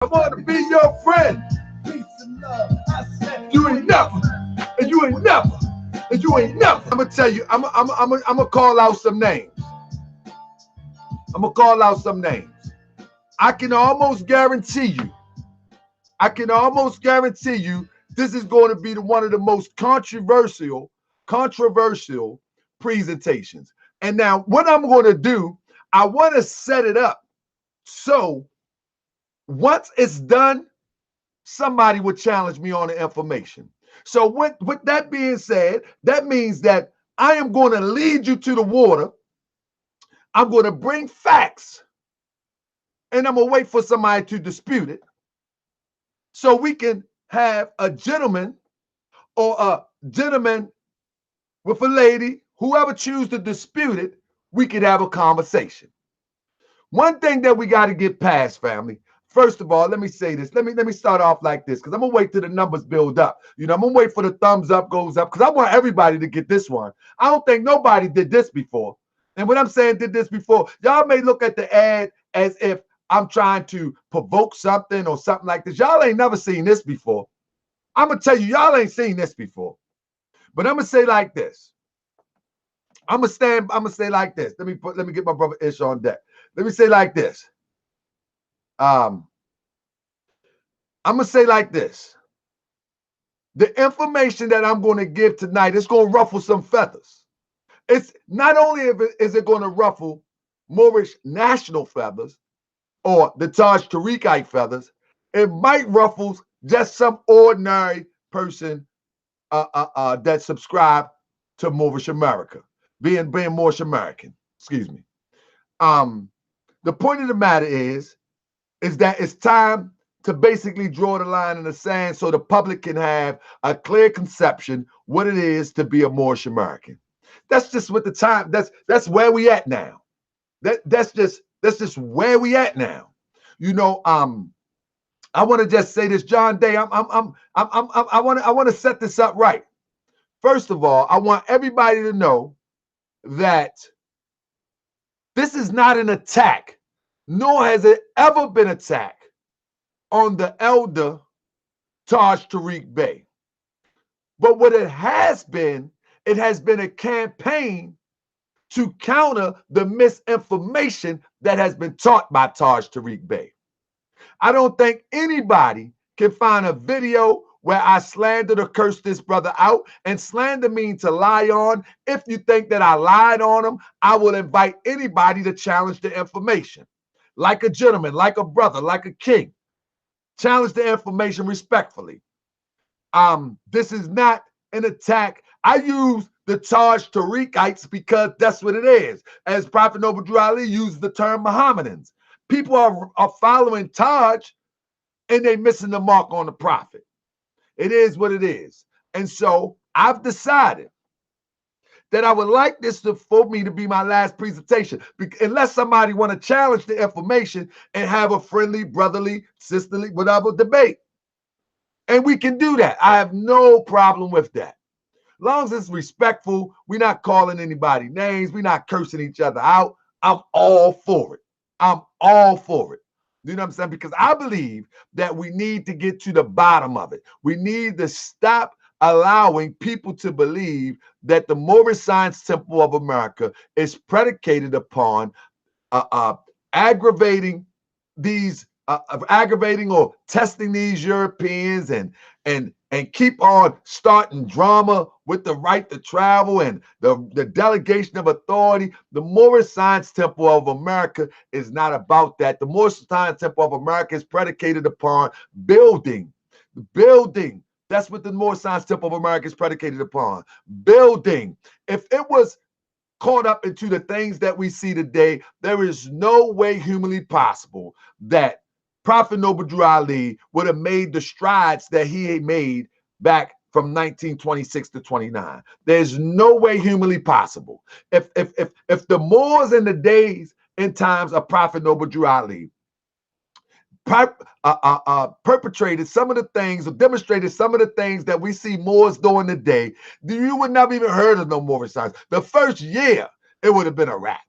I want to be your friend. Peace and love. I said You ain't never, and you ain't never, and you ain't never. I'm gonna tell you. I'm gonna call out some names. I'm gonna call out some names. I can almost guarantee you. This is going to be one of the most controversial presentations. And now, what I'm going to do, I want to set it up so once it's done, somebody would challenge me on the information. So with that being said, that means that I am going to lead you to the water. I'm going to bring facts, and I'm going to wait for somebody to dispute it so we can have a gentleman or a gentleman with a lady, whoever chooses to dispute it, we could have a conversation. One thing that we got to get past, family. First of all, let me say this. Let me start off like this, because I'm gonna wait till the numbers build up. I'm gonna wait for the thumbs up goes up, because I want everybody to get this one. I don't think nobody did this before. And when I'm saying did this before, y'all may look at the ad as if I'm trying to provoke something or something like this. Y'all ain't never seen this before. I'm gonna tell you, y'all ain't seen this before. But I'm gonna say like this. I'm gonna say like this. Let me get my brother Ish on deck. Let me say like this. I'm gonna say like this. The information that I'm going to give tonight is going to ruffle some feathers. It's not only is it going to ruffle Moorish national feathers or the Taj Tariqite feathers, it might ruffle just some ordinary person that subscribe to Moorish America, being Moorish American. Excuse me. The point of the matter is that it's time to basically draw the line in the sand so the public can have a clear conception what it is to be a Moorish American. That's just what the time. That's where we at now. That's just where we at now. I want to just say this, John Day. I want to set this up right. First of all, I want everybody to know that this is not an attack, nor has it ever been an attack on the elder Taj Tariq Bey. But what it has been a campaign to counter the misinformation that has been taught by Taj Tariq Bey. I don't think anybody can find a video where I slandered or cursed this brother out. And slander means to lie on. If you think that I lied on him, I will invite anybody to challenge the information. Like a gentleman, like a brother, like a king. Challenge the information respectfully. This is not an attack. I use the Taj Tariqites because that's what it is. As Prophet Noble Drew Ali used the term Mohammedans. People are following Taj and they missing the mark on the Prophet. It is what it is. And so I've decided that I would like this for me to be my last presentation, unless somebody want to challenge the information and have a friendly, brotherly, sisterly, whatever debate. And we can do that. I have no problem with that. As long as it's respectful, we're not calling anybody names, we're not cursing each other out. I'm all for it. I'm all for it. You know what I'm saying? Because I believe that we need to get to the bottom of it. We need to stop allowing people to believe that the Moorish Science Temple of America is predicated upon aggravating or testing these Europeans and keep on starting drama with the right to travel and the delegation of authority. The Moorish Science Temple of America is not about that. The Moorish Science Temple of America is predicated upon building. That's what the Moorish Science Temple of America is predicated upon. Building. If it was caught up into the things that we see today, there is no way humanly possible that Prophet Noble Drew Ali would have made the strides that he made back from 1926 to 29. There's no way humanly possible. If the Moors in the days and times of Prophet Noble Drew Ali perpetrated some of the things or demonstrated some of the things that we see Moors doing today, you would never even heard of no Moorish Science. The first year, it would have been a wrap.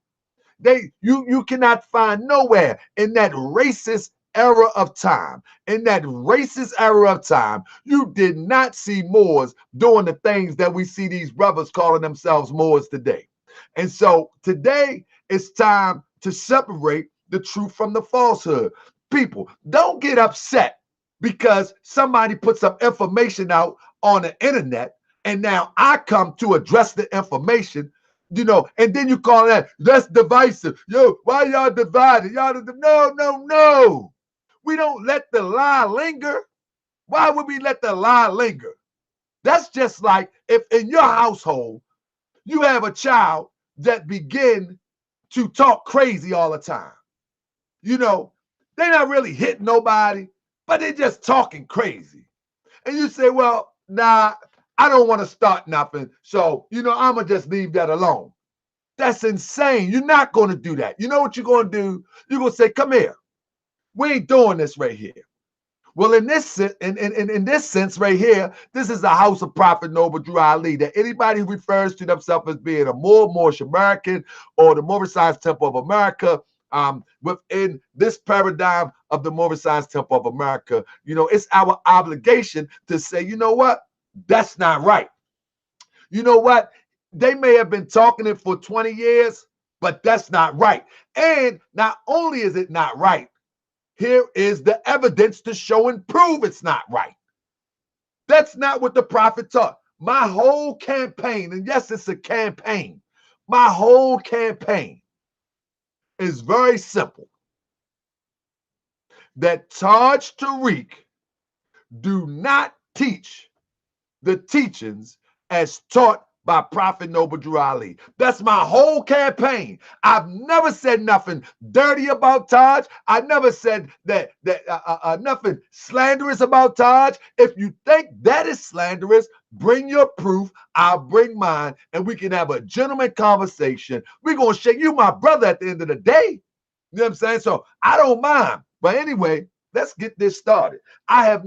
You cannot find nowhere in that racist era of time, in that racist era of time, you did not see Moors doing the things that we see these brothers calling themselves Moors today. And so today it's time to separate the truth from the falsehood. People, don't get upset because somebody puts some information out on the internet and now I come to address the information, and then you call that's divisive. Yo, why y'all divided? No. We don't let the lie linger. Why would we let the lie linger? That's just like if in your household you have a child that begin to talk crazy all the time. They're not really hitting nobody, but they're just talking crazy. And you say, well, nah, I don't want to start nothing. So, I'm going to just leave that alone. That's insane. You're not going to do that. You know what you're going to do? You're going to say, come here. We ain't doing this right here. Well, in this sense right here, this is the house of Prophet Noble Drew Ali, that anybody who refers to themselves as being a Moorish American or the Moorish Science Temple of America, within this paradigm of the Moorish Science Temple of America, it's our obligation to say, you know what? That's not right. You know what? They may have been talking it for 20 years, but that's not right. And not only is it not right, here is the evidence to show and prove it's not right. That's not what the prophet taught. My whole campaign, and yes, it's a campaign, my whole campaign is very simple. That Taj Tariq do not teach the teachings as taught by Prophet Noble Drew Ali. That's my whole campaign. I've never said nothing dirty about Taj. I never said that nothing slanderous about Taj. If you think that is slanderous, bring your proof. I'll bring mine, and we can have a gentleman conversation. We're going to shake you, my brother, at the end of the day. You know what I'm saying? So I don't mind. But anyway, let's get this started. I've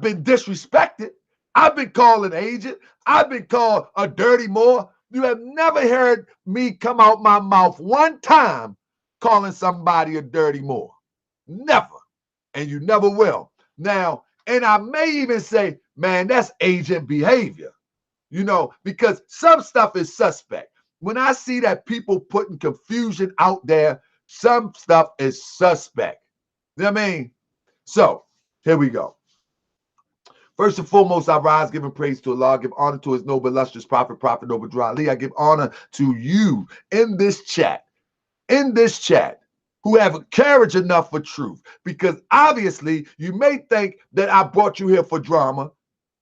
been disrespected. I've been called an agent. I've been called a dirty Moor. You have never heard me come out my mouth one time calling somebody a dirty Moor. Never. And you never will. Now, and I may even say, man, that's agent behavior, because some stuff is suspect. When I see that people putting confusion out there, some stuff is suspect. You know what I mean? So, here we go. First and foremost, I rise giving praise to Allah, give honor to his noble, illustrious prophet, Prophet Noble Drew Ali. I give honor to you in this chat, who have courage enough for truth. Because obviously, you may think that I brought you here for drama,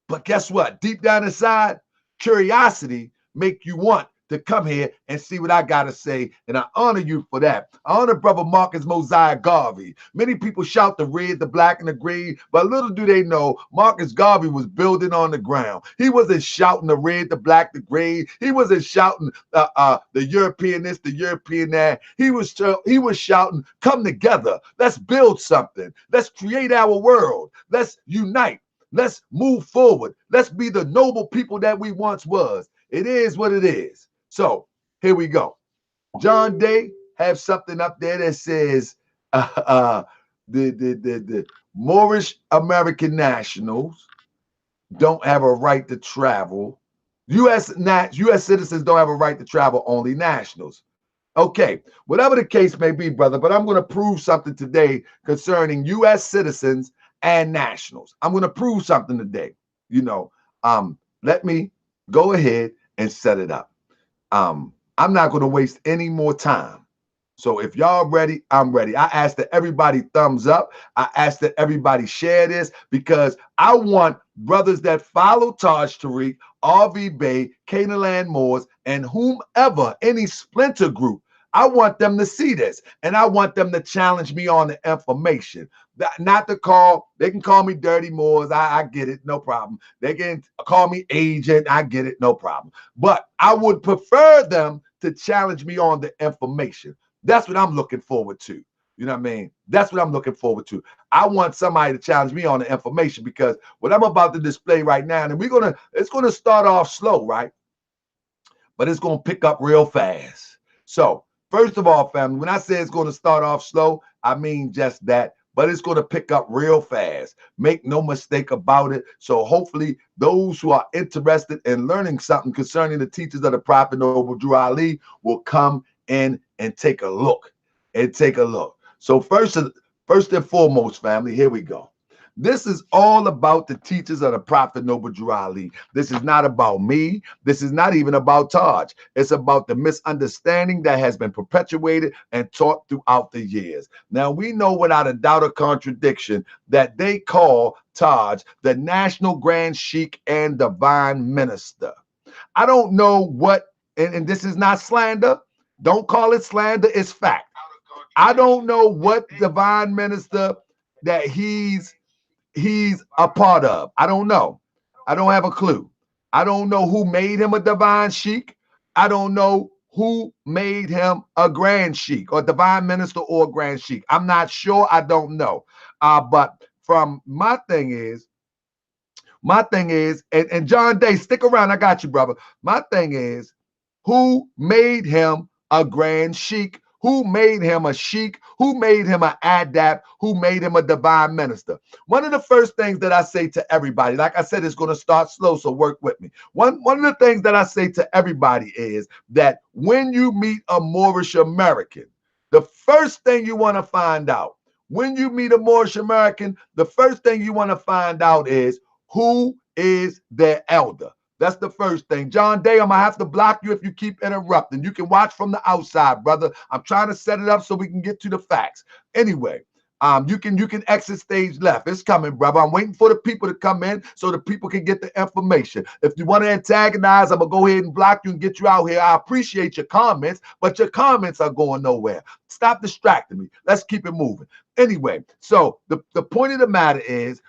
but guess what? Deep down inside, curiosity make you want to come here and see what I got to say. And I honor you for that. I honor brother Marcus Mosiah Garvey. Many people shout the red, the black, and the green, but little do they know, Marcus Garvey was building on the ground. He wasn't shouting the red, the black, the green. He wasn't shouting the European this, the European that. He was shouting, come together. Let's build something. Let's create our world. Let's unite. Let's move forward. Let's be the noble people that we once was. It is what it is. So here we go. John Day have something up there that says the Moorish American nationals don't have a right to travel. U.S. citizens don't have a right to travel, only nationals. Okay, whatever the case may be, brother, but I'm going to prove something today concerning U.S. citizens and nationals. I'm going to prove something today. Let me go ahead and set it up. I'm not going to waste any more time. So if y'all ready, I'm ready. I ask that everybody thumbs up. I ask that everybody share this because I want brothers that follow Taj Tariq, RV Bey, Canaanland Moors, and whomever, any splinter group. I want them to see this, and I want them to challenge me on the information. Not to call, they can call me dirty Moors. I get it, no problem. They can call me agent. I get it, no problem. But I would prefer them to challenge me on the information. That's what I'm looking forward to. You know what I mean? That's what I'm looking forward to. I want somebody to challenge me on the information because what I'm about to display right now, and it's going to start off slow, right? But it's going to pick up real fast. So, First of all, family, when I say it's going to start off slow, I mean just that. But it's going to pick up real fast. Make no mistake about it. So hopefully those who are interested in learning something concerning the teachings of the Prophet Noble Drew Ali will come in and take a look. So first and foremost, family, here we go. This is all about the teachers of the Prophet Noble Drew Ali. This is not about me. This is not even about Taj. It's about the misunderstanding that has been perpetuated and taught throughout the years. Now, we know without a doubt or contradiction that they call Taj the National Grand Sheikh and Divine Minister. I don't know what, and this is not slander. Don't call it slander. It's fact. I don't know what divine minister that he's a part of. I don't know. I don't have a clue. I don't know who made him a divine sheik. I don't know who made him a grand sheik or divine minister or grand sheik. I'm not sure. I don't know. But from my thing is, and John Day, stick around. I got you, brother. My thing is, who made him a grand sheik? Who made him a sheik? Who made him an adapt? Who made him a divine minister? One of the first things that I say to everybody, like I said, it's going to start slow, so work with me. One of the things that I say to everybody is that when you meet a Moorish American, the first thing you want to find out, when you meet a Moorish American, the first thing you want to find out is who is their elder. That's the first thing. John Day, I'm going to have to block you if you keep interrupting. You can watch from the outside, brother. I'm trying to set it up so we can get to the facts. Anyway, you can exit stage left. It's coming, brother. I'm waiting for the people to come in so the people can get the information. If you want to antagonize, I'm going to go ahead and block you and get you out here. I appreciate your comments, but your comments are going nowhere. Stop distracting me. Let's keep it moving. Anyway, so the point of the matter is,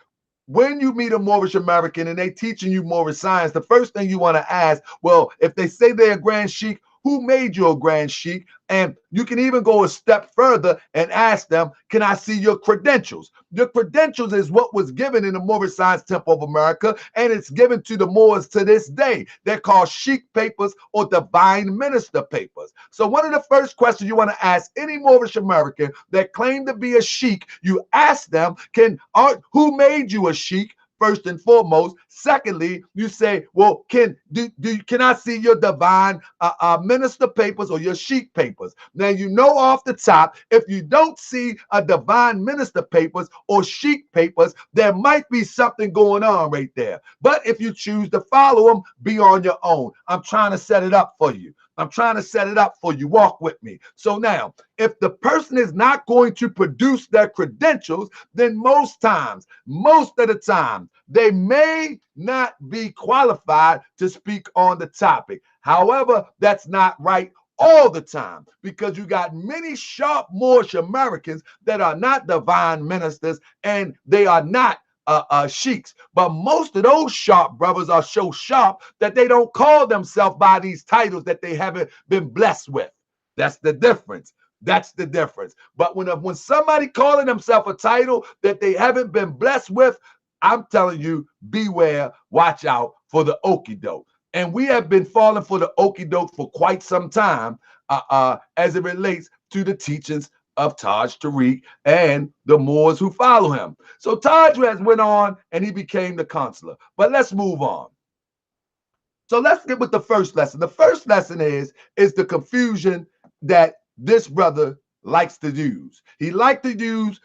when you meet a Moorish American and they teaching you Moorish science, the first thing you want to ask, well, if they say they're a grand sheik, who made you a grand sheik? And you can even go a step further and ask them, can I see your credentials? Your credentials is what was given in the Moorish Science Temple of America, and it's given to the Moors to this day. They're called sheik papers or divine minister papers. So one of the first questions you want to ask any Moorish American that claim to be a sheik, you ask them, who made you a sheik? First and foremost. Secondly, you say, well, can I see your divine minister papers or your sheik papers? Now, you know off the top, if you don't see a divine minister papers or sheik papers, there might be something going on right there. But if you choose to follow them, be on your own. I'm trying to set it up for you. Walk with me. So now, if the person is not going to produce their credentials, then most of the time, they may not be qualified to speak on the topic. However, that's not right all the time, because you got many sharp Moorish Americans that are not divine ministers and they are not sheiks. But most of those sharp brothers are so sharp that they don't call themselves by these titles that they haven't been blessed with. That's the difference. But when somebody calling themselves a title that they haven't been blessed with, I'm telling you, beware, watch out for the okie doke. And we have been falling for the okie doke for quite some time as it relates to the teachings of Taj Tariq and the Moors who follow him. So Taj has went on and he became the consular. But let's move on. So let's get with the first lesson. The first lesson is the confusion that this brother likes to use. He likes to use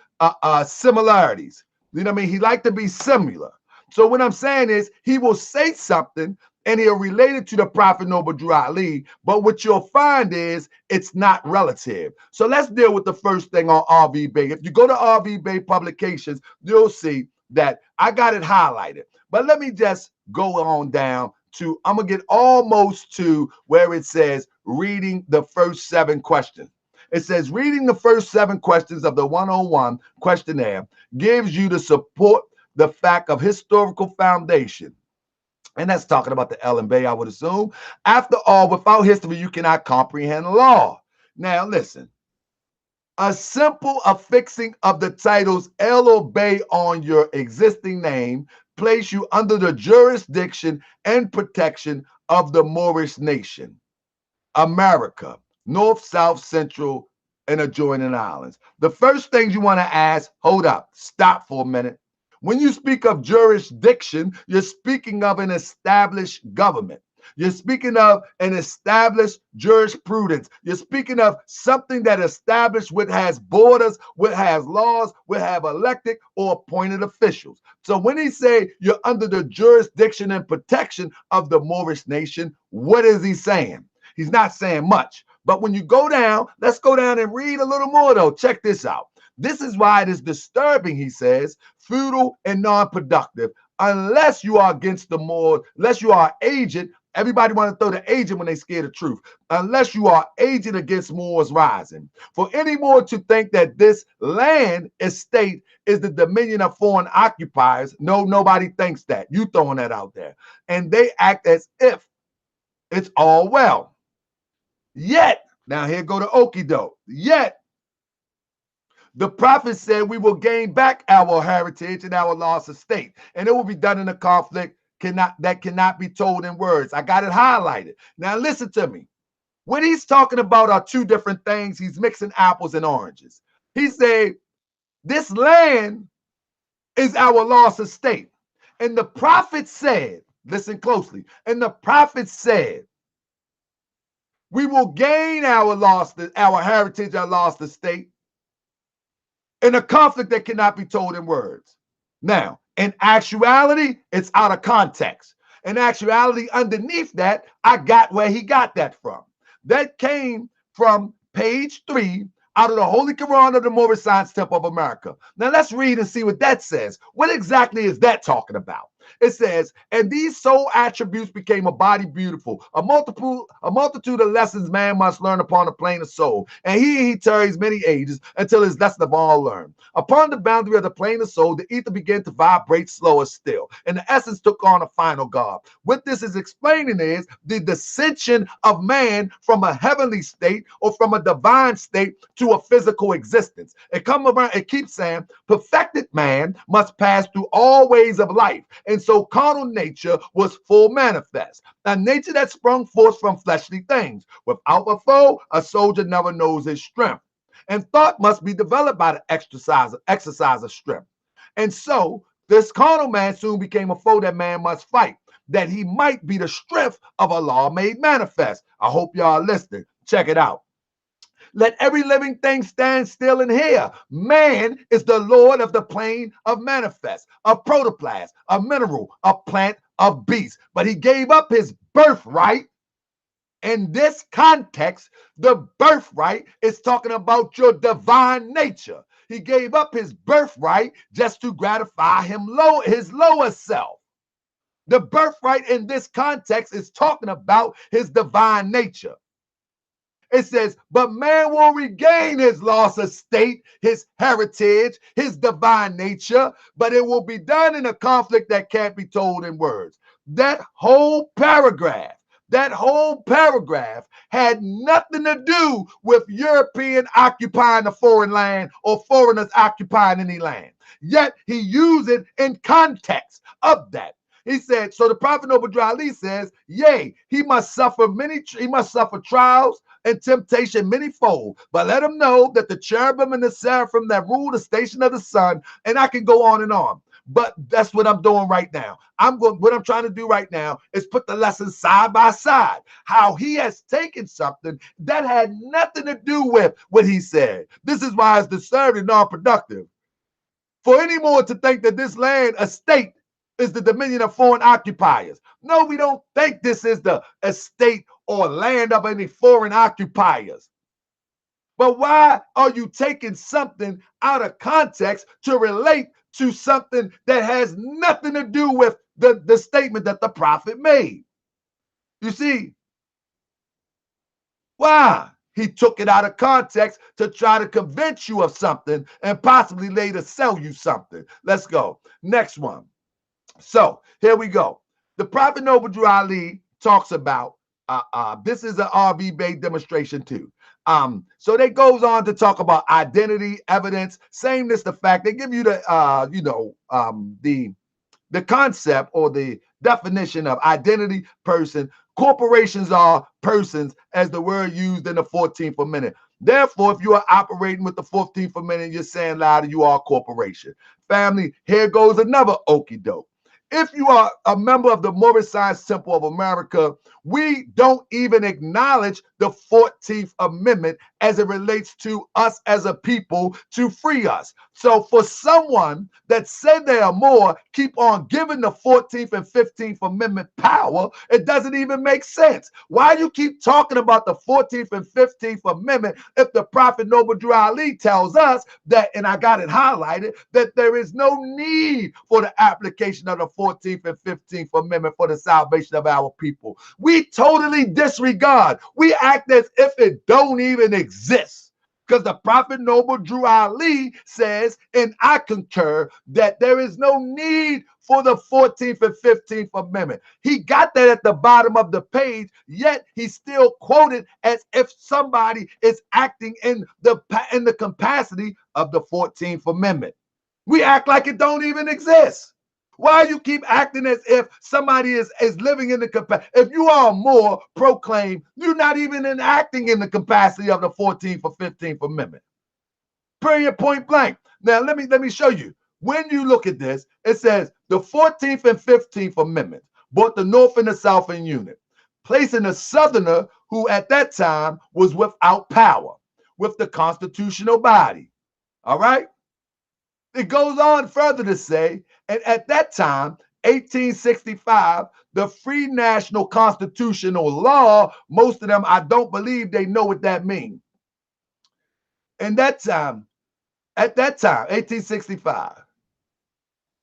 similarities. You know what I mean? He likes to be similar. So what I'm saying is he will say something and he'll relate it to the Prophet Noble Drew Ali, but what you'll find is it's not relative. So let's deal with the first thing on R.V. Bey. If you go to R.V. Bey Publications, you'll see that I got it highlighted. But let me just go on down to, I'm going to get almost to where it says reading the first 7 questions. It says reading the first 7 questions of the 101 questionnaire gives you the support, the fact of historical foundation. And that's talking about the L and Bey, I would assume. After all, without history, you cannot comprehend law. Now, listen. A simple affixing of the titles L or Bey on your existing name place you under the jurisdiction and protection of the Moorish nation, America, North, South, Central, and adjoining islands. The first things you want to ask, hold up, stop for a minute. When you speak of jurisdiction, you're speaking of an established government. You're speaking of an established jurisprudence. You're speaking of something that established, which has borders, which has laws, which have elected or appointed officials. So when he say you're under the jurisdiction and protection of the Moorish nation, what is he saying? He's not saying much. But when you go down, let's go down and read a little more though. Check this out. This is why it is disturbing, he says, futile and non-productive, unless you are against the Moors, unless you are agent. Everybody want to throw the agent when they scared of truth. Unless you are agent against Moors rising. For any more to think that this land estate is the dominion of foreign occupiers, no, nobody thinks that. You throwing that out there. And they act as if it's all well. Yet, now here go the okie doke. Yet, the prophet said we will gain back our heritage and our lost estate, and it will be done in a conflict that cannot be told in words. I got it highlighted. Now listen to me. What he's talking about are two different things. He's mixing apples and oranges. He said, this land is our lost estate. And the prophet said, listen closely, and the prophet said, we will gain our heritage, our lost estate, in a conflict that cannot be told in words. Now, in actuality, it's out of context. In actuality, underneath that, I got where he got that from. That came from page 3 out of the Holy Quran of the Moorish Science Temple of America. Now let's read and see what that says. What exactly is that talking about? It says, and these soul attributes became a body beautiful, a multitude of lessons man must learn upon the plane of soul. And he tarries many ages until his lesson of all learned. Upon the boundary of the plane of soul, the ether began to vibrate slower still, and the essence took on a final garb. What this is explaining is the descension of man from a heavenly state or from a divine state to a physical existence. It keeps saying, perfected man must pass through all ways of life. And so carnal nature was full manifest, a nature that sprung forth from fleshly things. Without a foe, a soldier never knows his strength. And thought must be developed by the exercise of strength. And so this carnal man soon became a foe that man must fight, that he might be the strength of a law made manifest. I hope y'all are listening. Check it out. Let every living thing stand still and hear. Man is the Lord of the plane of manifest, of protoplasm, a mineral, a plant, a beast. But he gave up his birthright. In this context, the birthright is talking about your divine nature. He gave up his birthright just to gratify his lower self. The birthright in this context is talking about his divine nature. It says, but man will regain his lost estate, his heritage, his divine nature, but it will be done in a conflict that can't be told in words. That whole paragraph had nothing to do with European occupying a foreign land or foreigners occupying any land. Yet he used it in context of that. He said, so the prophet Noble Ali says, yea, he must suffer trials and temptation manyfold, but let him know that the cherubim and the seraphim that rule the station of the sun, and I can go on and on. But that's what I'm doing right now. What I'm trying to do right now is put the lessons side by side. How he has taken something that had nothing to do with what he said. This is why it's disturbing and non-productive. For any more to think that this land estate is the dominion of foreign occupiers. No, we don't think this is the estate or land of any foreign occupiers. But why are you taking something out of context to relate to something that has nothing to do with the statement that the prophet made? You see, why? He took it out of context to try to convince you of something and possibly later sell you something. Let's go. Next one. So here we go. The Prophet Noble Drew Ali talks about, this is an RB Bey demonstration too. So they goes on to talk about identity, evidence, sameness, the fact. They give you the, the concept or the definition of identity, person, Corporations are persons, as the word used in the 14th Amendment. Therefore, if you are operating with the 14th Amendment, you're saying louder, you are a corporation. Family, here goes another okie doke. If you are a member of the Moorish Science Temple of America, we don't even acknowledge the 14th Amendment as it relates to us as a people to free us. So for someone that said they are more, keep on giving the 14th and 15th Amendment power, it doesn't even make sense. Why do you keep talking about the 14th and 15th Amendment if the Prophet Noble Drew Ali tells us that, and I got it highlighted, that there is no need for the application of the 14th and 15th Amendment for the salvation of our people? We totally disregard. We act as if it don't even exist. Because the Prophet Noble Drew Ali says, and I concur, that there is no need for the 14th and 15th Amendment. He got that at the bottom of the page, yet he still quoted as if somebody is acting in the capacity of the 14th Amendment. We act like it don't even exist. Why you keep acting as if somebody is living in the capacity? If you are more, proclaim you're not even acting in the capacity of the 14th or 15th Amendment. Period, point blank. Now let me show you. When you look at this, it says the 14th and 15th Amendments brought the North and the South in unit, placing the Southerner, who at that time was without power, with the constitutional body. All right. It goes on further to say, and at that time, 1865, the free national constitutional law, most of them, I don't believe they know what that means. And at that time, 1865,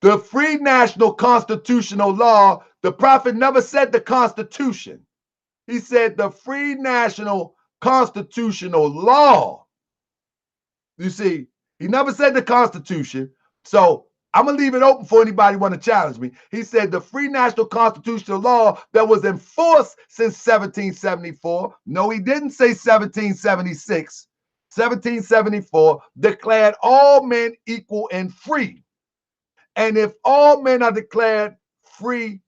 the free national constitutional law, the Prophet never said the Constitution. He said the free national constitutional law. You see, he never said the Constitution. So I'm going to leave it open for anybody who want to challenge me. He said the free national constitutional law that was in force since 1774. No, he didn't say 1776. 1774 declared all men equal and free. And if all men are declared free,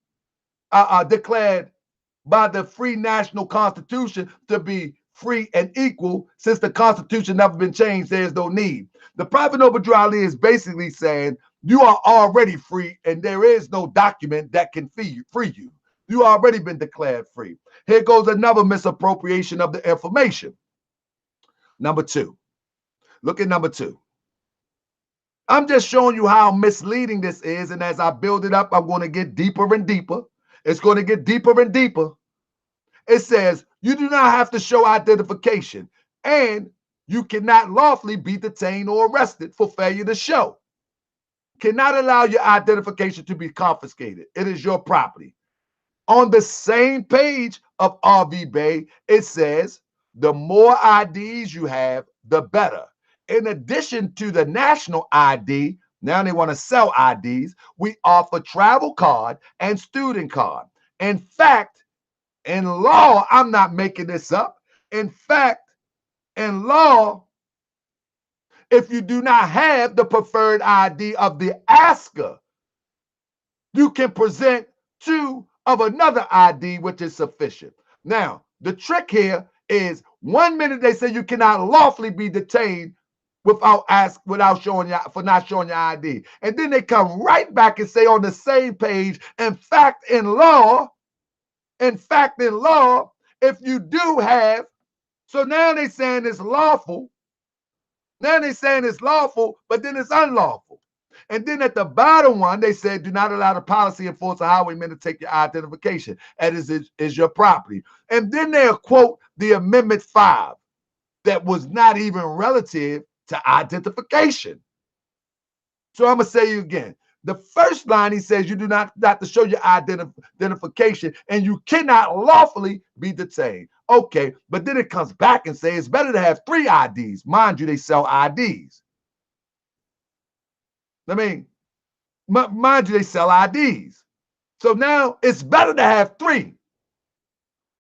declared by the free national constitution to be free and equal, since the Constitution never been changed, there's no need. The Prophet Noble Drew Ali is basically saying you are already free, and there is no document that can free you. You already been declared free. Here goes another misappropriation of the information. Number two. Look at number two. I'm just showing you how misleading this is, and as I build it up, I'm going to get deeper and deeper. It's going to get deeper and deeper. It says you do not have to show identification, and you cannot lawfully be detained or arrested for failure to show. Cannot allow your identification to be confiscated. It is your property. On the same page of R.V. Bey, it says the more IDs you have, the better. In addition to the national ID, now they want to sell IDs, we offer travel card and student card. In fact, in law, I'm not making this up. In fact, in law, if you do not have the preferred ID of the asker, you can present two of another ID, which is sufficient. Now, the trick here is 1 minute they say you cannot lawfully be detained without not showing your ID. And then they come right back and say on the same page, in fact, in law, if you do have, so now they're saying it's lawful. Now they're saying it's lawful, but then it's unlawful. And then at the bottom one, they said, do not allow the policy enforcer highwaymen to take your identification, as is your property. And then they'll quote the Amendment 5 that was not even relative to identification. So I'm going to say you again. The first line, he says you do not have to show your identification, and you cannot lawfully be detained. Okay, but then it comes back and says it's better to have 3 IDs. Mind you, they sell IDs. I mean, mind you, they sell IDs. So now it's better to have 3.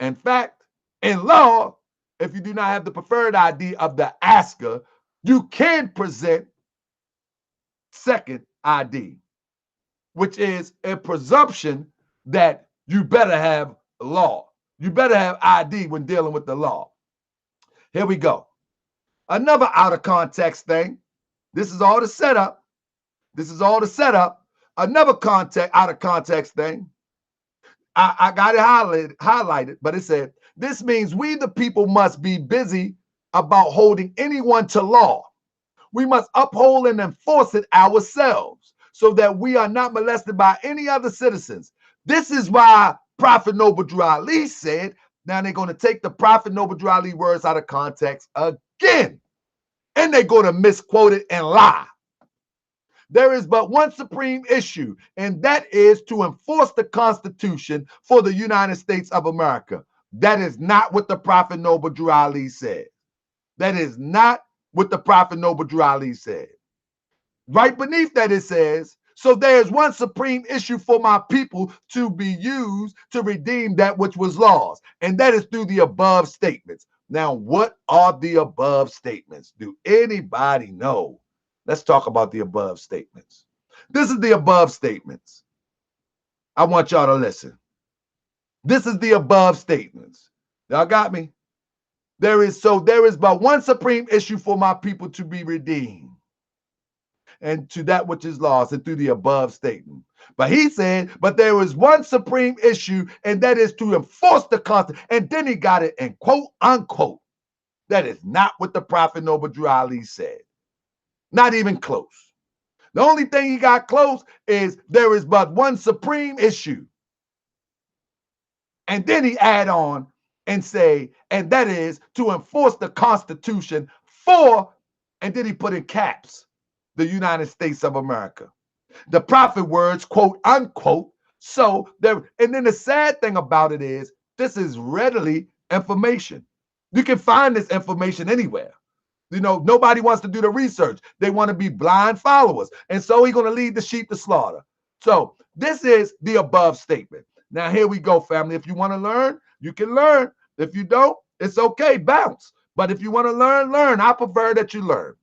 In fact, in law, if you do not have the preferred ID of the asker, you can present second ID, which is a presumption that you better have law. You better have ID when dealing with the law. Here we go. Another out of context thing. This is all the setup. This is all the setup. Another out of context thing. I got it highlighted, but it said, this means we the people must be busy about holding anyone to law. We must uphold and enforce it ourselves so that we are not molested by any other citizens. This is why Prophet Noble Drew Ali said, now they're going to take the Prophet Noble Drew Ali words out of context again, and they're going to misquote it and lie. There is but one supreme issue, and that is to enforce the Constitution for the United States of America. That is not what the Prophet Noble Drew Ali said. That is not what the Prophet Noble Drew Ali said. Right beneath that it says, so there is one supreme issue for my people to be used to redeem that which was lost, and that is through the above statements. Now, what are the above statements? Do anybody know? Let's talk about the above statements. This is the above statements. I want y'all to listen. This is the above statements. Y'all got me? There is but one supreme issue for my people to be redeemed, and to that which is lost, and through the above statement. But he said, but there is one supreme issue, and that is to enforce the Constitution. And then he got it in quote unquote. That is not what the Prophet Noble Drew Ali said. Not even close. The only thing he got close is there is but one supreme issue. And then he add on and say, and that is to enforce the Constitution for, and then he put in caps, the United States of America. The Prophet words, quote unquote. So there, and then the sad thing about it is, this is readily information. You can find this information anywhere. You know, nobody wants to do the research. They want to be blind followers. And so he's going to lead the sheep to slaughter. So this is the above statement. Now, here we go, family. If you want to learn, you can learn. If you don't, it's okay, bounce. But if you want to learn, learn. I prefer that you learn.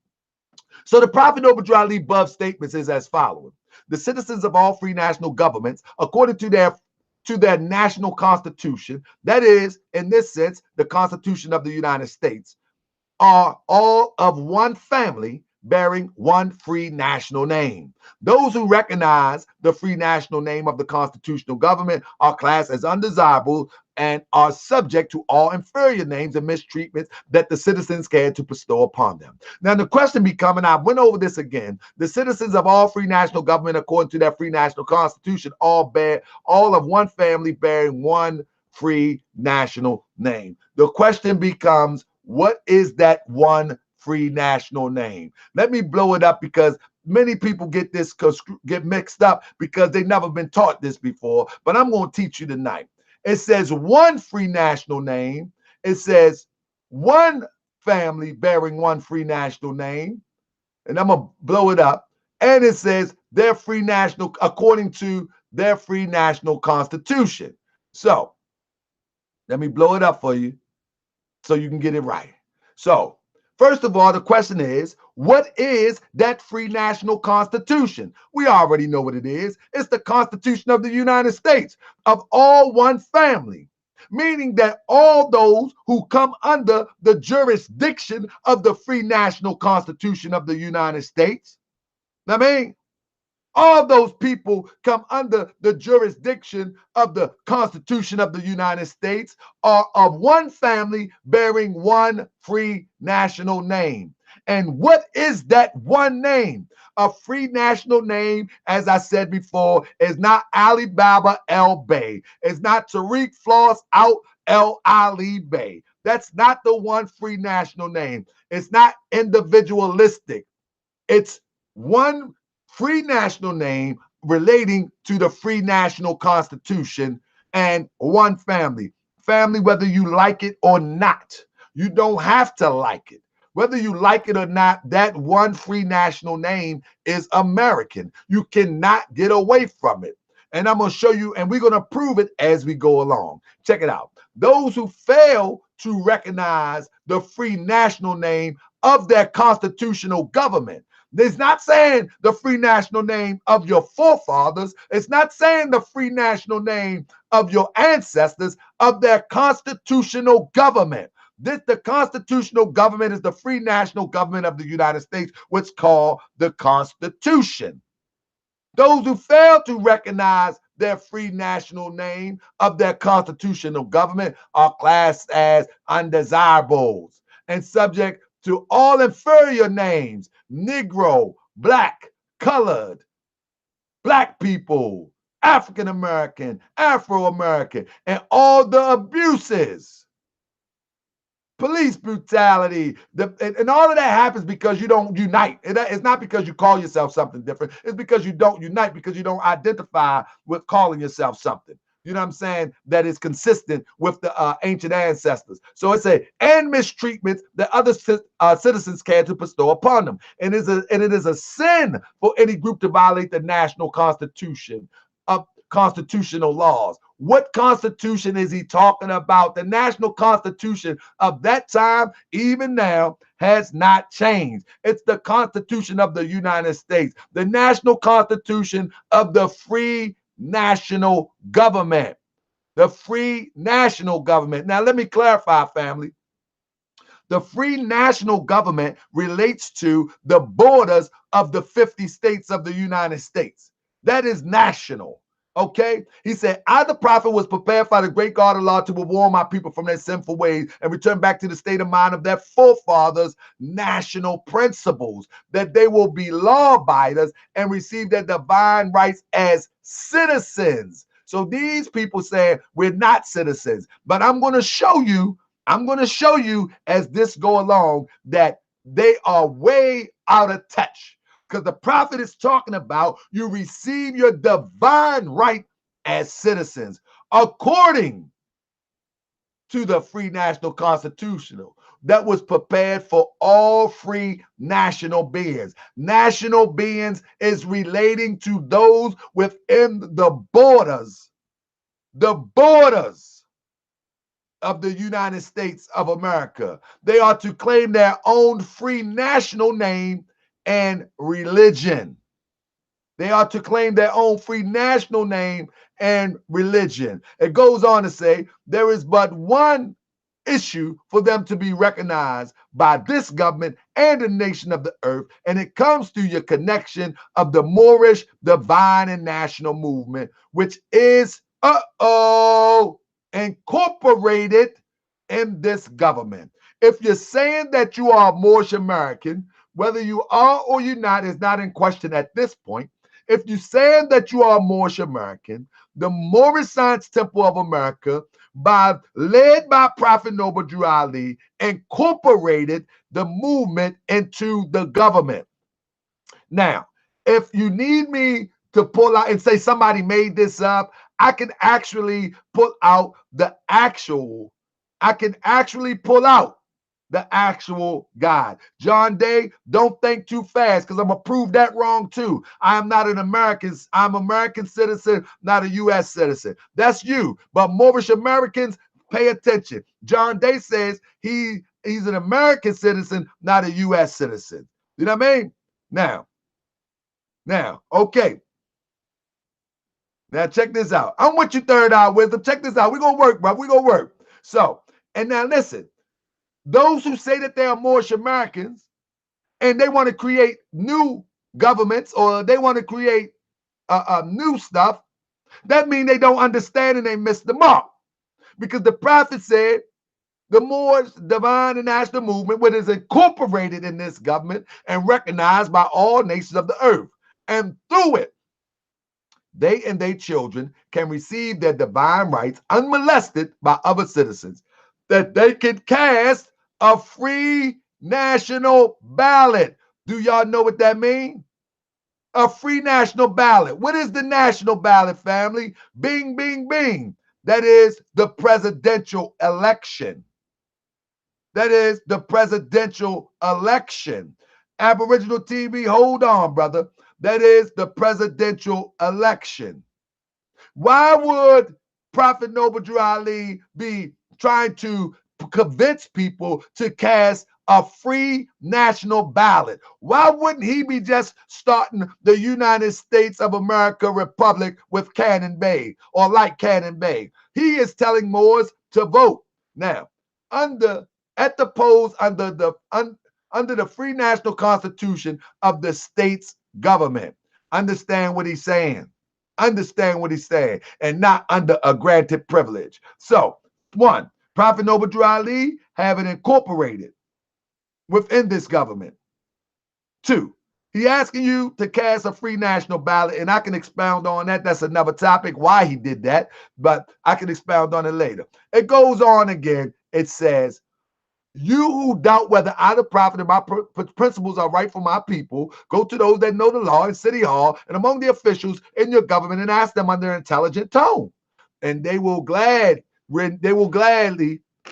So the Prophet Noble Drew Ali above statements is as following. The citizens of all free national governments, according to their national constitution, that is, in this sense, the Constitution of the United States, are all of one family bearing one free national name. Those who recognize the free national name of the constitutional government are classed as undesirable and are subject to all inferior names and mistreatments that the citizens care to bestow upon them. Now, the question becoming, I went over this again, the citizens of all free national government, according to their free national constitution, all of one family bearing one free national name. The question becomes, what is that one free national name? Let me blow it up, because many people get mixed up because they've never been taught this before, but I'm going to teach you tonight. It says one free national name. It says one family bearing one free national name, and I'm going to blow it up. And it says their free national, according to their free national constitution. So let me blow it up for you so you can get it right. So, first of all, the question is, what is that free national constitution? We already know what it is. It's the Constitution of the United States, of all one family, meaning that all those who come under the jurisdiction of the free national Constitution of the United States, I mean, all those people come under the jurisdiction of the Constitution of the United States, are of one family bearing one free national name. And what is that one name? A free national name, as I said before, is not Ali Baba El Bey. It's not Tariq Floss Out El Ali Bey. That's not the one free national name. It's not individualistic. It's one free national name relating to the free national constitution and one family. Family, whether you like it or not. You don't have to like it. Whether you like it or not, that one free national name is American. You cannot get away from it. And I'm going to show you, and we're going to prove it as we go along. Check it out. Those who fail to recognize the free national name of their constitutional government, It's not saying the free national name of your forefathers. It's not saying the free national name of your ancestors, of their constitutional government. The constitutional government is the free national government of the United States, what's called the Constitution. Those who fail to recognize their free national name of their constitutional government are classed as undesirables and subject to all inferior names: Negro, Black, Colored, Black people, African American, Afro American, and all the abuses. Police brutality, and all of that happens because you don't unite. It's not because you call yourself something different. It's because you don't unite, because you don't identify with calling yourself something. You know what I'm saying? That is consistent with the ancient ancestors. So it's and mistreatment that other citizens can to bestow upon them. And it is a sin for any group to violate the national constitution of constitutional laws. What constitution is he talking about? The national constitution of that time, even now, has not changed. It's the Constitution of the United States, the national constitution of the free national government. The free national government. Now, let me clarify, family. The free national government relates to the borders of the 50 states of the United States. That is national. Okay, he said, I, the prophet, was prepared by the great God of law to warn my people from their sinful ways and return back to the state of mind of their forefathers' national principles, that they will be law abiders and receive their divine rights as citizens. So these people say we're not citizens, but I'm going to show you as this go along that they are way out of touch. Because the prophet is talking about you receive your divine right as citizens according to the free national constitutional that was prepared for all free national beings. National beings is relating to those within the borders of the United States of America. They are to claim their own free national name and religion. They are to claim their own free national name and religion. It goes on to say there is but one issue for them to be recognized by this government and the nation of the earth, and it comes through your connection of the Moorish divine and national movement, which is incorporated in this government. If you're saying that you are Moorish American, whether you are or you're not is not in question at this point. If you're saying that you are Moorish American, the Moorish Science Temple of America, led by Prophet Noble Drew Ali, incorporated the movement into the government. Now, if you need me to pull out and say somebody made this up, I can actually pull out the actual guide. John Day, don't think too fast because I'm going to prove that wrong too. I am not an American. I'm an American citizen, not a U.S. citizen. That's you. But Moorish Americans, pay attention. John Day says he's an American citizen, not a U.S. citizen. You know what I mean? Now, okay. Now, check this out. I'm with you, third eye wisdom. Check this out. We're going to work, bro. We're going to work. So, and now listen. Those who say that they are Moorish Americans and they want to create new governments or they want to create new stuff, that means they don't understand and they miss the mark. Because the prophet said the Moorish divine and national movement, which is incorporated in this government and recognized by all nations of the earth. And through it, they and their children can receive their divine rights unmolested by other citizens, that they can cast a free national ballot. Do y'all know what that means? A free national ballot. What is the national ballot, family? Bing, bing, bing. That is the presidential election. That is the presidential election. Aboriginal TV, hold on, brother. That is the presidential election. Why would Prophet Noble Drew Ali be trying to convince people to cast a free national ballot. Why wouldn't he be just starting the United States of America Republic with Canaanland Bey or like Canaanland Bey? He is telling Moors to vote. Now, at the polls under the free national constitution of the state's government. Understand what he's saying. Understand what he's saying, and not under a granted privilege. So, one, Prophet Noble Drew Ali have it incorporated within this government. Two, he asking you to cast a free national ballot, and I can expound on that. That's another topic, why he did that, but I can expound on it later. It goes on again. It says, you who doubt whether I, the prophet, and my principles are right for my people, go to those that know the law in City Hall and among the officials in your government and ask them under intelligent tone, and they will gladly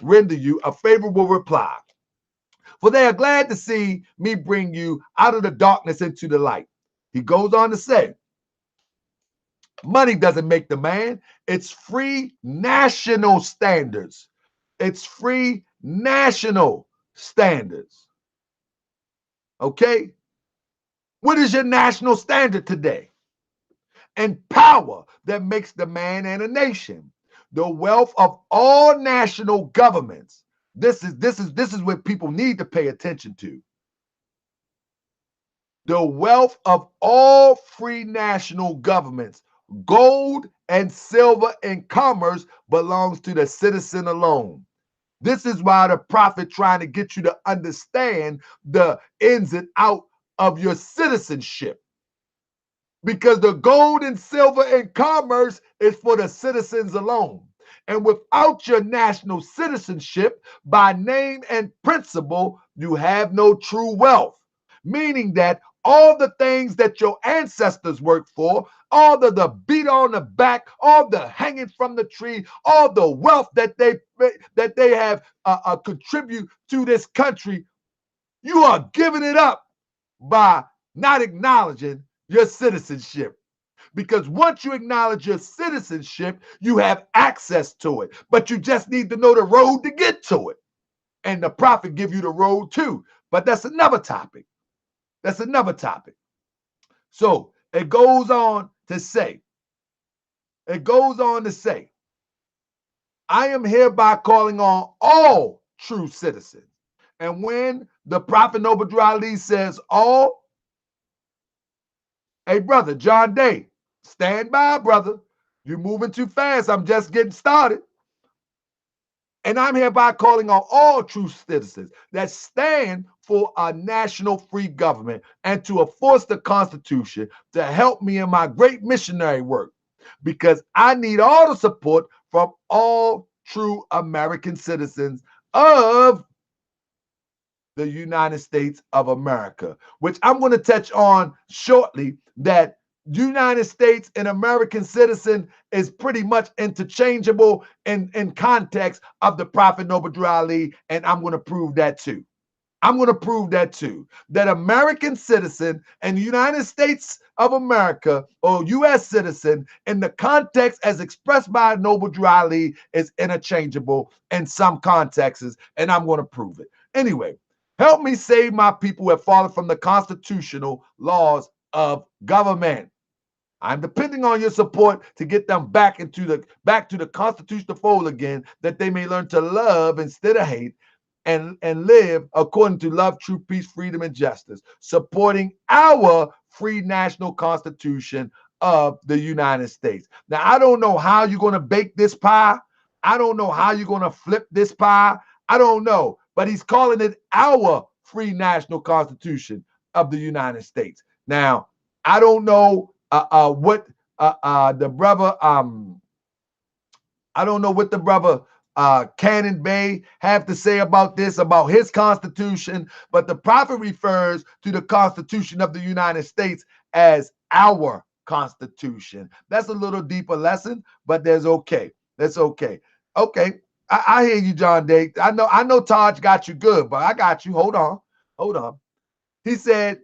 render you a favorable reply. For they are glad to see me bring you out of the darkness into the light. He goes on to say, money doesn't make the man. It's free national standards. It's free national standards. Okay? What is your national standard today? And power that makes the man and a nation. The wealth of all national governments. This is what people need to pay attention to. The wealth of all free national governments, gold and silver and commerce, belongs to the citizen alone. This is why the prophet trying to get you to understand the ins and outs of your citizenship. Because the gold and silver and commerce is for the citizens alone. And without your national citizenship, by name and principle, you have no true wealth. Meaning that all the things that your ancestors worked for, all the beat on the back, all the hanging from the tree, all the wealth that they have contribute to this country, you are giving it up by not acknowledging your citizenship. Because once you acknowledge your citizenship, you have access to it. But you just need to know the road to get to it. And the prophet give you the road too. But that's another topic. That's another topic. So it goes on to say, I am hereby calling on all true citizens. And when the prophet Noble Drew Ali says all, hey brother, John Day, stand by, brother. You're moving too fast. I'm just getting started. And I'm hereby calling on all true citizens that stand for a national free government and to enforce the Constitution to help me in my great missionary work, because I need all the support from all true American citizens of the United States of America, which I'm going to touch on shortly, that United States and American citizen is pretty much interchangeable in context of the Prophet Noble Drew Ali, and I'm going to prove that too. I'm going to prove that too, that American citizen and United States of America or U.S. citizen in the context as expressed by Noble Drew Ali is interchangeable in some contexts, and I'm going to prove it. Anyway, help me save my people who have fallen from the constitutional laws of government. I'm depending on your support to get them back to the constitutional fold again, that they may learn to love instead of hate and live according to love, truth, peace, freedom, and justice, supporting our free national constitution of the United States. Now, I don't know how you're going to bake this pie. I don't know how you're going to flip this pie. I don't know, but he's calling it our free national constitution of the United States. Now, I don't know what the brother, I don't know what the brother Canaanland Bey have to say about this, about his constitution, but the prophet refers to the Constitution of the United States as our constitution. That's a little deeper lesson, but that's okay. That's okay. Okay. I hear you, John Day. I know Taj got you good, but I got you. Hold on. He said,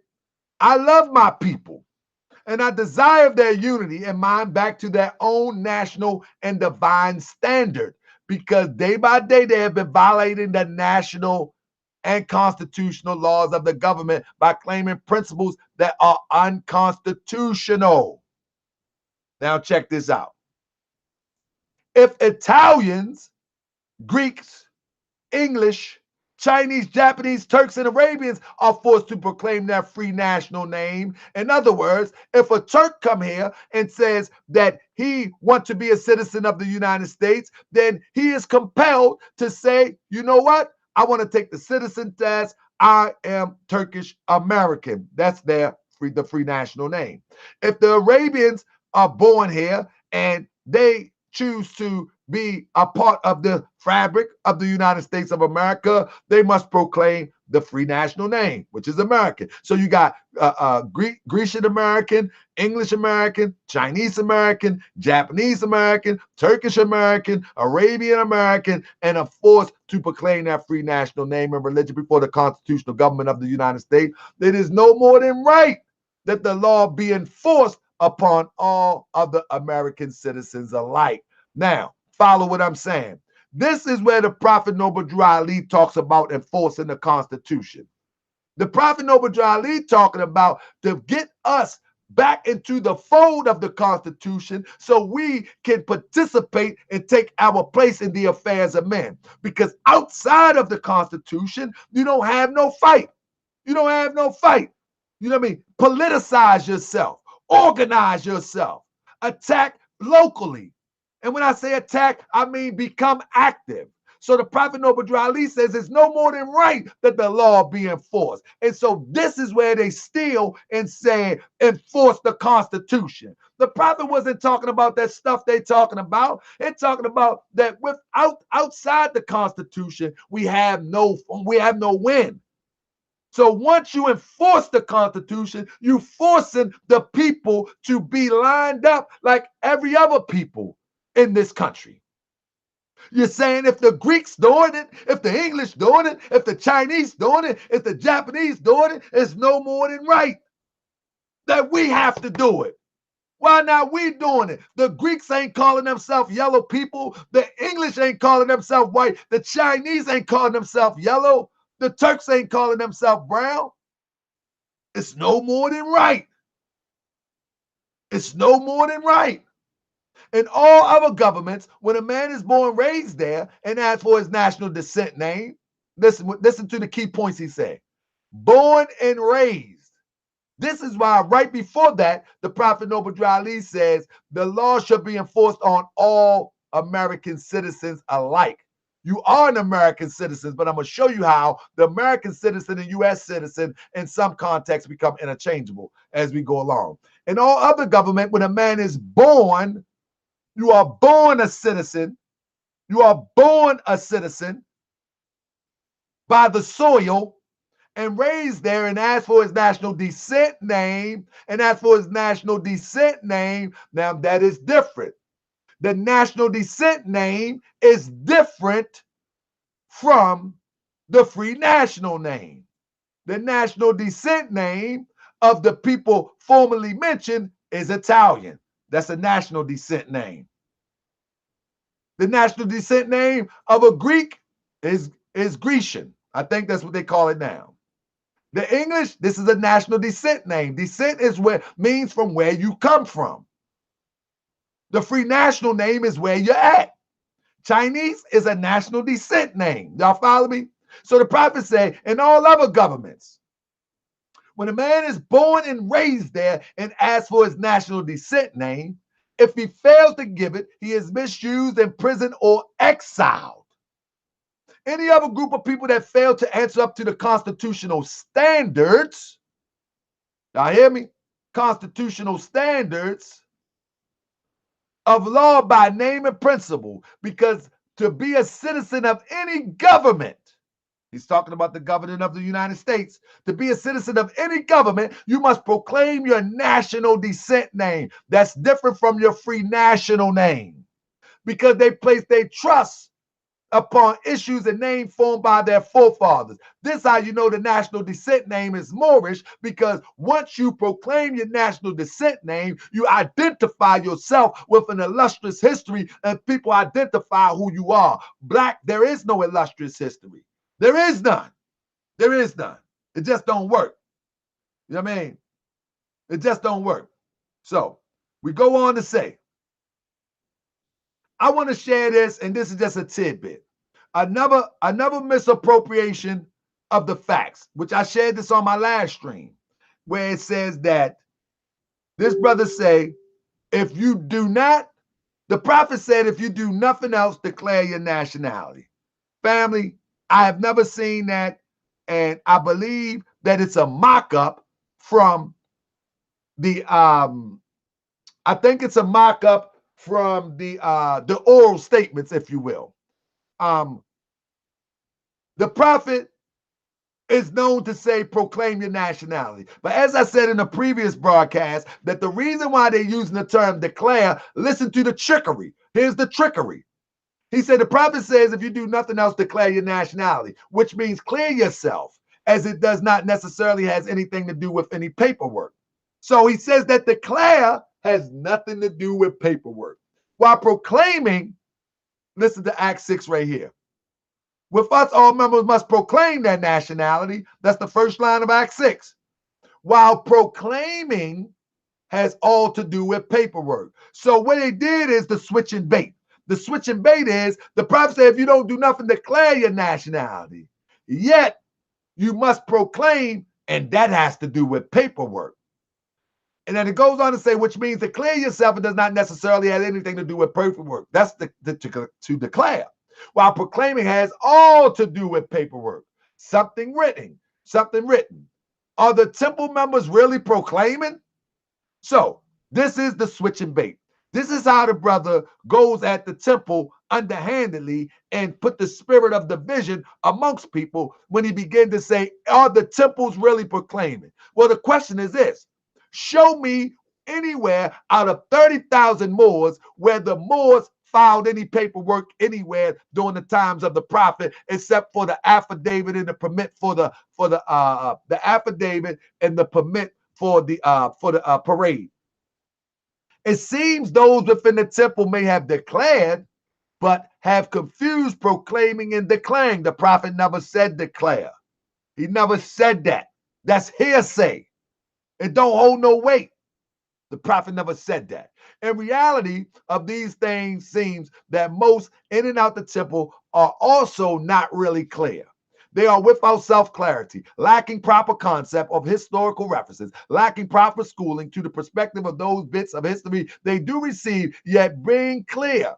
I love my people, and I desire their unity and mind back to their own national and divine standard, because day by day they have been violating the national and constitutional laws of the government by claiming principles that are unconstitutional. Now check this out. If Italians, Greeks, English, Chinese, Japanese, Turks, and Arabians are forced to proclaim their free national name. In other words, if a Turk come here and says that he wants to be a citizen of the United States, then he is compelled to say, you know what? I want to take the citizen test. I am Turkish American. That's the free national name. If the Arabians are born here and they choose to be a part of the fabric of the United States of America, they must proclaim the free national name, which is American. So you got Grecian American, English American, Chinese American, Japanese American, Turkish American, Arabian American, and are forced to proclaim that free national name and religion before the constitutional government of the United States. It is no more than right that the law be enforced upon all other American citizens alike. Now, follow what I'm saying. This is where the Prophet Noble Drew Ali talks about enforcing the Constitution. The Prophet Noble Drew Ali talking about to get us back into the fold of the Constitution so we can participate and take our place in the affairs of men. Because outside of the Constitution, you don't have no fight. You don't have no fight. You know what I mean? Politicize yourself. Organize yourself. Attack locally. And when I say attack, I mean become active. So the Prophet Noble Drew Ali says it's no more than right that the law be enforced. And so this is where they steal and say enforce the Constitution. The Prophet wasn't talking about that stuff they talking about. They're talking about that outside the Constitution, we have no win. So once you enforce the Constitution, you forcing the people to be lined up like every other people in this country. You're saying if the Greeks doing it, if the English doing it, if the Chinese doing it, if the Japanese doing it, it's no more than right that we have to do it. Why not we doing it? The Greeks ain't calling themselves yellow people. The English ain't calling themselves white. The Chinese ain't calling themselves yellow. The Turks ain't calling themselves brown. It's no more than right. It's no more than right. In all other governments, when a man is born, raised there, and asks for his national descent name, listen to the key points he said. Born and raised. This is why right before that, the Prophet Noble Drew Ali says the law should be enforced on all American citizens alike. You are an American citizen, but I'm going to show you how the American citizen and U.S. citizen in some contexts become interchangeable as we go along. In all other government, when a man is born, you are born a citizen. You are born a citizen by the soil and raised there and asked for his national descent name and asked for his national descent name. Now that is different. The national descent name is different from the free national name. The national descent name of the people formerly mentioned is Italian. That's a national descent name. The national descent name of a Greek is Grecian. I think that's what they call it now. The English, this is a national descent name. Descent is means from where you come from. The free national name is where you're at. Chinese is a national descent name. Y'all follow me? So the prophet said, in all other governments, when a man is born and raised there and asks for his national descent name, if he fails to give it, he is misused, imprisoned, or exiled. Any other group of people that fail to answer up to the constitutional standards, y'all hear me? Constitutional standards of law by name and principle, because to be a citizen of any government, he's talking about the government of the United States. To be a citizen of any government, you must proclaim your national descent name. That's different from your free national name, because they place their trust upon issues and names formed by their forefathers. This is how you know the national descent name is Moorish, because once you proclaim your national descent name, you identify yourself with an illustrious history, and people identify who you are. Black, there is no illustrious history. There is none. There is none. It just don't work. You know what I mean? It just don't work. So we go on to say, I want to share this, and this is just a tidbit. Another misappropriation of the facts, which I shared this on my last stream, where it says that this brother say, if you do not, the prophet said, if you do nothing else, declare your nationality. Family, I have never seen that, and I believe that it's a mock-up from the I think it's a mock-up from the oral statements, if you will. The prophet is known to say, proclaim your nationality. But as I said in a previous broadcast, that the reason why they're using the term declare, listen to the trickery. Here's the trickery. He said, the prophet says, if you do nothing else, declare your nationality, which means clear yourself, as it does not necessarily has anything to do with any paperwork. So he says that declare has nothing to do with paperwork. While proclaiming, listen to Act 6 right here. With us, all members must proclaim their nationality. That's the first line of Act 6. While proclaiming has all to do with paperwork. So what they did is the switch and bait. The switch and bait is the prophet said, if you don't do nothing, declare your nationality. Yet you must proclaim, and that has to do with paperwork. And then it goes on to say, which means declare yourself, it does not necessarily have anything to do with paperwork. That's to declare. While proclaiming has all to do with paperwork. Something written. Are the temple members really proclaiming? So this is the switch and bait. This is how the brother goes at the temple underhandedly and put the spirit of division amongst people when he began to say, are the temples really proclaiming? Well, the question is this. Show me anywhere out of 30,000 Moors where the Moors filed any paperwork anywhere during the times of the prophet, except for the affidavit and the permit for the affidavit and the permit for the parade. It seems those within the temple may have declared, but have confused proclaiming and declaring. The prophet never said declare. He never said that. That's hearsay. It don't hold no weight. The prophet never said that. In reality of these things seems that most in and out the temple are also not really clear. They are without self-clarity, lacking proper concept of historical references, lacking proper schooling to the perspective of those bits of history they do receive, yet being clear.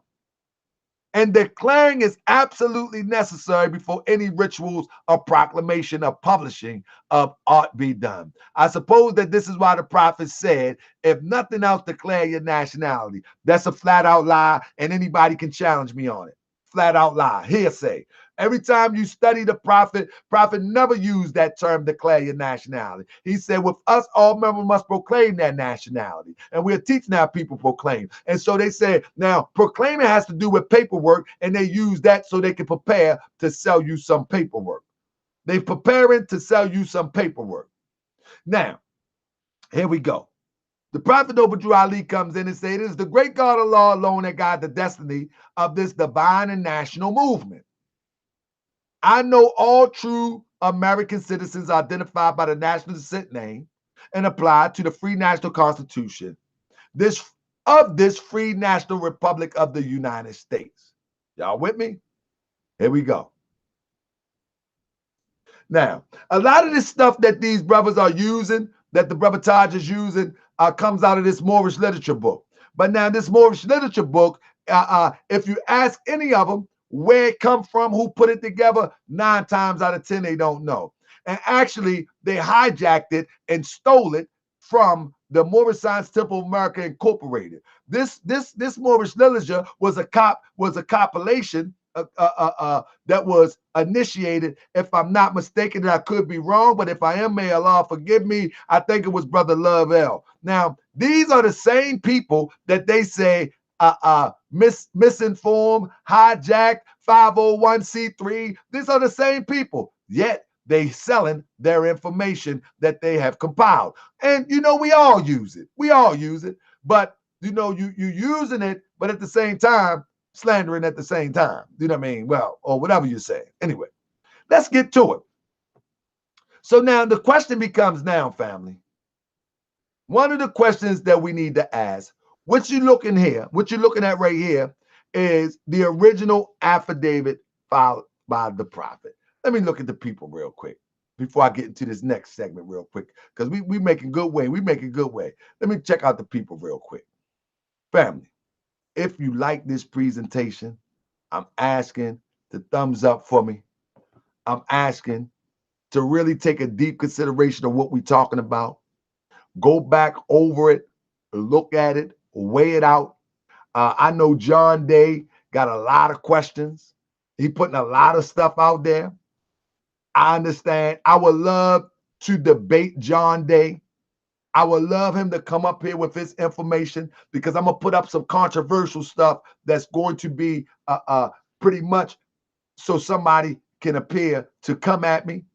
And declaring is absolutely necessary before any rituals of proclamation or publishing of art be done. I suppose that this is why the prophet said, if nothing else, declare your nationality. That's a flat out lie, and anybody can challenge me on it. Flat out lie, hearsay. Every time you study the prophet never used that term, declare your nationality. He said, with us, all members must proclaim their nationality. And we're teaching our people proclaim. And so they say, now, proclaiming has to do with paperwork, and they use that so they can prepare to sell you some paperwork. They're preparing to sell you some paperwork. Now, here we go. The prophet Obadiah Ali comes in and says, it is the great God Allah alone that guides the destiny of this divine and national movement. I know all true American citizens are identified by the national descent name and applied to the free national constitution this free national republic of the United States. Y'all with me? Here we go. Now, a lot of this stuff that these brothers are using, that the brother Taj is using, comes out of this Moorish literature book. But now this Moorish literature book, if you ask any of them where it come from, who put it together, 9 times out of 10, they don't know. And actually, they hijacked it and stole it from the Moorish Science Temple of America Incorporated. This Moorish literature was a compilation that was initiated, if I'm not mistaken, and I could be wrong, but if I am, may Allah forgive me, I think it was Brother Love L. Now, these are the same people that they say misinformed, hijacked, 501c3. These are the same people, yet they selling their information that they have compiled. And we all use it. But you using it, but at the same time slandering at the same time. You know what I mean? Well, or whatever you say. Anyway, let's get to it. So now the question becomes now, family, one of the questions that we need to ask, what you're looking at right here is the original affidavit filed by the prophet. Let me look at the people real quick before I get into this next segment real quick, because we making good way. We making good way. Let me check out the people real quick. Family, if you like this presentation, I'm asking to thumbs up for me. I'm asking to really take a deep consideration of what we're talking about. Go back over it, look at it, weigh it out. I know John Day got a lot of questions. He putting a lot of stuff out there. I understand. I would love to debate John Day. I would love him to come up here with his information, because I'm gonna put up some controversial stuff that's going to be pretty much so somebody can appear to come at me,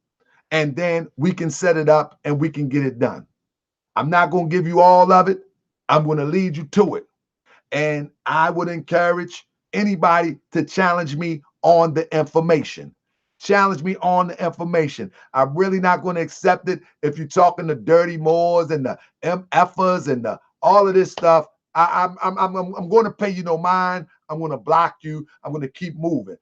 and then we can set it up and we can get it done. I'm not going to give you all of it. I'm going to lead you to it. And I would encourage anybody to challenge me on the information. Challenge me on the information. I'm really not going to accept it if you're talking the dirty Moors and the MFers and all of this stuff. I'm going to pay you no mind. I'm going to block you. I'm going to keep moving.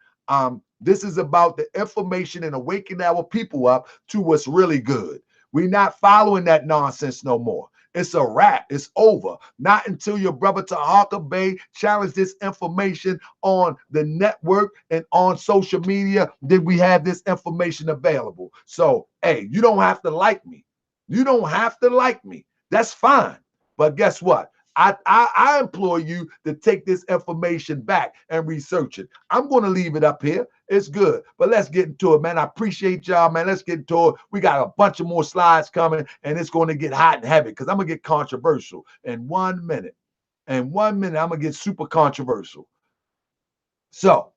This is about the information and awakening our people up to what's really good. We're not following that nonsense no more. It's a wrap. It's over. Not until your brother Taj Tariq Bey challenged this information on the network and on social media did we have this information available. So, hey, you don't have to like me. You don't have to like me. That's fine. But guess what? I implore you to take this information back and research it. I'm going to leave it up here. It's good. But let's get into it, man. I appreciate y'all, man. Let's get into it. We got a bunch of more slides coming, and it's going to get hot and heavy because I'm going to get controversial in 1 minute. In 1 minute, I'm going to get super controversial. So,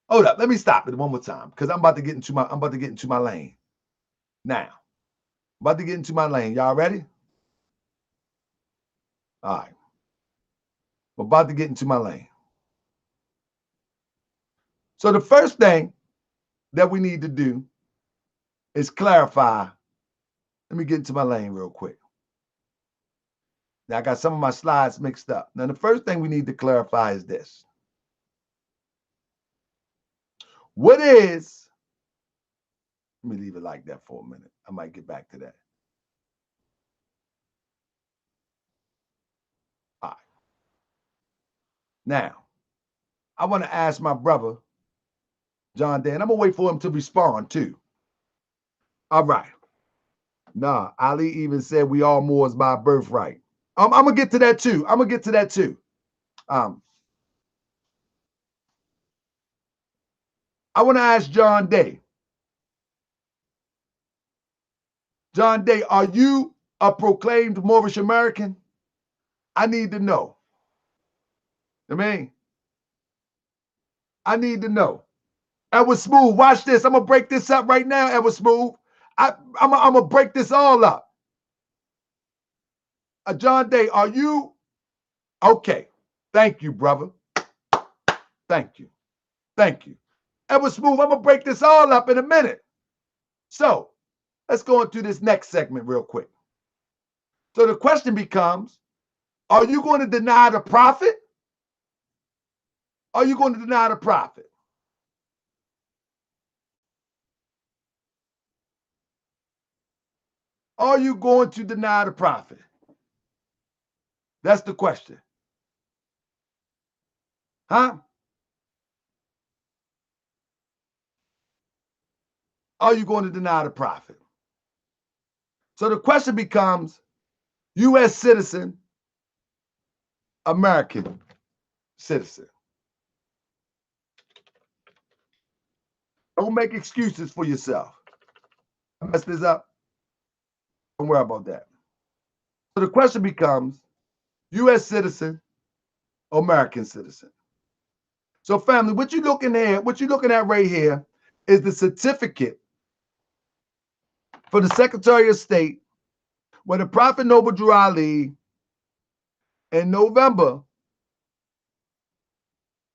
hold up. Let me stop it one more time because I'm about to get into my lane. Now, I'm about to get into my lane. Y'all ready? All right. I'm about to get into my lane. So the first thing that we need to do is clarify. Let me get into my lane real quick. Now, I got some of my slides mixed up. Now, the first thing we need to clarify is this. What is, let me leave it like that for a minute. I might get back to that. All right. Now, I want to ask my brother, John Dan. I'm going to wait for him to respond too. All right. Nah, Ali even said we all Moors by birthright. I'm going to get to that too. I want to ask John Day. John Day, are you a proclaimed Moorish American? I need to know. I need to know. Edward Smooth, watch this. I'm going to break this up right now, Edward Smooth. I'm going to break this all up. John Day, are you? Okay. Thank you, brother. Thank you. Edward Smooth, I'm going to break this all up in a minute. So let's go into this next segment real quick. So the question becomes, are you going to deny the prophet? Are you going to deny the prophet? Are you going to deny the prophet? That's the question. Huh? Are you going to deny the prophet? So the question becomes, U.S. citizen, American citizen. Don't make excuses for yourself. I messed this up. Don't worry about that. So the question becomes, U.S. citizen, American citizen. So family, what you're looking at right here is the certificate for the Secretary of State when the Prophet Noble Drew Ali in November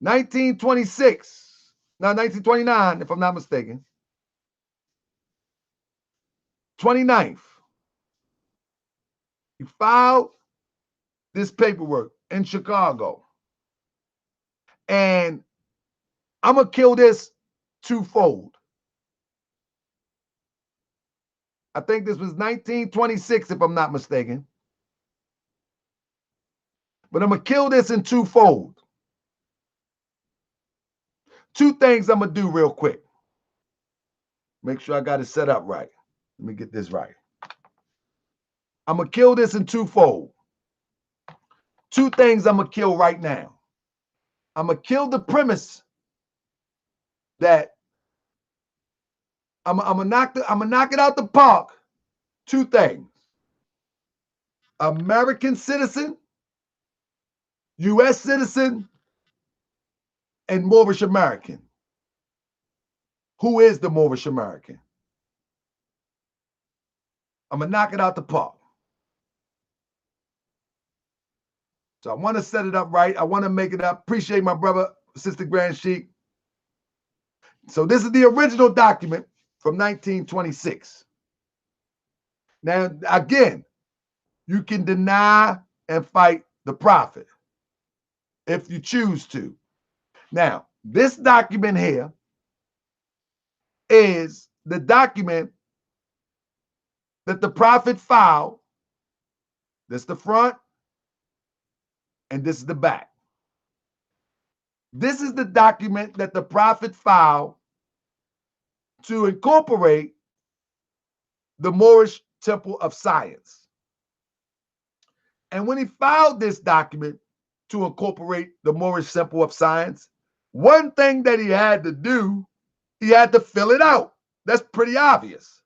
1929, if I'm not mistaken. 29th. He filed this paperwork in Chicago. And I'm going to kill this twofold. I think this was 1926, if I'm not mistaken. But I'm going to kill this in twofold. Two things I'm going to do real quick. Make sure I got it set up right. Let me get this right. I'm going to kill this in twofold. Two things I'm going to kill right now. I'm going to kill the premise that I'm going to knock it out the park. Two things. American citizen, U.S. citizen, and Moorish American. Who is the Moorish American? I'm going to knock it out the park. So I want to set it up right. I want to make it up. Appreciate my brother, Sister Grand Sheik. So this is the original document from 1926. Now, again, you can deny and fight the prophet if you choose to. Now, this document here is the document that the prophet filed. This is the front, and this is the back. This is the document that the prophet filed to incorporate the Moorish Temple of Science. And when he filed this document to incorporate the Moorish Temple of Science, one thing that he had to do, he had to fill it out. That's pretty obvious.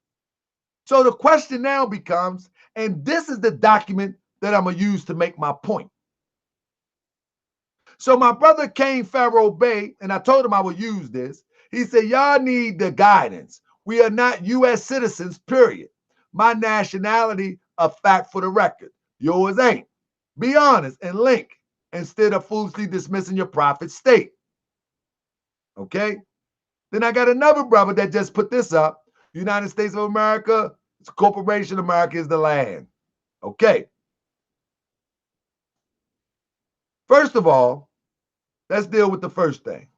So the question now becomes, and this is the document that I'm going to use to make my point. So my brother came Pharaoh Bey, and I told him I would use this. He said, y'all need the guidance. We are not U.S. citizens, period. My nationality, a fact for the record. Yours ain't. Be honest and link instead of foolishly dismissing your prophet state. Okay? Then I got another brother that just put this up. United States of America, it's a corporation. America is the land. Okay. First of all, let's deal with the first thing.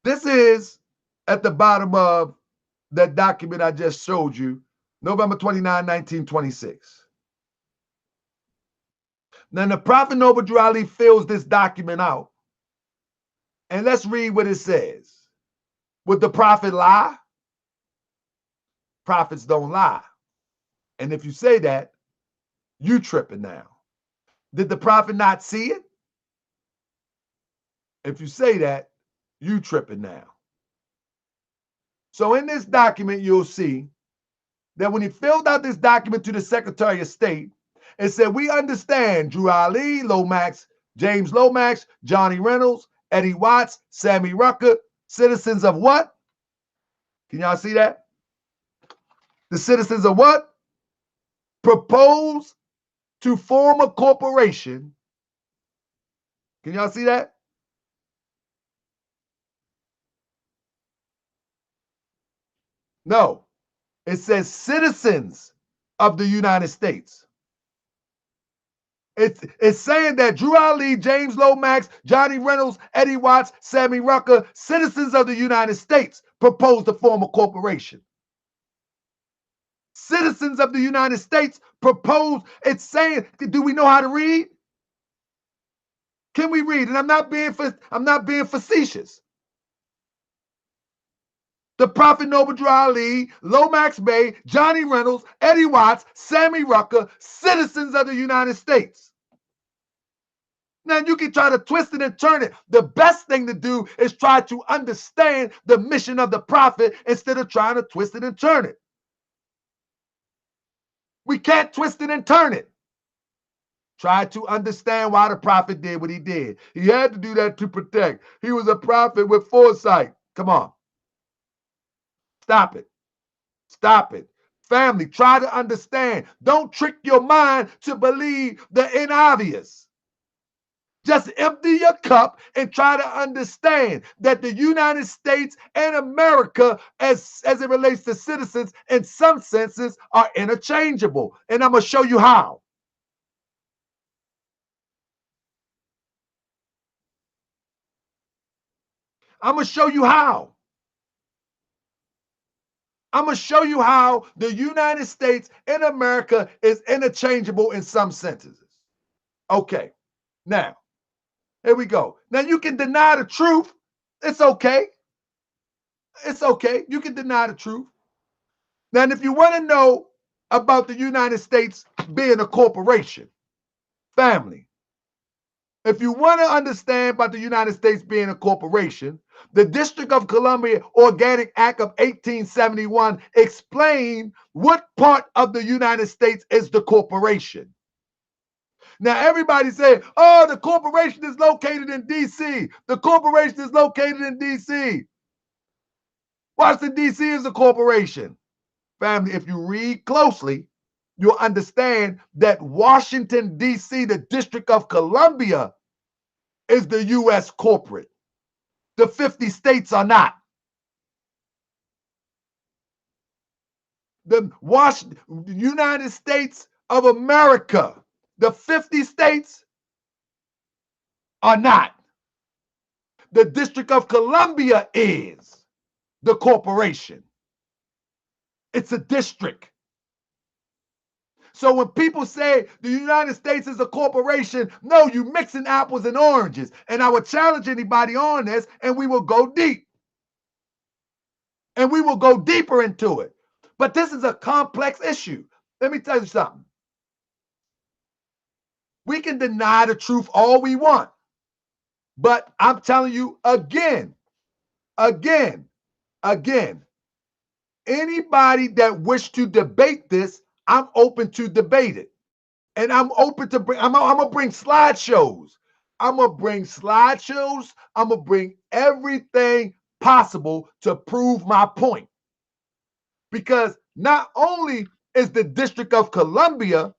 This is at the bottom of that document I just showed you, November 29, 1926. Then the Prophet Noble Drew Ali fills this document out. And let's read what it says. Would the prophet lie? Prophets don't lie. And if you say that, you tripping now. Did the prophet not see it? If you say that, you tripping now. So in this document, you'll see that when he filled out this document to the Secretary of State, it said, we understand Drew Ali, Lomax, James Lomax, Johnny Reynolds, Eddie Watts, Sammy Rucker, citizens of what? Can y'all see that? The citizens of what? Propose to form a corporation. Can y'all see that? No. It says citizens of the United States. It's saying that Drew Ali, James Lomax, Johnny Reynolds, Eddie Watts, Sammy Rucker, citizens of the United States, propose to form a corporation. Citizens of the United States propose. It's saying, do we know how to read? Can we read? And I'm not being facetious. The Prophet Noble Drew Ali, Lomax Bey, Johnny Reynolds, Eddie Watts, Sammy Rucker, citizens of the United States. Now, you can try to twist it and turn it. The best thing to do is try to understand the mission of the prophet instead of trying to twist it and turn it. We can't twist it and turn it. Try to understand why the prophet did what he did. He had to do that to protect. He was a prophet with foresight. Come on. Stop it. Stop it. Family, try to understand. Don't trick your mind to believe the inobvious. Just empty your cup and try to understand that the United States and America, as it relates to citizens, in some senses, are interchangeable. And I'm going to show you how. I'm going to show you how. I'm going to show you how the United States and America is interchangeable in some sentences. Okay, now, here we go. Now, you can deny the truth. It's okay. It's okay. You can deny the truth. Now, if you want to know about the United States being a corporation, family, if you want to understand about the United States being a corporation, the District of Columbia Organic Act of 1871 explained what part of the United States is the corporation. Now, everybody say, oh, the corporation is located in D.C. The corporation is located in D.C. Washington, D.C. is a corporation. Family, if you read closely, you'll understand that Washington, D.C., the District of Columbia, is the U.S. corporate. The 50 states are not. The United States of America, the 50 states are not. The District of Columbia is the corporation. It's a district. So when people say the United States is a corporation, no, you mixing apples and oranges. And I would challenge anybody on this, and we will go deep. And we will go deeper into it. But this is a complex issue. Let me tell you something. We can deny the truth all we want. But I'm telling you again, anybody that wish to debate this, I'm open to debate it. And I'm open to bring, I'm gonna bring slideshows. I'm gonna bring slideshows. I'm gonna bring everything possible to prove my point. Because not only is the District of Columbia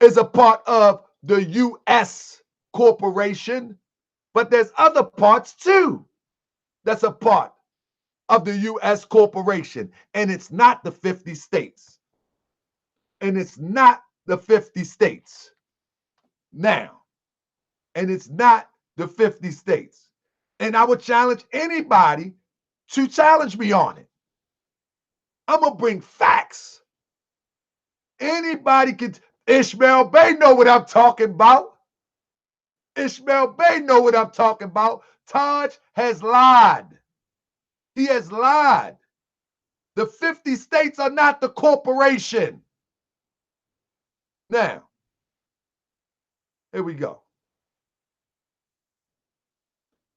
is a part of the U.S. corporation, but there's other parts too that's a part of the U.S. corporation. And it's not the 50 states. And it's not the 50 states. Now, and it's not the 50 states. And I would challenge anybody to challenge me on it. I'm going to bring facts. Anybody can. Ishmael Bey know what I'm talking about. Ishmael Bey know what I'm talking about. Taj has lied. He has lied. The 50 states are not the corporation. Now, here we go.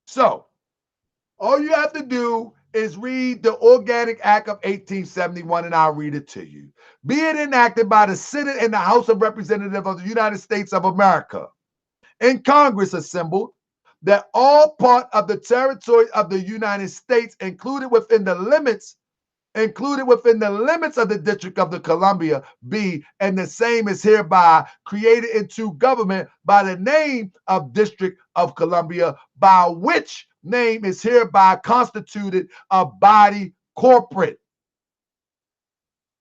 So, all you have to do is read the Organic Act of 1871, and I'll read it to you. Be it enacted by the Senate and the House of Representatives of the United States of America, and Congress assembled, that all part of the territory of the United States, included within the limits of the District of the Columbia, be, and the same is hereby created into government by the name of District of Columbia, by which name is hereby constituted a body corporate.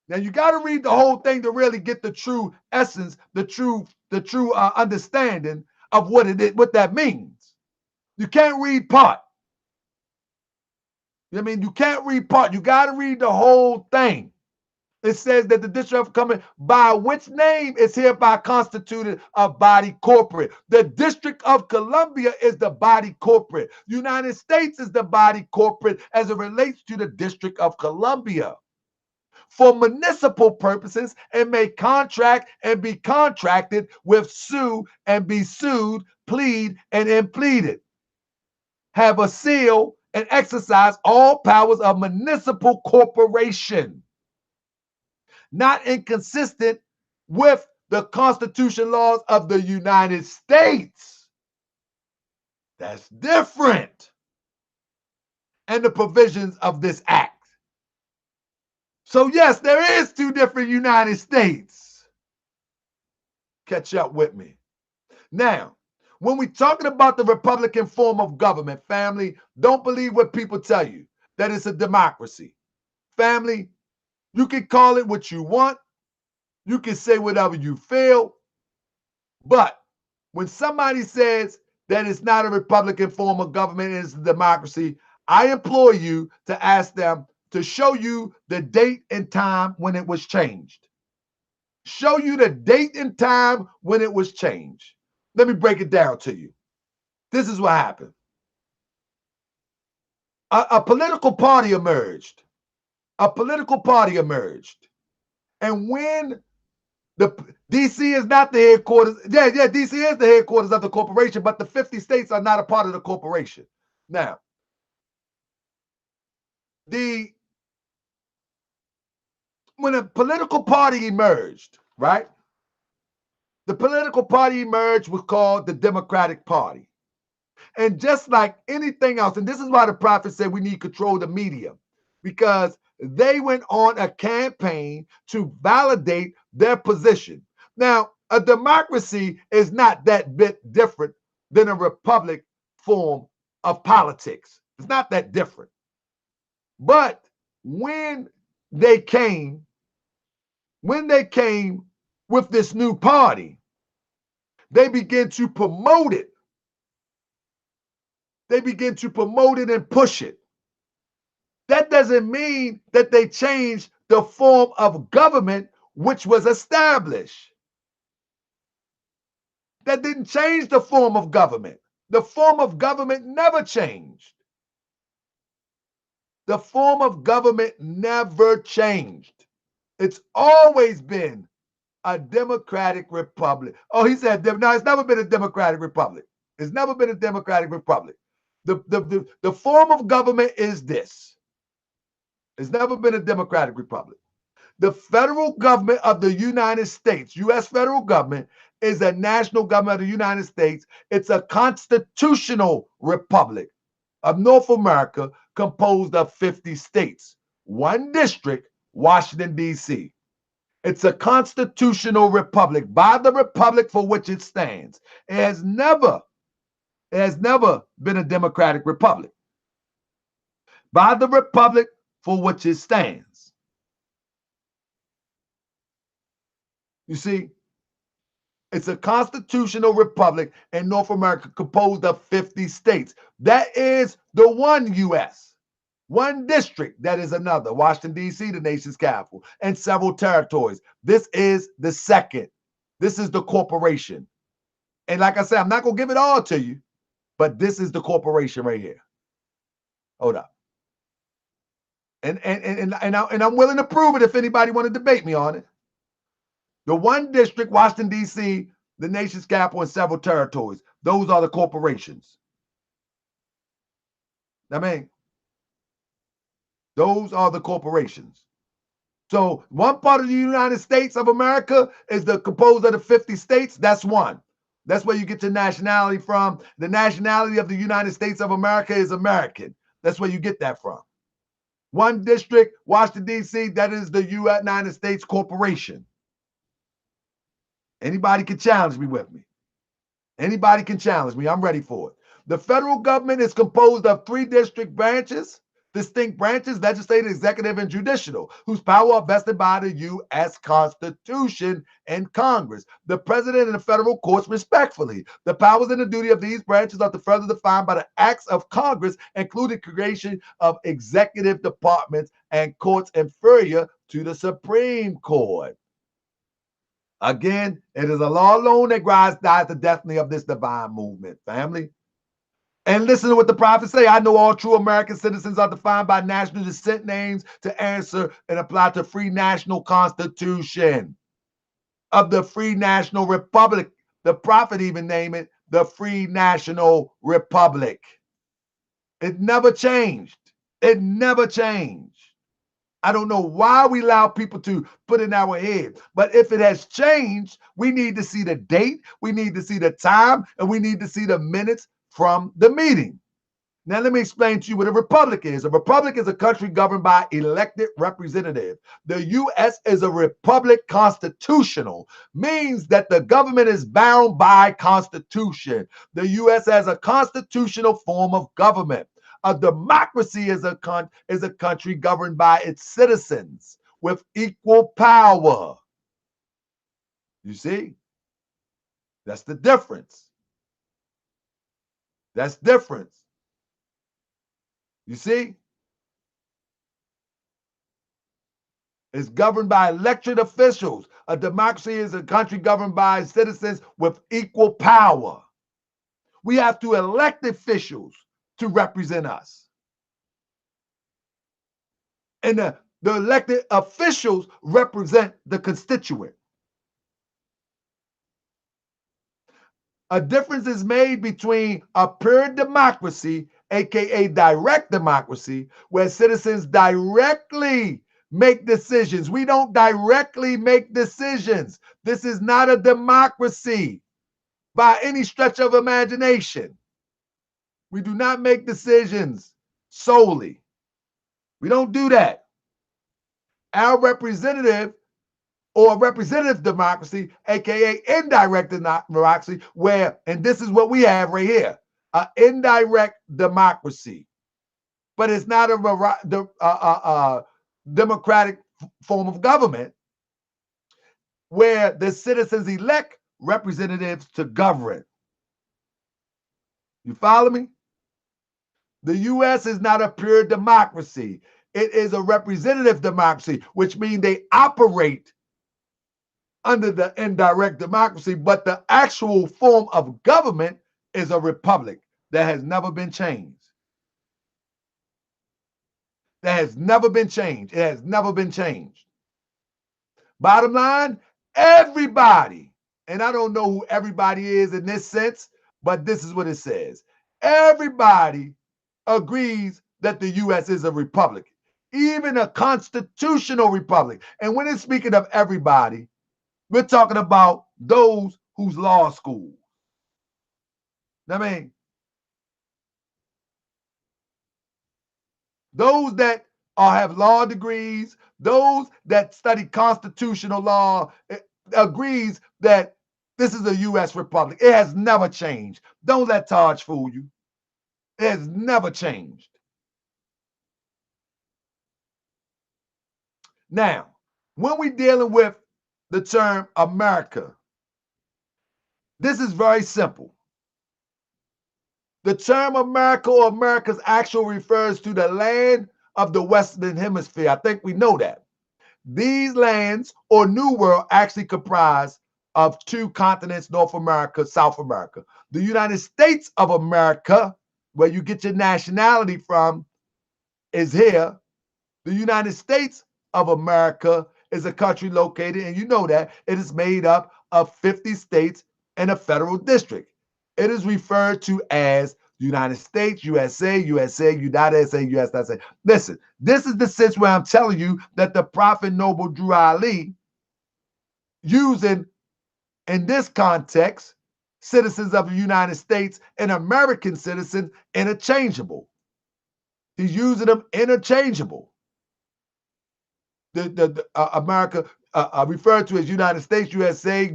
Now you got to read the whole thing to really get the true essence, the true understanding of what it is, what that means. You can't read part. I mean, you can't read part. You got to read the whole thing. It says that the District of Columbia, by which name is hereby constituted a body corporate. The District of Columbia is the body corporate. United States is the body corporate as it relates to the District of Columbia. For municipal purposes, and may contract and be contracted with, sue and be sued, plead and impleaded, have a seal and exercise all powers of municipal corporation, not inconsistent with the Constitution laws of the United States. That's different. And the provisions of this act. So yes, there is two different United States. Catch up with me. Now, When we're talking about the Republican form of government, family, don't believe what people tell you, that it's a democracy. Family, you can call it what you want. You can say whatever you feel. But when somebody says that it's not a Republican form of government, it's a democracy, I implore you to ask them to show you the date and time when it was changed. Show you the date and time when it was changed. Let me break it down to you. This is what happened. A political party emerged. A political party emerged. And when the DC is not the headquarters, DC is the headquarters of the corporation, but the 50 states are not a part of the corporation. Now, when a political party emerged, right? The political party emerged was called the Democratic Party. And just like anything else, and this is why the prophet said we need to control the media, because they went on a campaign to validate their position. Now, a democracy is not that bit different than a republic form of politics. It's not that different. But when they came with this new party, they began to promote it. They begin to promote it and push it. That doesn't mean that they changed the form of government which was established. That didn't change the form of government. The form of government never changed. The form of government never changed. It's always been a democratic republic. Oh, he said, no, it's never been a democratic republic. It's never been a democratic republic. The form of government is this. It's never been a democratic republic. The federal government of the United States, U.S. federal government, is a national government of the United States. It's a constitutional republic of North America composed of 50 states, one district, Washington, D.C. It's a constitutional republic by the republic for which it stands. It has never been a democratic republic. By the republic for which it stands. You see, it's a constitutional republic in North America composed of 50 states. That is the one U.S., one district that is another, Washington, D.C., the nation's capital, and several territories. This is the second. This is the corporation. And like I said, I'm not going to give it all to you, but this is the corporation right here. Hold up. And I'm willing to prove it if anybody want to debate me on it. The one district, Washington, D.C., the nation's capital, and several territories. Those are the corporations. I mean, those are the corporations. So one part of the United States of America is composed of the 50 states. That's one. That's where you get your nationality from. The nationality of the United States of America is American. That's where you get that from. One district, Washington, D.C., that is the United States corporation. Anybody can challenge me with me. Anybody can challenge me. I'm ready for it. The federal government is composed of 3 district branches, distinct branches, legislative, executive, and judicial, whose power are vested by the U.S. Constitution and Congress, the president and the federal courts respectfully. The powers and the duty of these branches are further defined by the acts of Congress, including creation of executive departments and courts inferior to the Supreme Court. Again, it is a law alone that guides the destiny of this divine movement, family. And listen to what the prophets say. I know all true American citizens are defined by national descent names to answer and apply to free national constitution of the free national republic. The prophet even named it the free national republic. It never changed. It never changed. I don't know why we allow people to put in our head, but if it has changed, we need to see the date, we need to see the time, and we need to see the minutes from the meeting. Now, let me explain to you what a republic is. A republic is a country governed by elected representative. The U.S. is a republic constitutional, means that the government is bound by constitution. The U.S. has a constitutional form of government. A democracy is a country governed by its citizens with equal power. You see? That's the difference. That's difference. You see? It's governed by elected officials. A democracy is a country governed by citizens with equal power. We have to elect officials to represent us. And the elected officials represent the constituent. A difference is made between a pure democracy, aka direct democracy, where citizens directly make decisions. We don't directly make decisions. This is not a democracy by any stretch of imagination. We do not make decisions solely. We don't do that. Our representative or representative democracy, aka indirect democracy, where, and this is what we have right here, an indirect democracy. But it's not a democratic form of government where the citizens elect representatives to govern. You follow me? The U.S. is not a pure democracy. It is a representative democracy, which means they operate under the indirect democracy, but the actual form of government is a republic that has never been changed. That has never been changed. It has never been changed. Bottom line, everybody, and I don't know who everybody is in this sense, but this is what it says. Everybody agrees that the U.S. is a republic, even a constitutional republic. And when it's speaking of everybody, we're talking about those whose law school. I mean, those that have law degrees, those that study constitutional law, agrees that this is a U.S. republic. It has never changed. Don't let Taj fool you. It has never changed. Now, when we're dealing with the term America, this is very simple. The term America or America's actual refers to the land of the Western Hemisphere. I think we know that. These lands or New World actually comprise of two continents, North America, South America. The United States of America, where you get your nationality from, is here. The United States of America is a country located, and you know that, it is made up of 50 states and a federal district. It is referred to as United States, USA, United States, USA. Listen, this is the sense where I'm telling you that the Prophet Noble Drew Ali, using in this context, citizens of the United States and American citizens interchangeable. He's using them interchangeable. America referred to as United States, USA.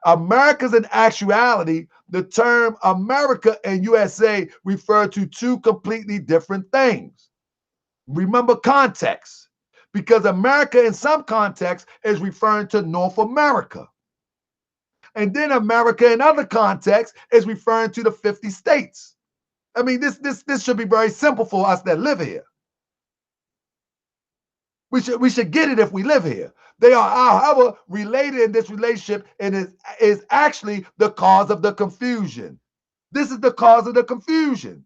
America's in actuality, the term America and USA refer to two completely different things. Remember context, because America in some context is referring to North America. And then America in other contexts is referring to the 50 states. I mean, this should be very simple for us that live here. We should get it if we live here. They are, however, related in this relationship, and is actually the cause of the confusion. This is the cause of the confusion.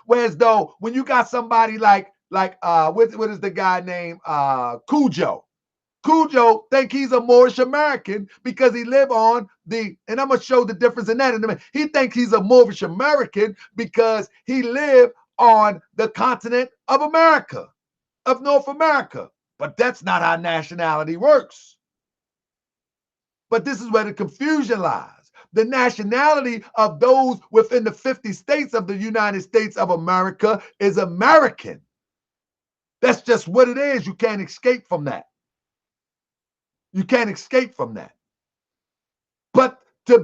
Whereas though when you got somebody like what is the guy named Cujo? Cujo think he's a Moorish American because he live on the, and I'm gonna show the difference in that in a minute. He thinks he's a Moorish American because he live on the continent of America, of North America. But that's not how nationality works. But this is where the confusion lies. The nationality of those within the 50 states of the United States of America is American. That's just what it is. You can't escape from that. You can't escape from that. But to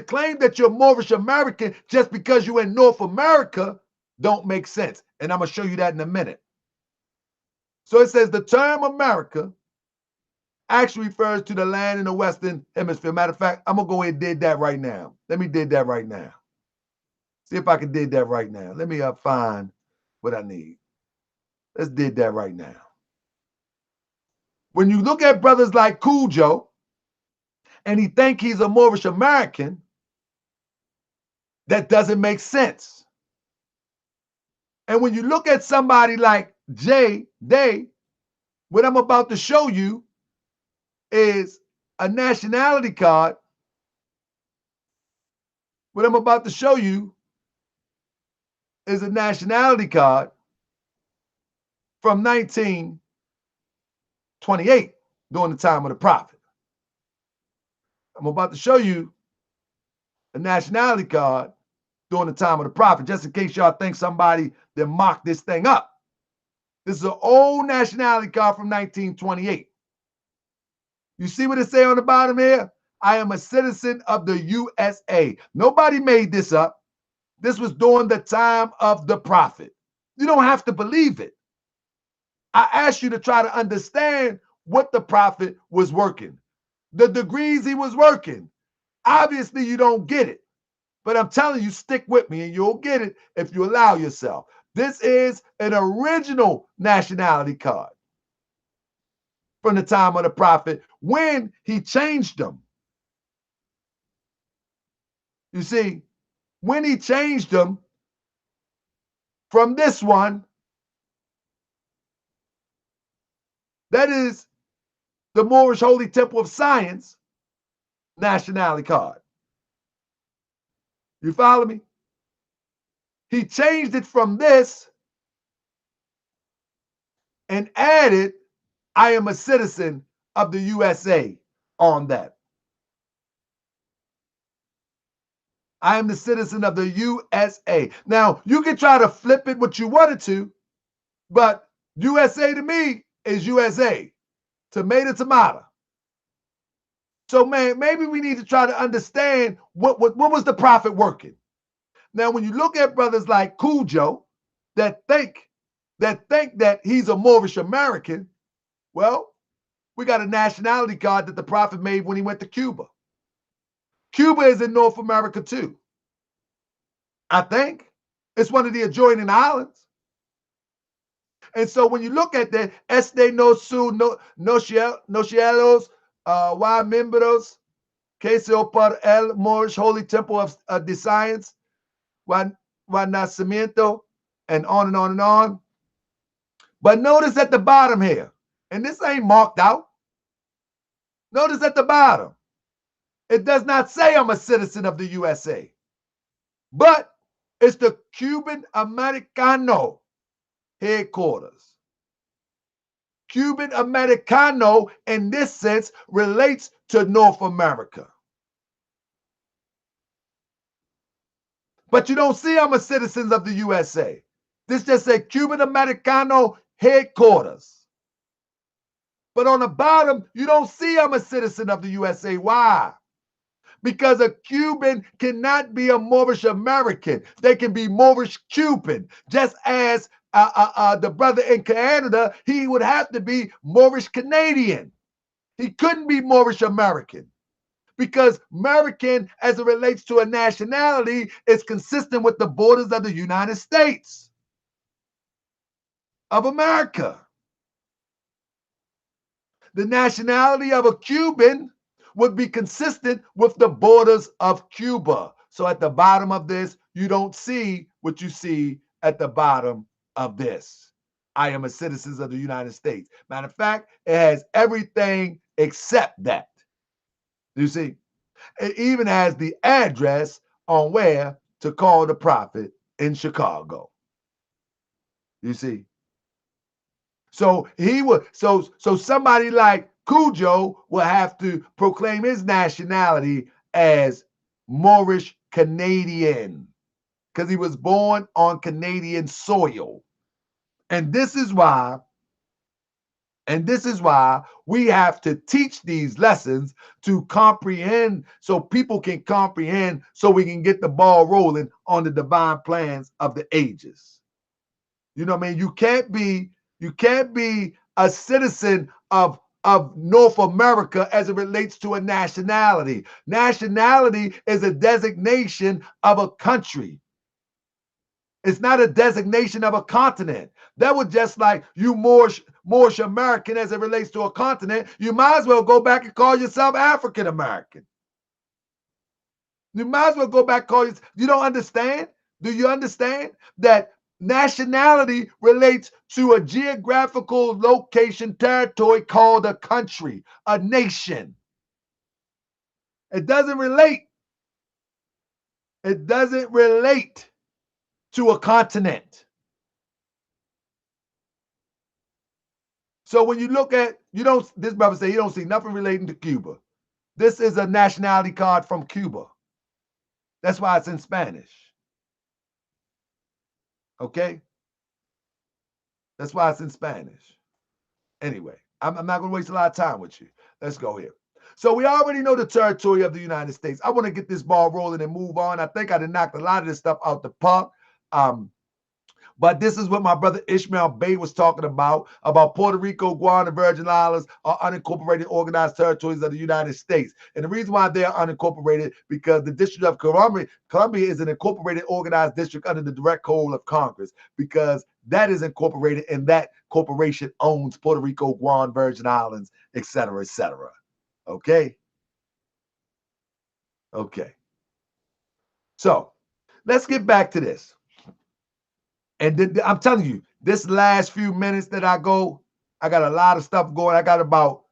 claim that you're Moorish American just because you're in North America don't make sense. And I'm going to show you that in a minute. So it says the term America actually refers to the land in the Western Hemisphere. Matter of fact, I'm going to go ahead and did that right now. Let me did that right now. See if I can did that right now. Let me find what I need. Let's did that right now. When you look at brothers like Cujo, and he think he's a Moorish American, that doesn't make sense. And when you look at somebody like Jay Day, what I'm about to show you is a nationality card. What I'm about to show you is a nationality card from 1928, during the time of the Prophet. I'm about to show you a nationality card during the time of the Prophet, just in case y'all think somebody that mocked this thing up. This is an old nationality card from 1928. You see what it say on the bottom here? I am a citizen of the USA. Nobody made this up. This was during the time of the Prophet. You don't have to believe it. I asked you to try to understand what the Prophet was working, the degrees he was working. Obviously, you don't get it. But I'm telling you, stick with me and you'll get it if you allow yourself. This is an original nationality card from the time of the Prophet when he changed them. You see, when he changed them from this one, that is the Moorish Holy Temple of Science nationality card. You follow me? He changed it from this and added, I am a citizen of the USA on that. I am the citizen of the USA. Now, you can try to flip it what you wanted to, but USA to me is USA. Tomato, tomato. So, man, maybe we need to try to understand what was the Prophet working. Now, when you look at brothers like Cujo that think that he's a Moorish American, well, we got a nationality card that the Prophet made when he went to Cuba. Cuba is in North America too. I think it's one of the adjoining islands. And so when you look at that, este no su no cielos y miembros que se por el Moorish Holy Temple of the Science, Juan Nacimiento, and on and on and on. But notice at the bottom here, and this ain't marked out. Notice at the bottom, it does not say I'm a citizen of the USA, but it's the Cuban Americano headquarters. Cuban Americano, in this sense, relates to North America. But you don't see I'm a citizen of the USA. This just says Cuban Americano headquarters. But on the bottom, you don't see I'm a citizen of the USA. Why? Because a Cuban cannot be a Moorish American. They can be Moorish Cuban, just as the brother in Canada, he would have to be Moorish Canadian. He couldn't be Moorish American because American, as it relates to a nationality, is consistent with the borders of the United States of America. The nationality of a Cuban would be consistent with the borders of Cuba. So at the bottom of this, you don't see what you see at the bottom of this. I am a citizen of the United States. Matter of fact, it has everything except that. You see, it even has the address on where to call the Prophet in Chicago. You see. So he would, so somebody like Cujo will have to proclaim his nationality as Moorish Canadian because he was born on Canadian soil. And this is why we have to teach these lessons to comprehend so people can comprehend so we can get the ball rolling on the divine plans of the ages. You know what I mean? You can't be a citizen of North America as it relates to a nationality. Nationality is a designation of a country. It's not a designation of a continent. That was just like you Moorish American as it relates to a continent. You might as well go back and call yourself African American. You might as well go back and call yourself. You don't understand? Do you understand that nationality relates to a geographical location, territory called a country, a nation? It doesn't relate. It doesn't relate to a continent. So when you look at, this brother say you don't see nothing relating to Cuba. This is a nationality card from Cuba. That's why it's in Spanish. Okay? That's why it's in Spanish. Anyway, I'm not going to waste a lot of time with you. Let's go here. So we already know the territory of the United States. I want to get this ball rolling and move on. I think I done knocked a lot of this stuff out the park. But this is what my brother Ishmael Bey was talking about Puerto Rico, Guam, and Virgin Islands are unincorporated organized territories of the United States. And the reason why they're unincorporated, because the District of Columbia is an incorporated organized district under the direct control of Congress, because that is incorporated and that corporation owns Puerto Rico, Guam, Virgin Islands, etc., etc. Okay? Okay. So let's get back to this. And then I'm telling you, this last few minutes that I got a lot of stuff going. I got about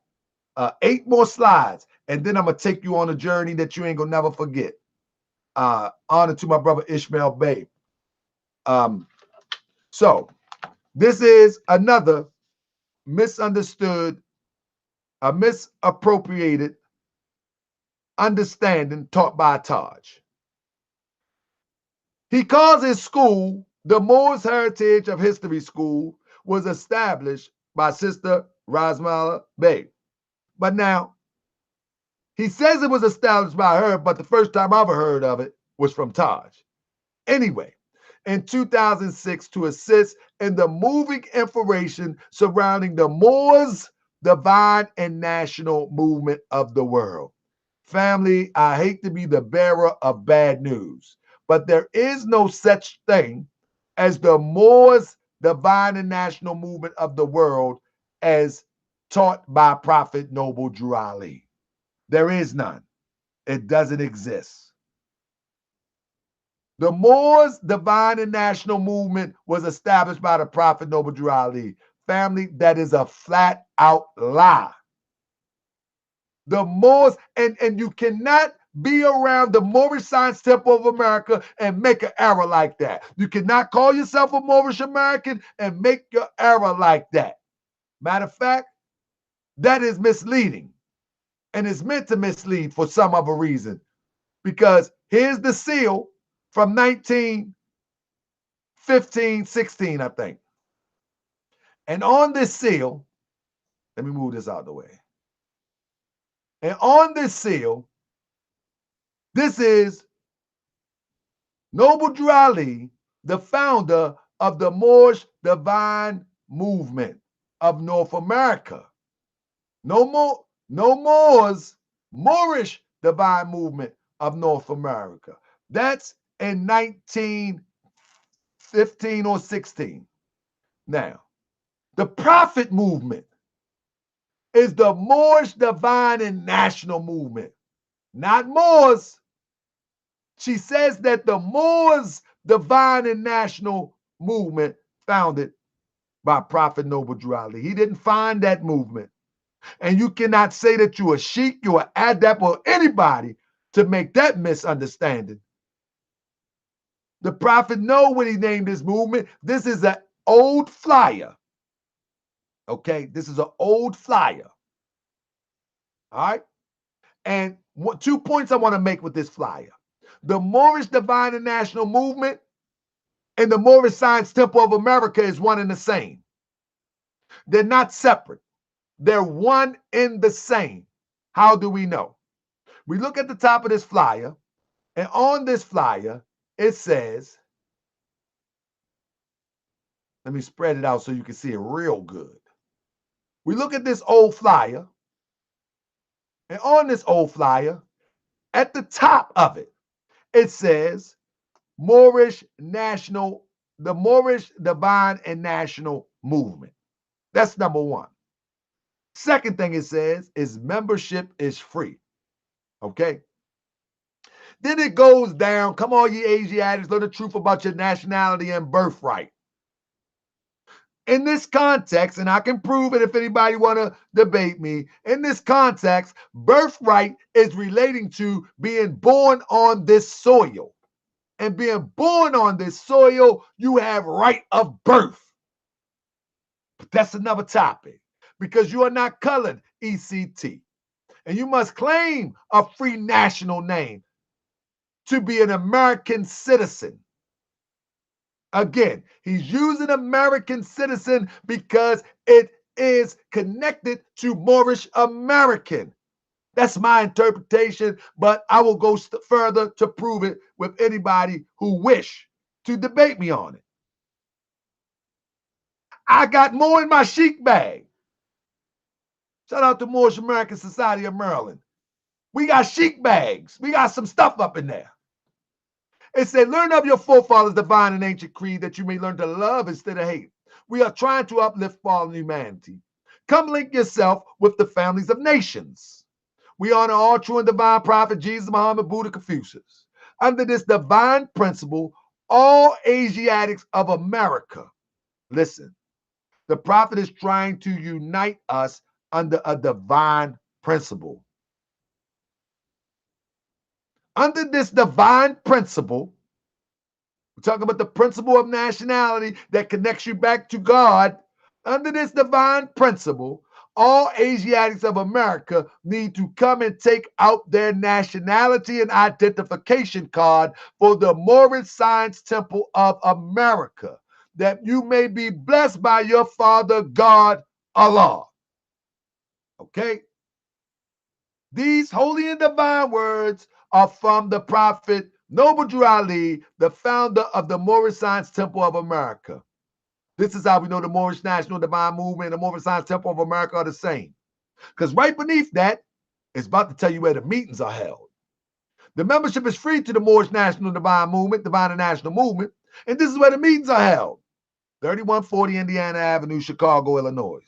8 more slides, and then I'm going to take you on a journey that you ain't going to never forget. Honor to my brother Ishmael Bey. So this is another misunderstood, a misappropriated understanding taught by Taj. He calls his school the Moorish Heritage of History School, was established by Sister Rasmala Bey. But now, he says it was established by her, but the first time I ever heard of it was from Taj. Anyway, in 2006, to assist in the moving information surrounding the Moors, divine and national movement of the world. Family, I hate to be the bearer of bad news, but there is no such thing as the Moors, divine and national movement of the world as taught by Prophet Noble Drew Ali. There is none. It doesn't exist. The Moors, divine and national movement was established by the Prophet Noble Drew Ali. Family, that is a flat out lie. The Moors, and you cannot be around the Moorish Science Temple of America and make an error like that. You cannot call yourself a Moorish American and make your error like that. Matter of fact, that is misleading. And it's meant to mislead for some other reason. Because here's the seal from 1915, 16, I think. And on this seal, let me move this out of the way. And on this seal, this is Noble Drew Ali, the founder of the Moorish Divine Movement of North America. No Moors, Moorish Divine Movement of North America. That's in 1915 or 16. Now, the Prophet movement is the Moorish Divine and National Movement, not Moors. She says that the Moors Divine and National Movement founded by Prophet Noble Drew Ali. He didn't find that movement. And you cannot say that you're a sheik, you're an adept, or anybody to make that misunderstanding. The Prophet know when he named this movement. This is an old flyer. Okay, this is an old flyer. All right. And 2 points I want to make with this flyer. The Moorish Divine and National Movement and the Moorish Science Temple of America is one and the same. They're not separate. They're one and the same. How do we know? We look at the top of this flyer, and on this flyer, it says, let me spread it out so you can see it real good. We look at this old flyer, and on this old flyer, at the top of it, it says Moorish National, the Moorish Divine and National Movement. That's number one. Second thing it says is membership is free. Okay. Then it goes down. Come on, ye Asiatics, learn the truth about your nationality and birthright. In this context, and I can prove it if anybody want to debate me, in this context, birthright is relating to being born on this soil. And being born on this soil, you have right of birth. But that's another topic, because you are not colored, ECT. And you must claim a free national name to be an American citizen. Again, he's using American citizen because it is connected to Moorish American. That's my interpretation, but I will go further to prove it with anybody who wish to debate me on it. I got more in my chic bag. Shout out to Moorish American Society of Maryland. We got chic bags. We got some stuff up in there. It said, learn of your forefathers' divine and ancient creed that you may learn to love instead of hate. We are trying to uplift fallen humanity. Come link yourself with the families of nations. We honor all true and divine prophet Jesus, Muhammad, Buddha, Confucius. Under this divine principle, all Asiatics of America, listen, the prophet is trying to unite us under a divine principle. Under this divine principle, we're talking about the principle of nationality that connects you back to God. Under this divine principle, all Asiatics of America need to come and take out their nationality and identification card for the Moorish Science Temple of America, that you may be blessed by your Father God, Allah. Okay? These holy and divine words are from the prophet Noble Drew Ali, the founder of the Moorish Science Temple of America. This is how we know the Moorish National Divine Movement and the Moorish Science Temple of America are the same. Because right beneath that, it's about to tell you where the meetings are held. The membership is free to the Moorish National Divine Movement, Divine and National Movement, and this is where the meetings are held. 3140 Indiana Avenue, Chicago, Illinois.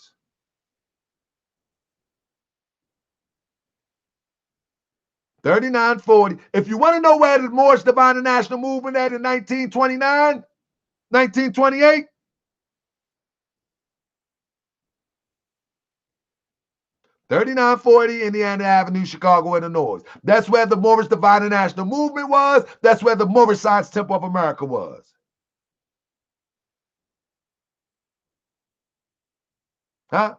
$39.40. If you want to know where the Moorish Divine and National Movement at in 1929, 1928, $39.40 Indiana Avenue, Chicago, Illinois. That's where the Moorish Divine and National Movement was. That's where the Moorish Science Temple of America was. Huh?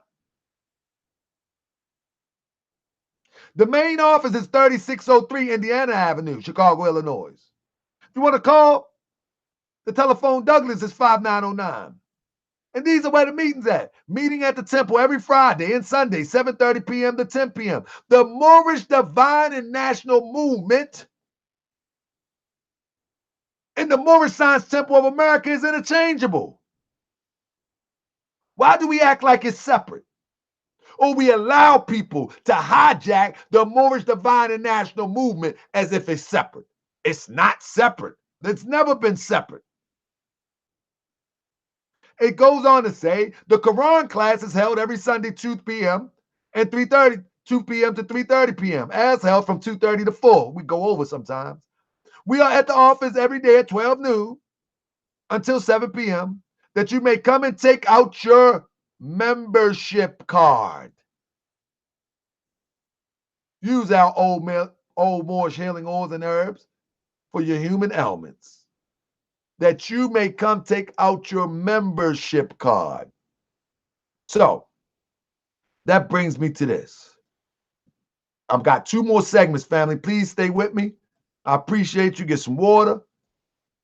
The main office is 3603 Indiana Avenue, Chicago, Illinois. If you want to call, the telephone Douglas is 5909. And these are where the meeting's at. Meeting at the temple every Friday and Sunday, 7:30 p.m. to 10 p.m. The Moorish Divine and National Movement and the Moorish Science Temple of America is interchangeable. Why do we act like it's separate? Or we allow people to hijack the Moorish Divine and National Movement as if it's separate. It's not separate. It's never been separate. It goes on to say the Quran class is held every Sunday, 2 p.m. and 3:30, 2 p.m. to 3:30 p.m. as held from 2:30 to 4. We go over sometimes. We are at the office every day at 12 noon until 7 p.m. that you may come and take out your membership card. Use our old Moorish healing oils and herbs for your human ailments, that you may come take out your membership card. So that brings me to this. I've got 2 more segments, family. Please stay with me. I appreciate you. Get some water.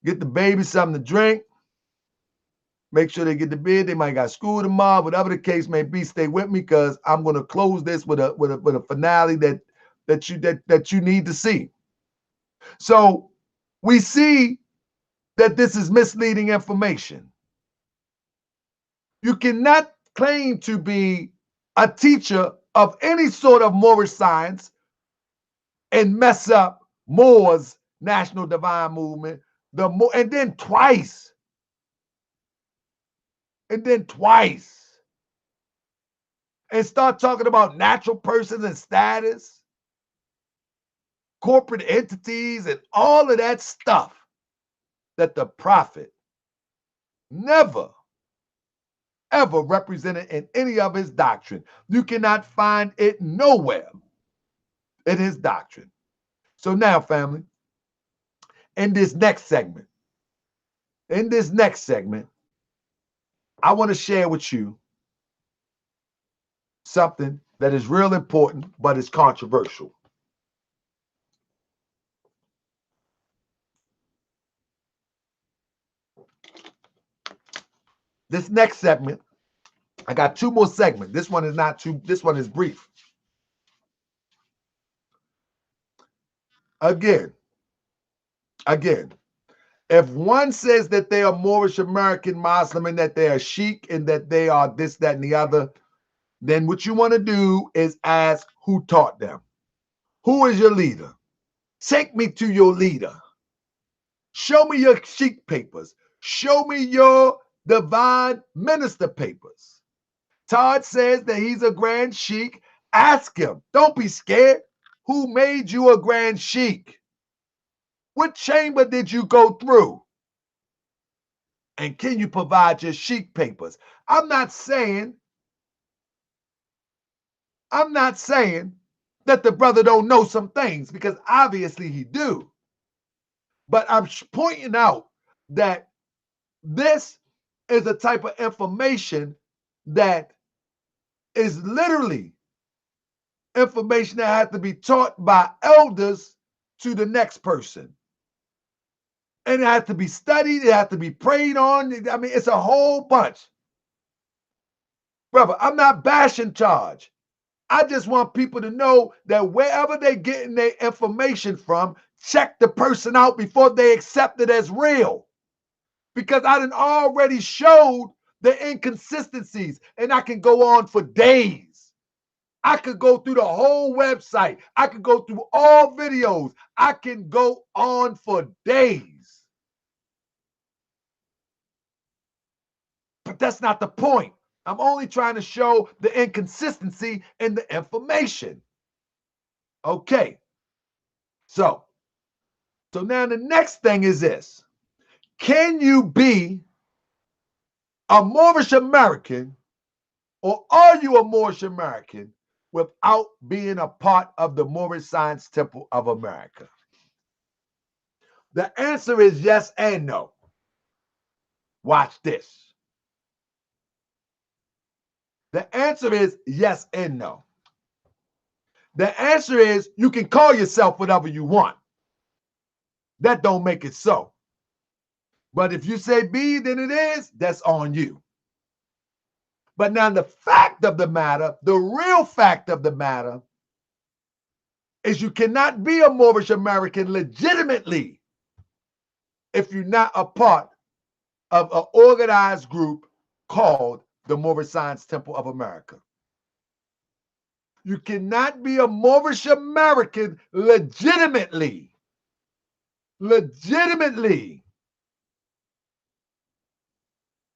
Get the baby something to drink. Make sure they get to bed. They might got school tomorrow. Whatever the case may be, stay with me because I'm going to close this with a finale that you need to see. So we see that this is misleading information. You cannot claim to be a teacher of any sort of Moorish science and mess up Moore's National Divine Movement, and then twice, and start talking about natural persons and status, corporate entities, and all of that stuff that the prophet never, ever represented in any of his doctrine. You cannot find it nowhere in his doctrine. So now, family, in this next segment, I want to share with you something that is real important, but it's controversial. This next segment, I got 2 more segments. This one is not too, this one is brief. Again, if one says that they are Moorish American Muslim and that they are Sheikh and that they are this, that, and the other, then what you want to do is ask who taught them. Who is your leader? Take me to your leader. Show me your Sheikh papers. Show me your divine minister papers. Todd says that he's a grand Sheikh. Ask him. Don't be scared. Who made you a grand Sheikh? What chamber did you go through? And can you provide your Sheikh papers? I'm not saying that the brother don't know some things, because obviously he do. But I'm pointing out that this is a type of information that is literally information that has to be taught by elders to the next person. And it has to be studied. It has to be prayed on. I mean, it's a whole bunch. Brother, I'm not bashing Taj. I just want people to know that wherever they're getting their information from, check the person out before they accept it as real. Because I done already showed the inconsistencies, and I can go on for days. I could go through the whole website. I could go through all videos. I can go on for days. But that's not the point. I'm only trying to show the inconsistency in the information. Okay. So now the next thing is this. Can you be a Moorish American, or are you a Moorish American, without being a part of the Moorish Science Temple of America? The answer is yes and no. Watch this. The answer is yes and no. The answer is you can call yourself whatever you want. That don't make it so. But if you say B, then it is, that's on you. But now the fact of the matter, the real fact of the matter, is you cannot be a Moorish American legitimately if you're not a part of an organized group called the Moorish Science Temple of America. You cannot be a Moorish American legitimately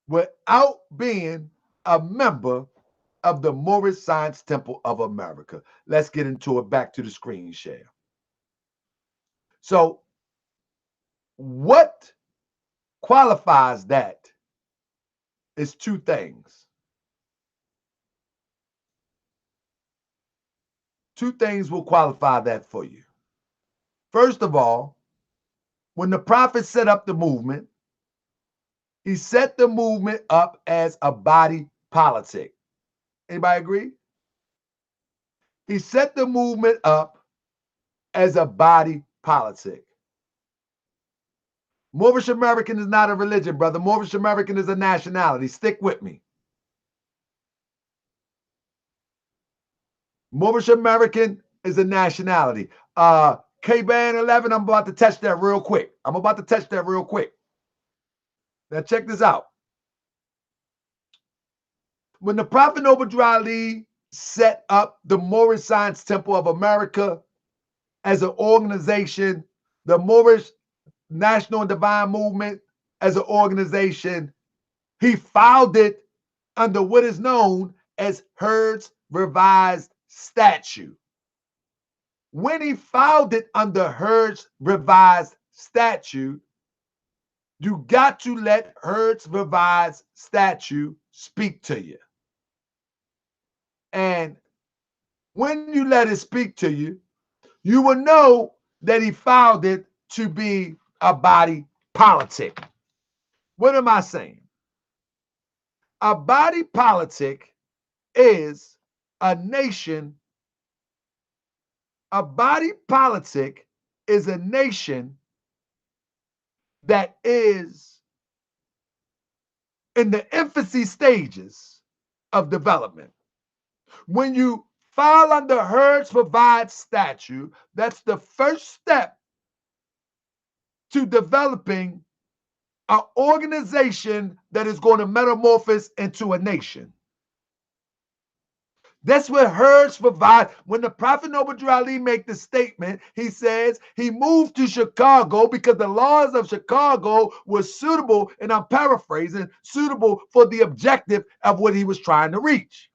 without being a member of the Moorish Science Temple of America. Let's get into it. Back to the screen share. So what qualifies that is 2 things. 2 things will qualify that for you. First of all, when the prophet set up the movement, he set the movement up as a body politic. Anybody agree? He set the movement up as a body politic. Moorish American is not a religion, brother. Moorish American is a nationality. Stick with me. Moorish American is a nationality. K-Band 11, I'm about to touch that real quick. Now check this out. When the Prophet Noble Ali set up the Moorish Science Temple of America as an organization, the Moorish National and Divine Movement as an organization, he filed it under what is known as Heard's Revised Statute. When he filed it under Heard's Revised Statute, you got to let Heard's Revised Statute speak to you. And when you let it speak to you, you will know that he filed it to be a body politic. What am I saying? A body politic is a nation. A body politic is a nation that is in the infancy stages of development. When you file under Heard's Revised Statute, that's the first step to developing an organization that is going to metamorphose into a nation. That's what Heard's Revised. When the Prophet Noble Ali made the statement, he says he moved to Chicago because the laws of Chicago were suitable, and I'm paraphrasing, suitable for the objective of what he was trying to reach.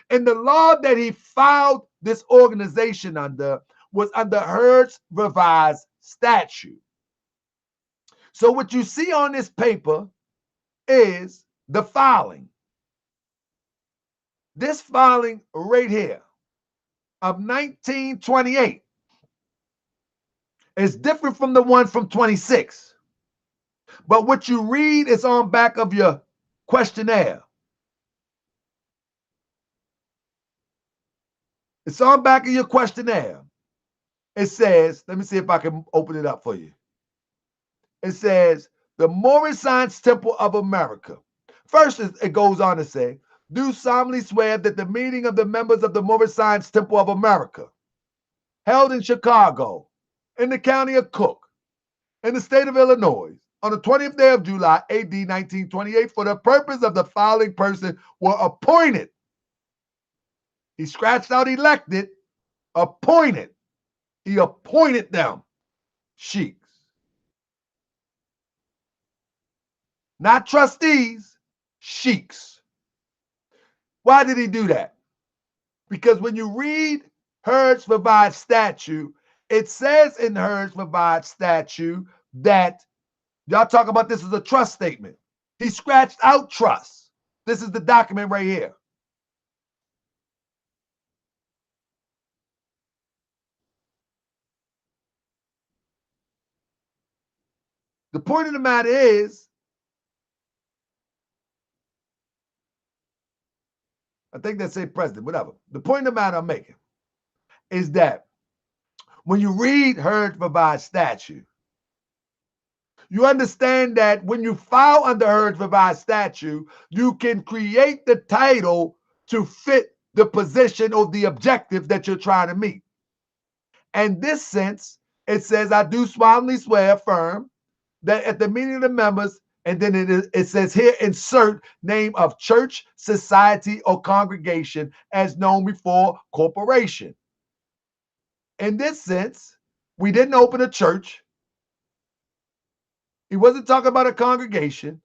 And the law that he filed this organization under was under Heard's Revised Statute. So what you see on this paper is the filing. This filing right here of 1928 is different from the one from 26. But what you read is on back of your questionnaire. It's on back of your questionnaire. It says, let me see if I can open it up for you. It says, the Moorish Science Temple of America. First, it goes on to say, do solemnly swear that the meeting of the members of the Moorish Science Temple of America, held in Chicago, in the county of Cook, in the state of Illinois, on the 20th day of July, AD 1928, for the purpose of the following person were appointed. He scratched out elected, appointed. He appointed them sheiks. Not trustees, sheiks. Why did he do that? Because when you read Heard's Revised Statute, it says in Heard's Revised Statute that, y'all talk about this as a trust statement. He scratched out trust. This is the document right here. The point of the matter is, I think they say president, whatever. The point of the matter I'm making is that when you read Heard's Revised Statute, you understand that when you file under Heard's Revised Statute, you can create the title to fit the position or the objective that you're trying to meet. In this sense, it says, I do solemnly swear, affirm, that at the meeting of the members, and then it says here, insert name of church, society, or congregation as known before corporation. In this sense, we didn't open a church. He wasn't talking about a congregation.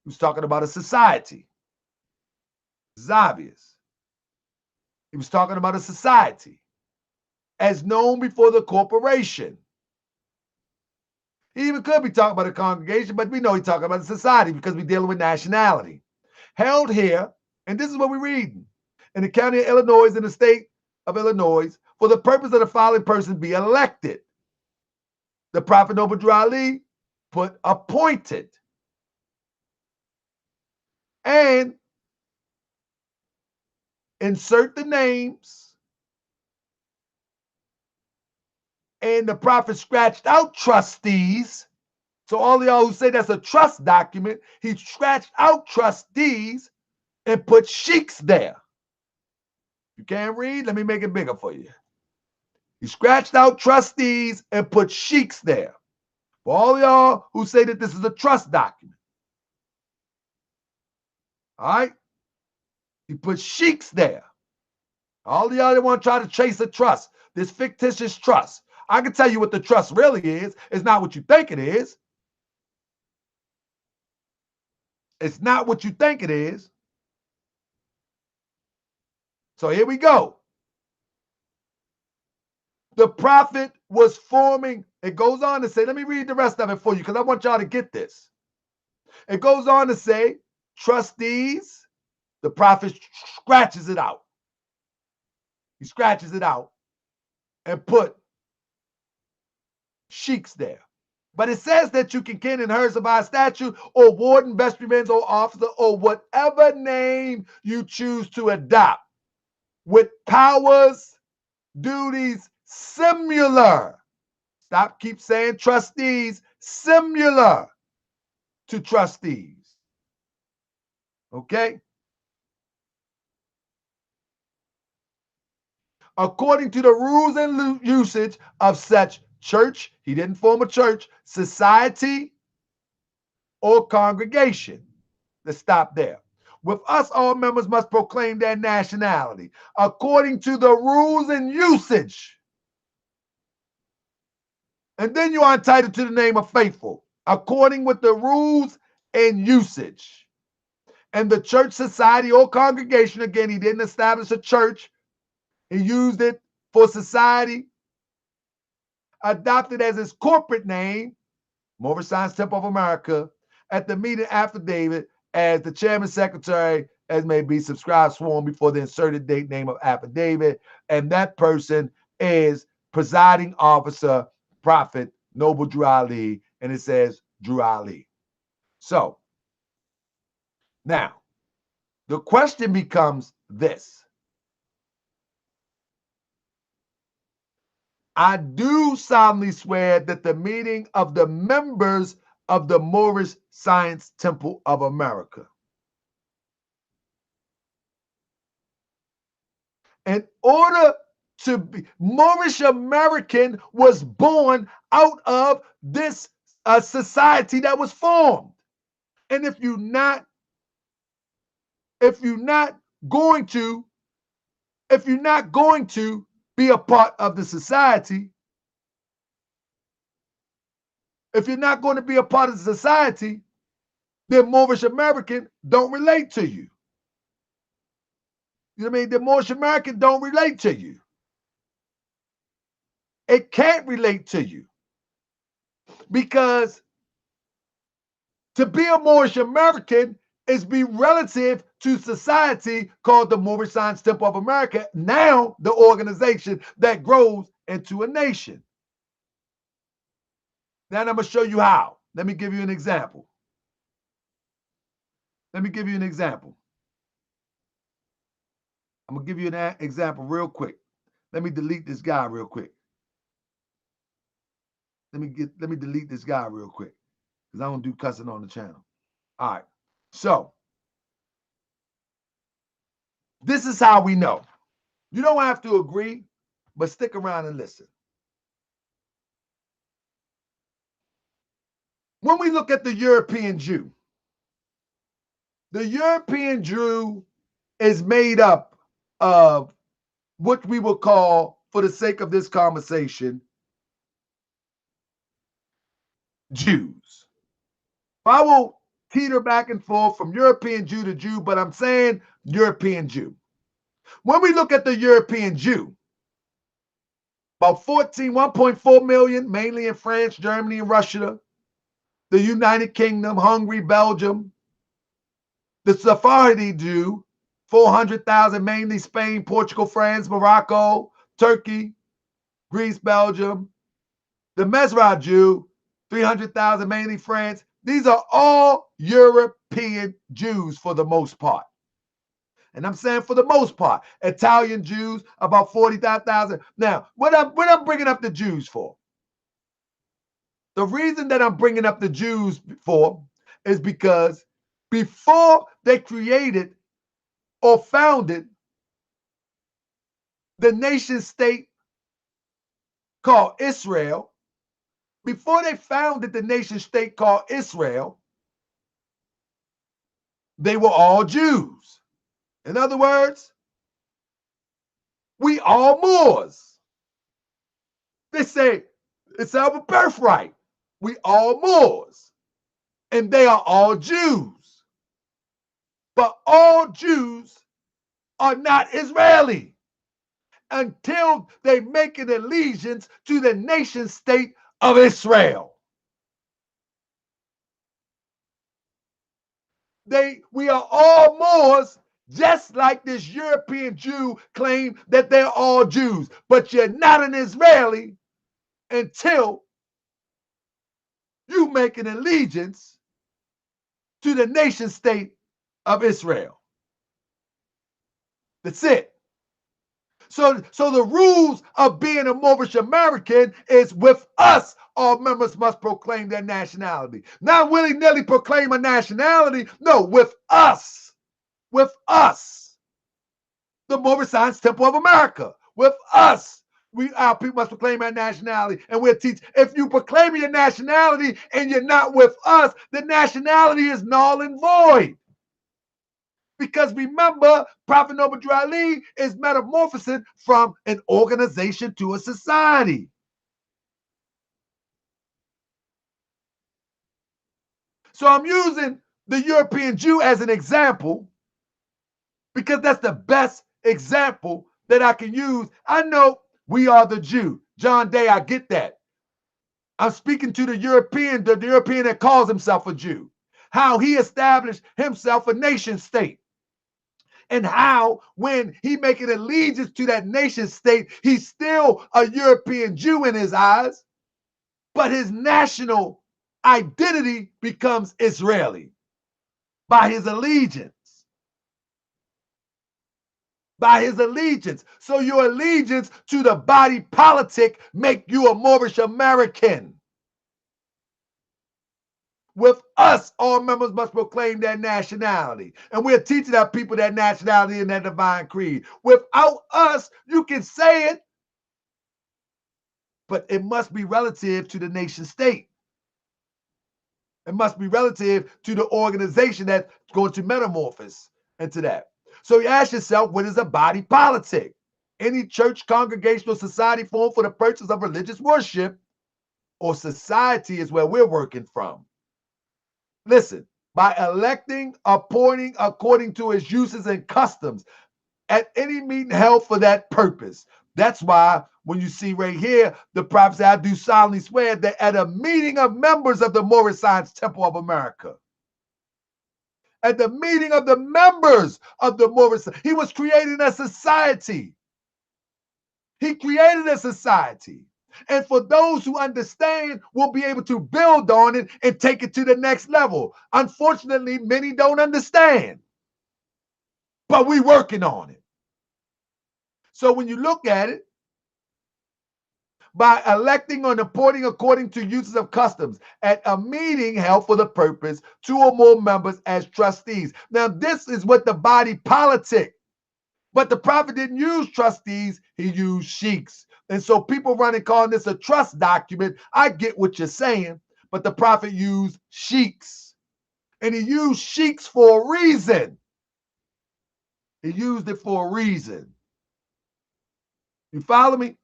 He was talking about a society. It's obvious. He was talking about a society as known before the corporation. He even could be talking about a congregation, but we know he's talking about a society because we're dealing with nationality. Held here, and this is what we're reading, in the county of Illinois, in the state of Illinois, for the purpose of the following person be elected. The Prophet Noble Ali put appointed. And insert the names and the prophet scratched out trustees. So all of y'all who say that's a trust document, he scratched out trustees and put sheiks there. You can't read? Let me make it bigger for you. He scratched out trustees and put sheiks there. For all y'all who say that this is a trust document. All right? He put sheiks there. All y'all that want to try to chase a trust, this fictitious trust. I can tell you what the trust really is. It's not what you think it is. It's not what you think it is. So here we go. The prophet was forming, it goes on to say, let me read the rest of it for you because I want y'all to get this. It goes on to say, trustees, the prophet scratches it out. He scratches it out and put sheiks there. But it says that you can kin and hers by statute or warden, vestryman, or officer, or whatever name you choose to adopt, with powers, duties similar. Stop, keep saying trustees, similar to trustees. Okay? According to the rules and usage of such church, he didn't form a church, society, or congregation. Let's stop there. With us, all members must proclaim their nationality according to the rules and usage. And then you are entitled to the name of faithful, according with the rules and usage. And the church, society, or congregation, again, he didn't establish a church. He used it for society, adopted as his corporate name, Moorish Science Temple of America, at the meeting affidavit as the chairman secretary, as may be subscribed, sworn before the inserted date name of affidavit. And that person is presiding officer, Prophet Noble Drew Ali, and it says Drew Ali. So now the question becomes this. I do solemnly swear that the meeting of the members of the Moorish Science Temple of America, in order to be Moorish American, was born out of this society that was formed. And if you're not going to be a part of the society, then Moorish American don't relate to you. You know what I mean? The Moorish American don't relate to you. It can't relate to you. Because to be a Moorish American is be relative to society called the Moorish Science Temple of America, now the organization that grows into a nation. Now I'm going to show you how. Let me give you an example. I'm going to give you an example real quick. Let me delete this guy real quick. Let me delete this guy real quick because I don't do cussing on the channel. All right. So this is how we know. You don't have to agree, but stick around and listen. When we look at the European Jew is made up of what we will call, for the sake of this conversation, Jews. I will teeter back and forth from European Jew to Jew, but I'm saying European Jew. When we look at the European Jew, about 1.4 million, mainly in France, Germany, and Russia, the United Kingdom, Hungary, Belgium. The Sephardi Jew, 400,000, mainly Spain, Portugal, France, Morocco, Turkey, Greece, Belgium. The Mizrahi Jew, 300,000, mainly France. These are all European Jews for the most part. And I'm saying for the most part, Italian Jews, about 45,000. Now, what I'm bringing up the Jews for? The reason that I'm bringing up the Jews for is because before they created or founded the nation state called Israel, before they founded the nation state called Israel, they were all Jews. In other words, we all Moors. They say it's our birthright. We all Moors. And they are all Jews. But all Jews are not Israeli until they make an allegiance to the nation state of Israel. We are all Moors, just like this European Jew claim that they're all Jews. But you're not an Israeli until you make an allegiance to the nation state of Israel. That's it. So the rules of being a Moorish American is with us, all members must proclaim their nationality. Not willy-nilly proclaim a nationality. No, with us. With us. The Moorish Science Temple of America. With us. Our people must proclaim our nationality, and we'll teach. If you proclaim your nationality and you're not with us, the nationality is null and void. Because remember, Prophet Noble Drew Ali is metamorphosing from an organization to a society. So I'm using the European Jew as an example because that's the best example that I can use. I know we are the Jew. John Day, I get that. I'm speaking to the European that calls himself a Jew. How he established himself a nation state. And how, when he making allegiance to that nation state, he's still a European Jew in his eyes, but his national identity becomes Israeli by his allegiance. By his allegiance. So your allegiance to the body politic make you a Moorish American. With us, all members must proclaim their nationality. And we're teaching our people that nationality in that divine creed. Without us, you can say it, but it must be relative to the nation state. It must be relative to the organization that's going to metamorphose into that. So you ask yourself, what is a body politic? Any church, congregational, society formed for the purpose of religious worship or society is where we're working from. Listen, by electing, appointing according to his uses and customs at any meeting held for that purpose. That's why when you see right here, the prophet said, I do solemnly swear that at a meeting of members of the Moorish Science Temple of America, at the meeting of the members of the Moorish, he was creating a society. He created a society. And for those who understand, will be able to build on it and take it to the next level. Unfortunately, many don't understand. But we're working on it. So when you look at it, by electing or appointing according to uses of customs at a meeting held for the purpose, 2 or more members as trustees. Now, this is what the body politic. But the prophet didn't use trustees, he used sheiks. And so people running calling this a trust document. I get what you're saying, but the prophet used sheiks. And he used sheiks for a reason. He used it for a reason. You follow me?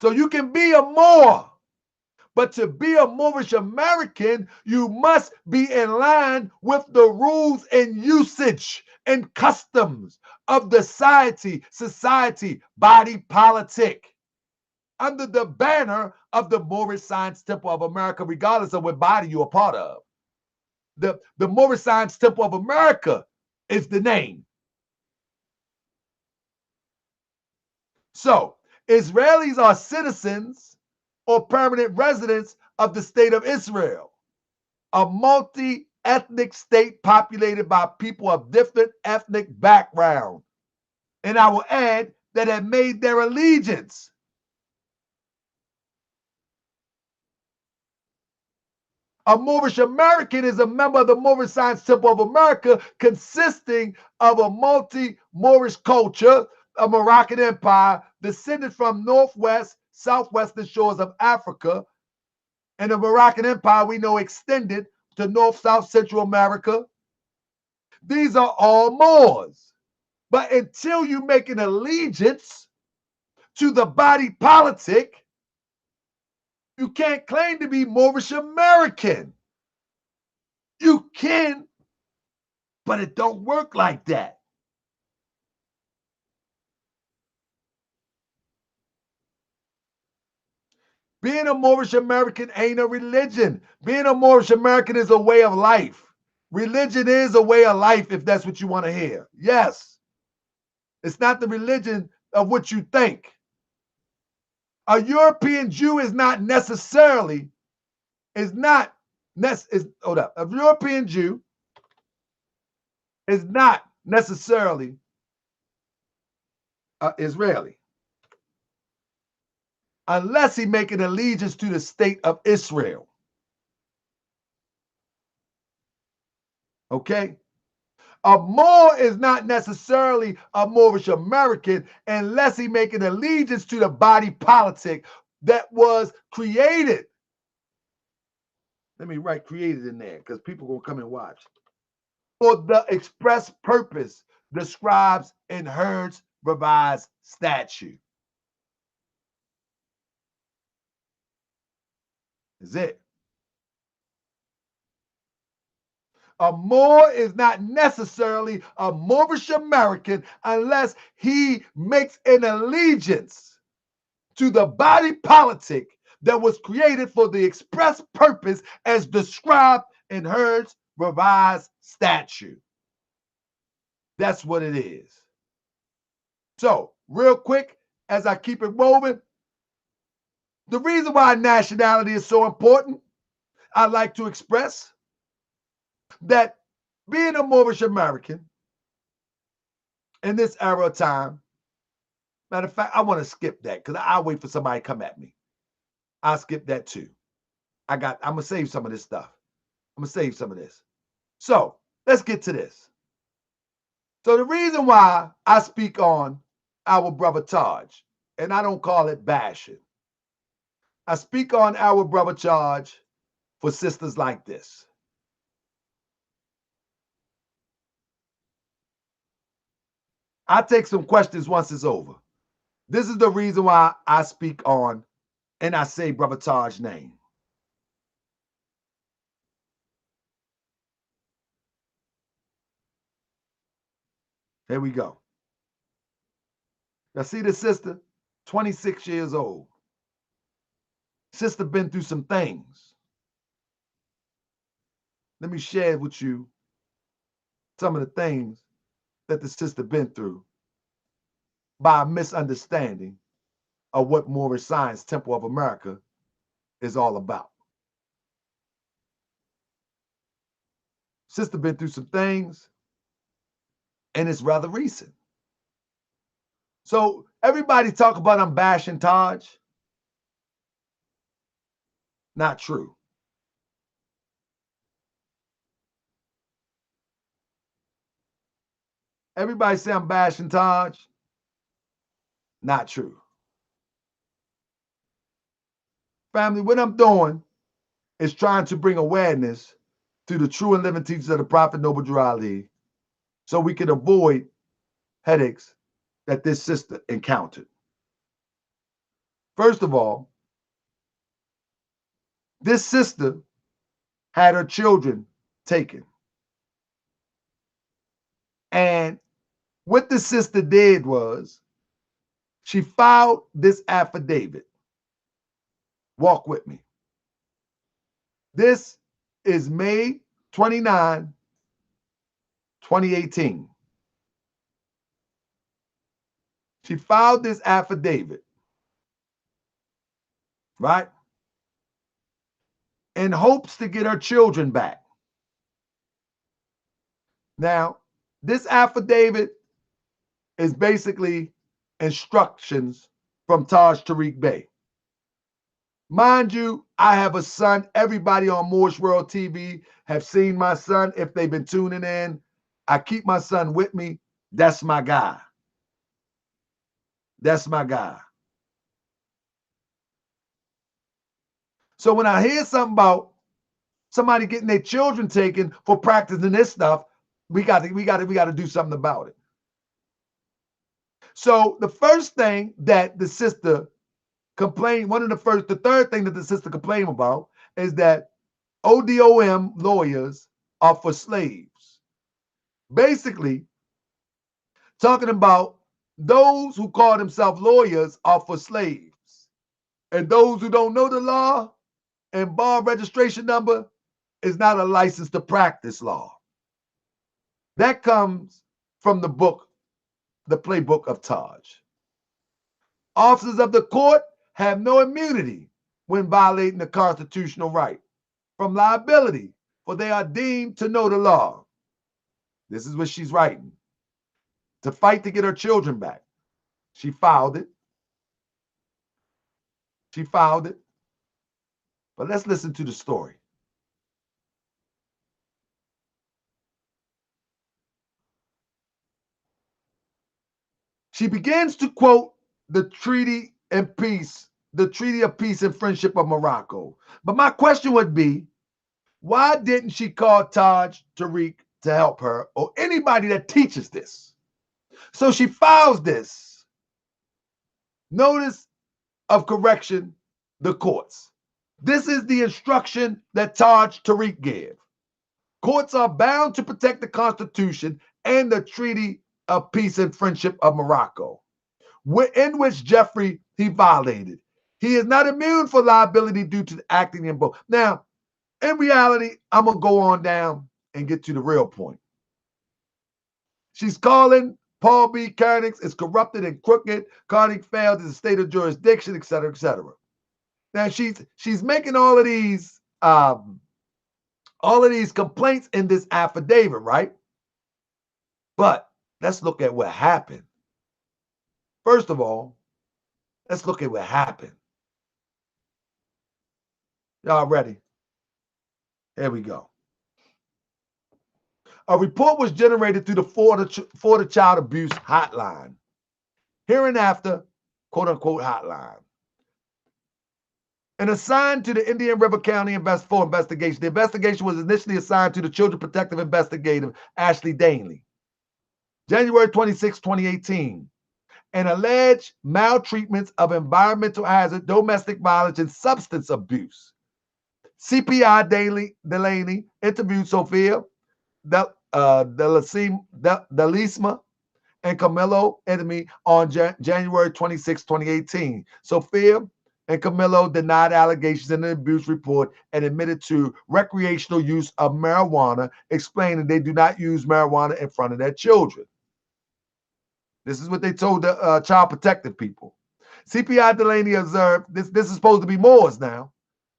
So you can be a Moor, but to be a Moorish American, you must be in line with the rules and usage and customs of the society, body politic, under the banner of the Moorish Science Temple of America, regardless of what body you're a part of. The Moorish Science Temple of America is the name. So, Israelis are citizens or permanent residents of the state of Israel, a multi ethnic state populated by people of different ethnic background. And I will add that had made their allegiance. A Moorish American is a member of the Moorish Science Temple of America, consisting of a multi-Moorish culture, a Moroccan empire, descended from northwest, southwestern shores of Africa. And the Moroccan empire we know extended to north, south, central America. These are all Moors. But until you make an allegiance to the body politic, you can't claim to be Moorish American. You can, but it don't work like that. Being a Moorish American ain't a religion. Being a Moorish American is a way of life. Religion is a way of life, if that's what you want to hear. Yes. It's not the religion of what you think. A European Jew is not necessarily, hold up. A European Jew is not necessarily Israeli, unless he make an allegiance to the state of Israel. Okay? A Moor is not necessarily a Moorish American unless he make an allegiance to the body politic that was created. Let me write created in there because people will come and watch. For the express purpose describes in Heard's revised statute. Is it? A Moor is not necessarily a Moorish American unless he makes an allegiance to the body politic that was created for the express purpose as described in Heard's revised statute. That's what it is. So, real quick, as I keep it rolling, the reason why nationality is so important, I'd like to express that being a Moorish American in this era of time, matter of fact, I want to skip that because I'll wait for somebody to come at me. I'll skip that too. I'm going to save some of this stuff. I'm going to save some of this. So let's get to this. So the reason why I speak on our brother Taj, and I don't call it bashing, I speak on our brother Taj for sisters like this. I take some questions once it's over. This is the reason why I speak on and I say brother Taj's name. Here we go. Now see the sister, 26 years old. Sister been through some things. Let me share with you some of the things that the sister been through by a misunderstanding of what Moorish Science Temple of America is all about. Sister been through some things, and it's rather recent. So everybody talk about I'm bashing Taj. Not true. Everybody say I'm bashing Taj. Not true. Family, what I'm doing is trying to bring awareness to the true and living teachings of the Prophet Noble Drew Ali so we can avoid headaches that this sister encountered. First of all, this sister had her children taken. And what the sister did was she filed this affidavit. Walk with me. This is May 29, 2018. She filed this affidavit, right? In hopes to get her children back. Now, this affidavit is basically instructions from Taj Tariq Bey. Mind you, I have a son. Everybody on Moorish World TV have seen my son if they've been tuning in. I keep my son with me. That's my guy. That's my guy. So when I hear something about somebody getting their children taken for practicing this stuff, we got to do something about it. So the first thing that the sister complained, the third thing that the sister complained about is that ODOM lawyers are for slaves. Basically, talking about those who call themselves lawyers are for slaves. And those who don't know the law and bar registration number is not a license to practice law. That comes from the book, the playbook of Taj. Officers of the court have no immunity when violating the constitutional right from liability, for they are deemed to know the law. This is what she's writing. To fight to get her children back. She filed it. She filed it. But let's listen to the story. She begins to quote the Treaty of Peace and Friendship of Morocco. But my question would be, why didn't she call Taj Tariq to help her or anybody that teaches this? So she files this notice of correction, the courts. This is the instruction that Taj Tariq gave. Courts are bound to protect the Constitution and the Treaty of Peace and Friendship of Morocco, in which Jeffrey he violated. He is not immune for liability due to acting in both. Now, in reality, I'm going to go on down and get to the real point. She's calling Paul B. Koenig is corrupted and crooked. Koenig failed as a state of jurisdiction, etc., etc. Now she's making all of these complaints in this affidavit, right? But let's look at what happened. First of all, let's look at what happened. Y'all ready? Here we go. A report was generated through the Florida Child Abuse Hotline. Hereinafter, quote unquote, hotline. And assigned to the Indian River County for investigation. The investigation was initially assigned to the Children Protective Investigator, Ashley Danley. January 26, 2018. And alleged maltreatments of environmental hazard, domestic violence, and substance abuse. CPI Delaney interviewed Sophia Delisma and Camilo Enemy on January 26, 2018. Sophia and Camilo denied allegations in the abuse report and admitted to recreational use of marijuana, explaining they do not use marijuana in front of their children. This is what they told the child protective people. CPI Delaney observed, this is supposed to be Moors now.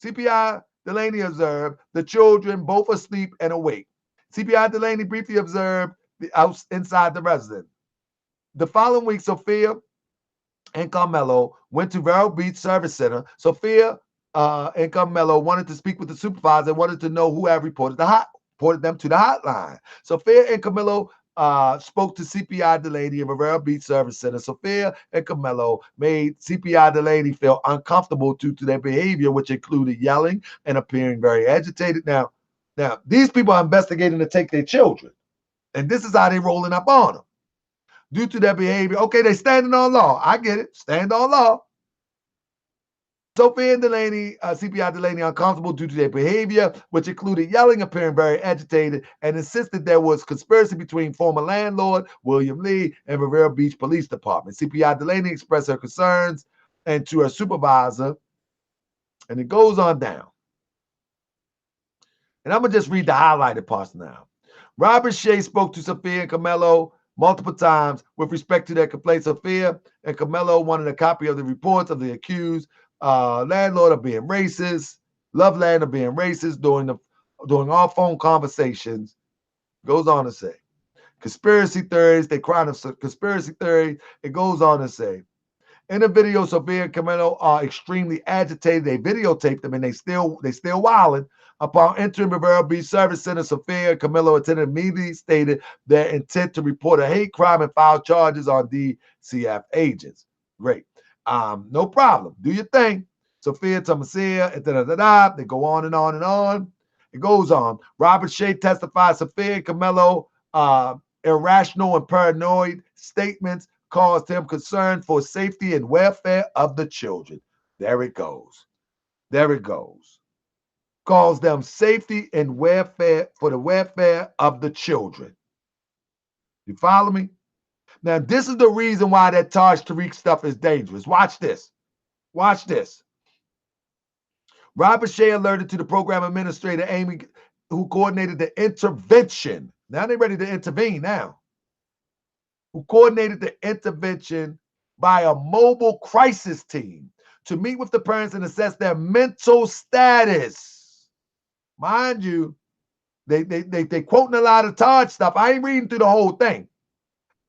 CPI Delaney observed the children both asleep and awake. CPI Delaney briefly observed the house inside the residence. The following week, Sophia and Carmelo went to Vero Beach Service Center. Sophia and Carmelo wanted to speak with the supervisor and wanted to know who had reported them to the hotline. Sophia and Carmelo spoke to CPI Delaney in Vero Beach Service Center. Sophia and Carmelo made CPI Delaney feel uncomfortable due to their behavior, which included yelling and appearing very agitated. Now, these people are investigating to take their children, and this is how they're rolling up on them. Due to their behavior, okay, they standing on law. I get it, stand on law. Sophia and Delaney, CPI Delaney, uncomfortable due to their behavior, which included yelling, appearing very agitated, and insisted there was conspiracy between former landlord William Lee and Rivera Beach Police Department. CPI Delaney expressed her concerns and to her supervisor, and it goes on down. And I'm going to just read the highlighted parts now. Robert Shea spoke to Sophia and Carmelo multiple times with respect to their complaints. Sophia and Carmelo wanted a copy of the reports of the accused landlord of being racist, Loveland of being racist during all phone conversations. Goes on to say, Conspiracy theories, they cry of conspiracy theory. It goes on to say, in the video, Sophia and Camilo are extremely agitated. They videotaped them and they still wilding. Upon entering Rivera Beach Service Center, Sophia and Camilo attendant immediately stated their intent to report a hate crime and file charges on DCF agents. Great. No problem. Do your thing. Sophia, Tomasia, and da-da-da-da. They go on and on and on. It goes on. Robert Shea testified Sophia and Camilo irrational and paranoid statements caused him concern for safety and welfare of the children. There it goes. There it goes. Calls them safety and welfare for the welfare of the children. You follow me? Now, this is the reason why that Taj Tariq stuff is dangerous. Watch this. Watch this. Robert Shea alerted to the program administrator, Amy, who coordinated the intervention. Now they're ready to intervene now. Who coordinated the intervention by a mobile crisis team to meet with the parents and assess their mental status. Mind you, they quoting a lot of Taj stuff. I ain't reading through the whole thing.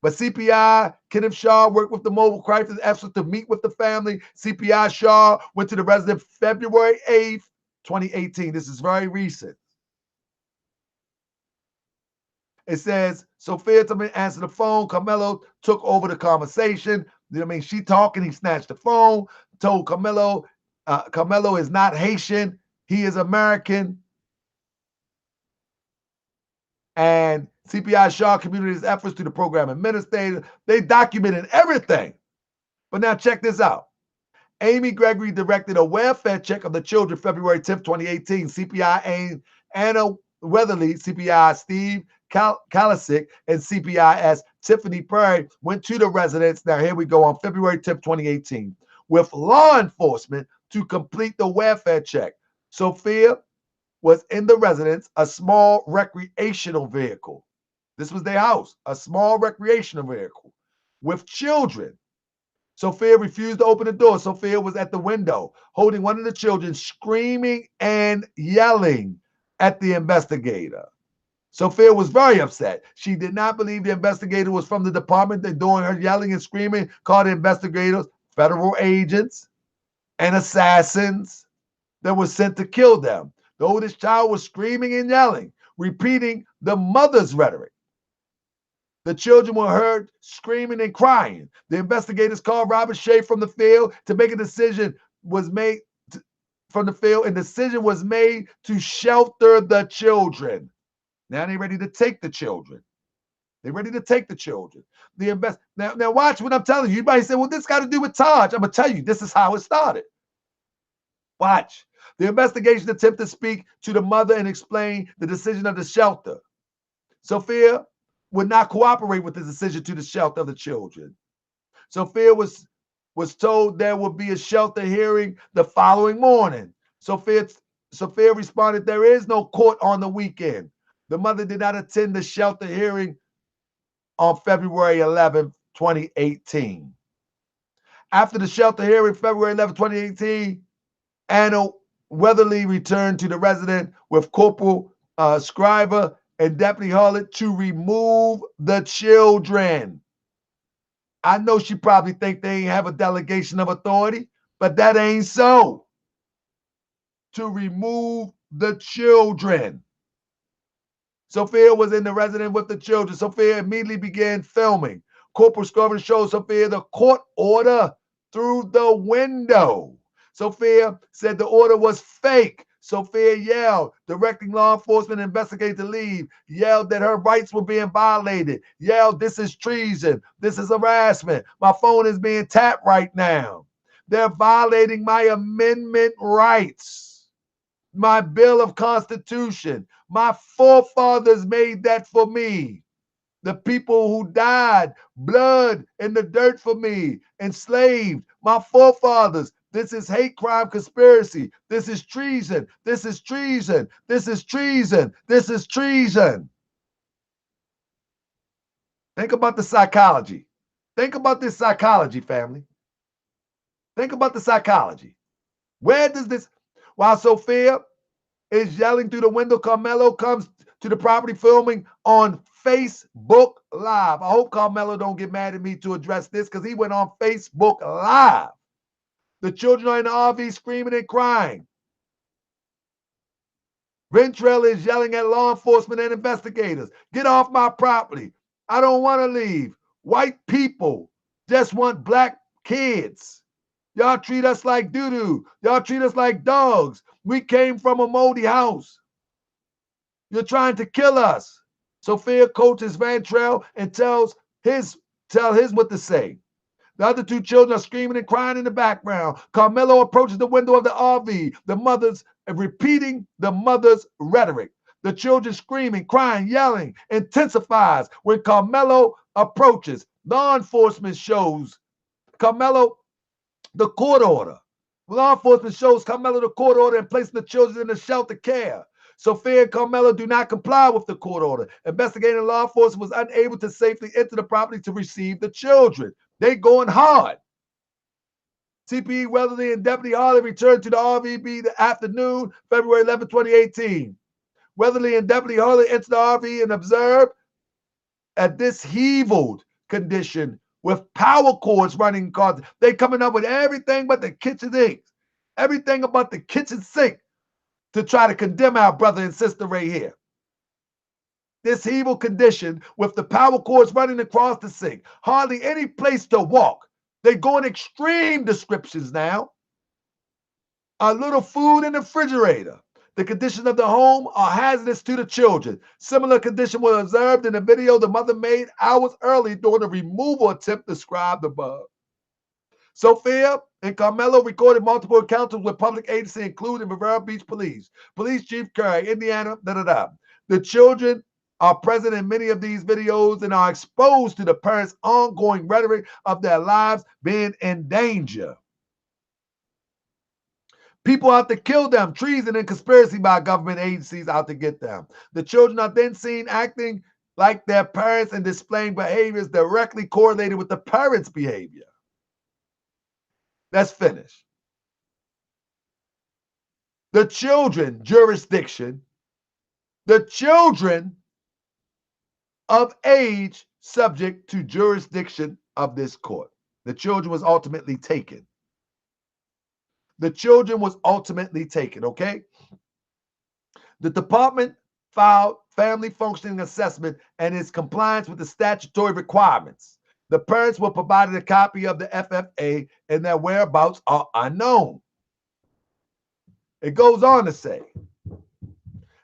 But CPI, Kenneth Shaw worked with the mobile crisis effort to meet with the family. CPI Shaw went to the resident February 8th, 2018. This is very recent. It says, Sophia answered the phone. Camilo took over the conversation. You know what I mean? She talking, he snatched the phone, told Camilo, Camilo is not Haitian, he is American. And CPI Shaw communicated his efforts to the program administrator. They documented everything. But now check this out. Amy Gregory directed a welfare check of the children February 10th, 2018. CPI Anna Weatherly, CPI Steve Kalasick, and CPIS Tiffany Perry went to the residence. Now here we go on February 10th, 2018 with law enforcement to complete the welfare check. Sophia was in the residence, a small recreational vehicle. This was their house, a small recreational vehicle with children. Sophia refused to open the door. Sophia was at the window, holding one of the children, screaming and yelling at the investigator. Sophia was very upset. She did not believe the investigator was from the department. That during her yelling and screaming, called the investigators federal agents and assassins that were sent to kill them. The oldest child was screaming and yelling, repeating the mother's rhetoric. The children were heard screaming and crying. The investigators called Robert Shea from the field to make a decision was made from the field, and decision was made to shelter the children. Now they're ready to take the children. They're ready to take the children. Now watch what I'm telling you. You might say, well, this got to do with Taj. I'm going to tell you, this is how it started. Watch. The investigation attempted to speak to the mother and explain the decision of the shelter. Sophia would not cooperate with the decision to the shelter of the children. Sophia was told there would be a shelter hearing the following morning. Sophia responded, there is no court on the weekend. The mother did not attend the shelter hearing on February 11, 2018. After the shelter hearing, February 11, 2018, Anna Weatherly returned to the residence with Corporal Scriver and Deputy Harlett to remove the children. I know she probably think they ain't have a delegation of authority, but that ain't so. To remove the children. Sophia was in the residence with the children. Sophia immediately began filming. Corporal Scriver showed Sophia the court order through the window. Sophia said the order was fake. Sophia yelled, directing law enforcement investigators to leave, yelled that her rights were being violated, yelled, this is treason, this is harassment, my phone is being tapped right now. They're violating my amendment rights, my Bill of Constitution. My forefathers made that for me. The people who died, blood in the dirt for me, enslaved, my forefathers. This is hate crime conspiracy. This is treason. This is treason. This is treason. This is treason. Think about the psychology. Think about this psychology, family. Think about the psychology. Where does this, while Sophia is yelling through the window, Carmelo comes to the property filming on Facebook Live. I hope Carmelo don't get mad at me to address this because he went on Facebook Live. The children are in the RV screaming and crying. Ventrell is yelling at law enforcement and investigators. Get off my property. I don't want to leave. White people just want black kids. Y'all treat us like doo-doo. Y'all treat us like dogs. We came from a moldy house. You're trying to kill us. Sophia coaches Ventrell and tells his what to say. The other two children are screaming and crying in the background. Carmelo approaches the window of the RV. The mother's repeating the mother's rhetoric. The children screaming, crying, yelling intensifies when Carmelo approaches. Law enforcement shows Carmelo the court order. Law enforcement shows Carmelo the court order and placing the children in the shelter care. Sophia and Carmelo do not comply with the court order. Investigating law enforcement was unable to safely enter the property to receive the children. They going hard. TPE Weatherly and Deputy Harley returned to the RVB the afternoon, February 11, 2018. Weatherly and Deputy Harley entered the RV and observed a disheveled condition with power cords running cars. They coming up with everything but the kitchen sink, everything about the kitchen sink to try to condemn our brother and sister right here. This evil condition with the power cords running across the sink. Hardly any place to walk. They go in extreme descriptions now. A little food in the refrigerator. The condition of the home are hazardous to the children. Similar condition was observed in the video the mother made hours early during the removal attempt described above. Sophia and Carmelo recorded multiple encounters with public agency, including Rivera Beach Police, Police Chief Curry, Indiana, The children are present in many of these videos and are exposed to the parents' ongoing rhetoric of their lives being in danger. People out to kill them, treason and conspiracy by government agencies out to get them. The children are then seen acting like their parents and displaying behaviors directly correlated with the parents' behavior. Let's finish. The children jurisdiction, the children of age subject to jurisdiction of this court. The children was ultimately taken. The children was ultimately taken, okay? The department filed family functioning assessment and its compliance with the statutory requirements. The parents were provided a copy of the FFA and their whereabouts are unknown. It goes on to say,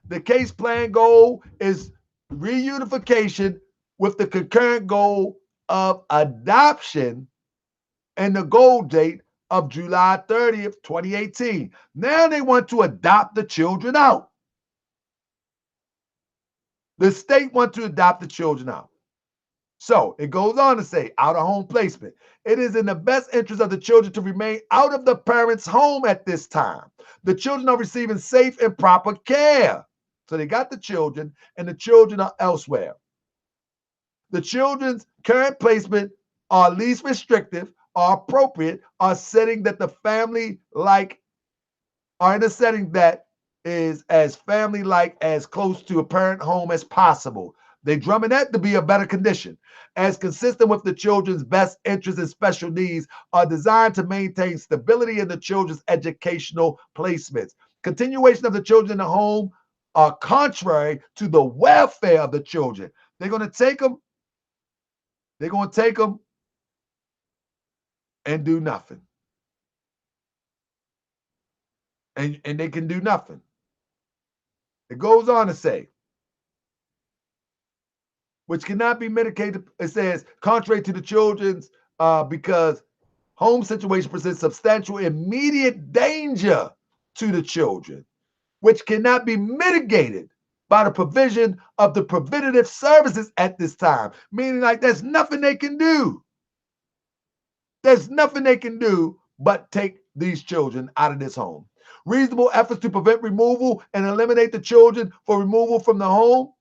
the case plan goal is reunification with the concurrent goal of adoption and the goal date of July 30th, 2018. Now they want to adopt the children out. The state wants to adopt the children out. So it goes on to say, out of home placement. It is in the best interest of the children to remain out of the parents' home at this time. The children are receiving safe and proper care. So they got the children and the children are elsewhere. The children's current placement are least restrictive, are appropriate, are setting that the family are in a setting that is as family-like, as close to a parent home as possible. They drumming that to be a better condition, as consistent with the children's best interests and special needs, are designed to maintain stability in the children's educational placements. Continuation of the children in the home are contrary to the welfare of the children. They're going to take them. They're going to take them and do nothing. And they can do nothing. It goes on to say, which cannot be mitigated, it says, contrary to the children's, because home situation presents substantial immediate danger to the children, which cannot be mitigated by the provision of the preventative services at this time. Meaning, like, there's nothing they can do. There's nothing they can do but take these children out of this home. Reasonable efforts to prevent removal and eliminate the children for removal from the home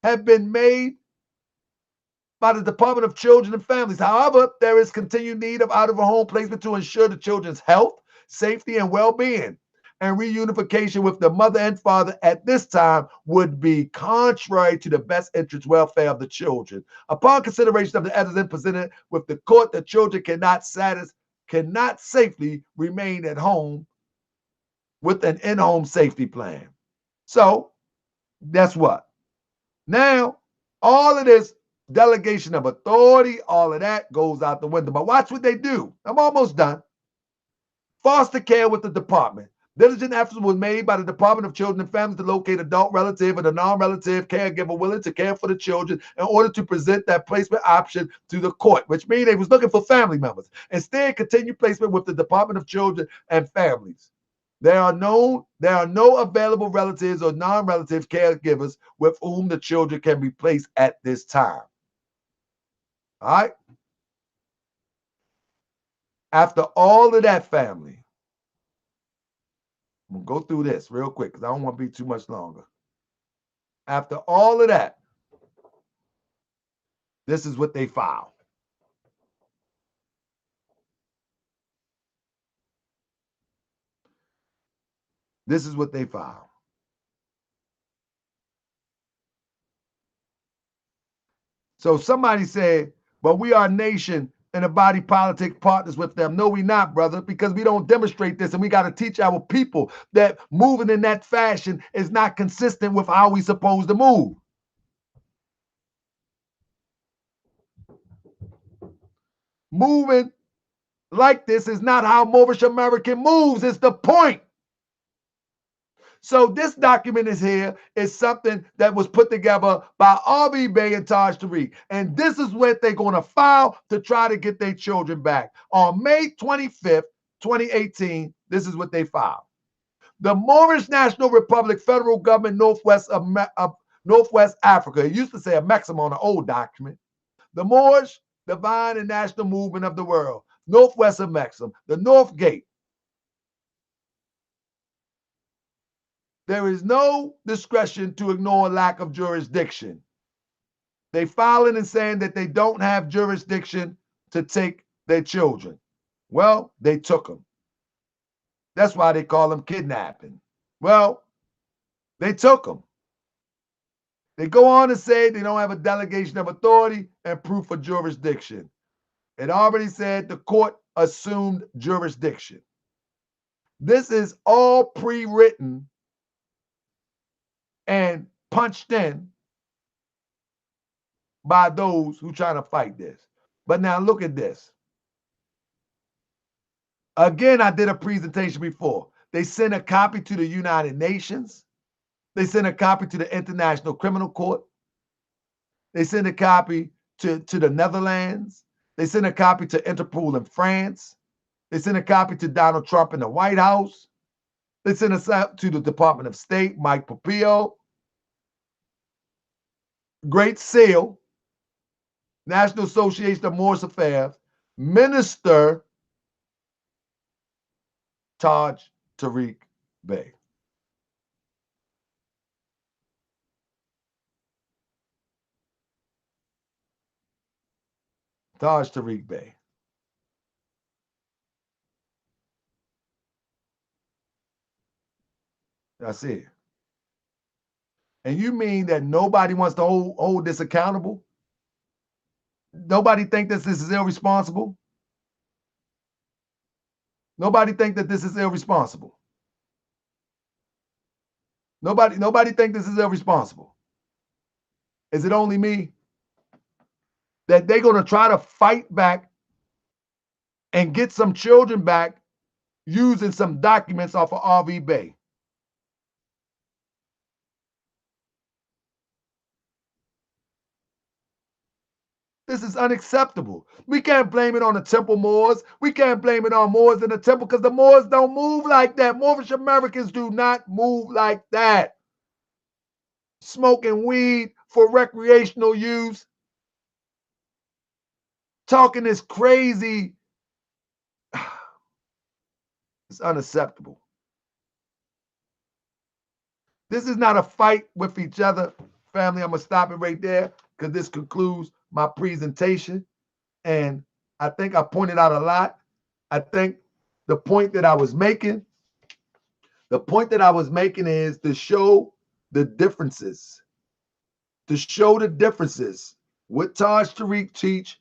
have been made by the Department of Children and Families. However, there is continued need of out-of-home placement to ensure the children's health, safety, and well-being. and reunification with the mother and father at this time would be contrary to the best interest welfare of the children. Upon consideration of the evidence presented with the court, the children cannot safely remain at home with an in-home safety plan. So, guess what? Now, all of this delegation of authority, all of that goes out the window. But watch what they do. I'm almost done. Foster care with the department. Diligent efforts were made by the Department of Children and Families to locate adult relative and a non-relative caregiver willing to care for the children in order to present that placement option to the court, which means they was looking for family members. Instead, continue placement with the Department of Children and Families. There are no available relatives or non-relative caregivers with whom the children can be placed at this time. All right? After all of that, family, I'm going to go through this real quick because I don't want to be too much longer. After all of that, this is what they filed. This is what they filed. So somebody said, but we are a nation and a body politic partners with them. No, we not, brother, because we don't demonstrate this, and we got to teach our people that moving in that fashion is not consistent with how we supposed to move. Moving like this is not how Moorish American moves. It's the point. So this document is here is something that was put together by R.V. Bey and Taj Tariq. And this is what they're going to file to try to get their children back. On May 25th, 2018, this is what they filed. The Moorish National Republic, Federal Government, Northwest Africa. It used to say a maximum on the old document. The Moorish Divine and National Movement of the World, Northwest of Maxim, the North Gate. There is no discretion to ignore lack of jurisdiction. They filing and saying that they don't have jurisdiction to take their children. Well, they took them. That's why they call them kidnapping. Well, they took them. They go on to say they don't have a delegation of authority and proof of jurisdiction. It already said the court assumed jurisdiction. This is all pre-written and punched in by those who trying to fight this. But now look at this. Again, I did a presentation before. They sent a copy to the United Nations. They sent a copy to the International Criminal Court. They sent a copy to the Netherlands. They sent a copy to Interpol in France. They sent a copy to Donald Trump in the White House. They sent us out to the Department of State, Mike Pompeo, Great Seal, National Association of Moorish Affairs, Minister Taj Tariq Bey. Taj Tariq Bey. That's it. And you mean that nobody wants to hold this accountable? Nobody think that this is irresponsible? Nobody think that this is irresponsible? Nobody think this is irresponsible? Is it only me? That they're going to try to fight back and get some children back using some documents off of R.V. Bey. This is unacceptable. We can't blame it on the Temple Moors. We can't blame it on Moors in the Temple because the Moors don't move like that. Moorish Americans do not move like that. Smoking weed for recreational use. Talking this crazy. It's unacceptable. This is not a fight with each other. Family, I'm going to stop it right there because this concludes my presentation. And I think I pointed out a lot. I think the point that I was making The point that I was making is to show the differences. To show the differences. What Taj Tariq teach,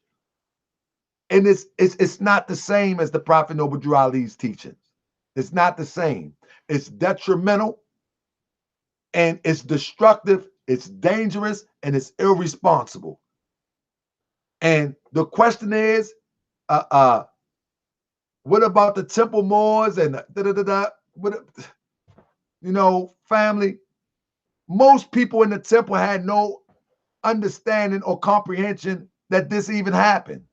and it's not the same as the Prophet Noble Drew Ali's teachings. It's not the same. It's detrimental, and it's destructive, it's dangerous, and it's irresponsible. And the question is, what about the temple Moors and what, family? Most people in the temple had no understanding or comprehension that this even happened.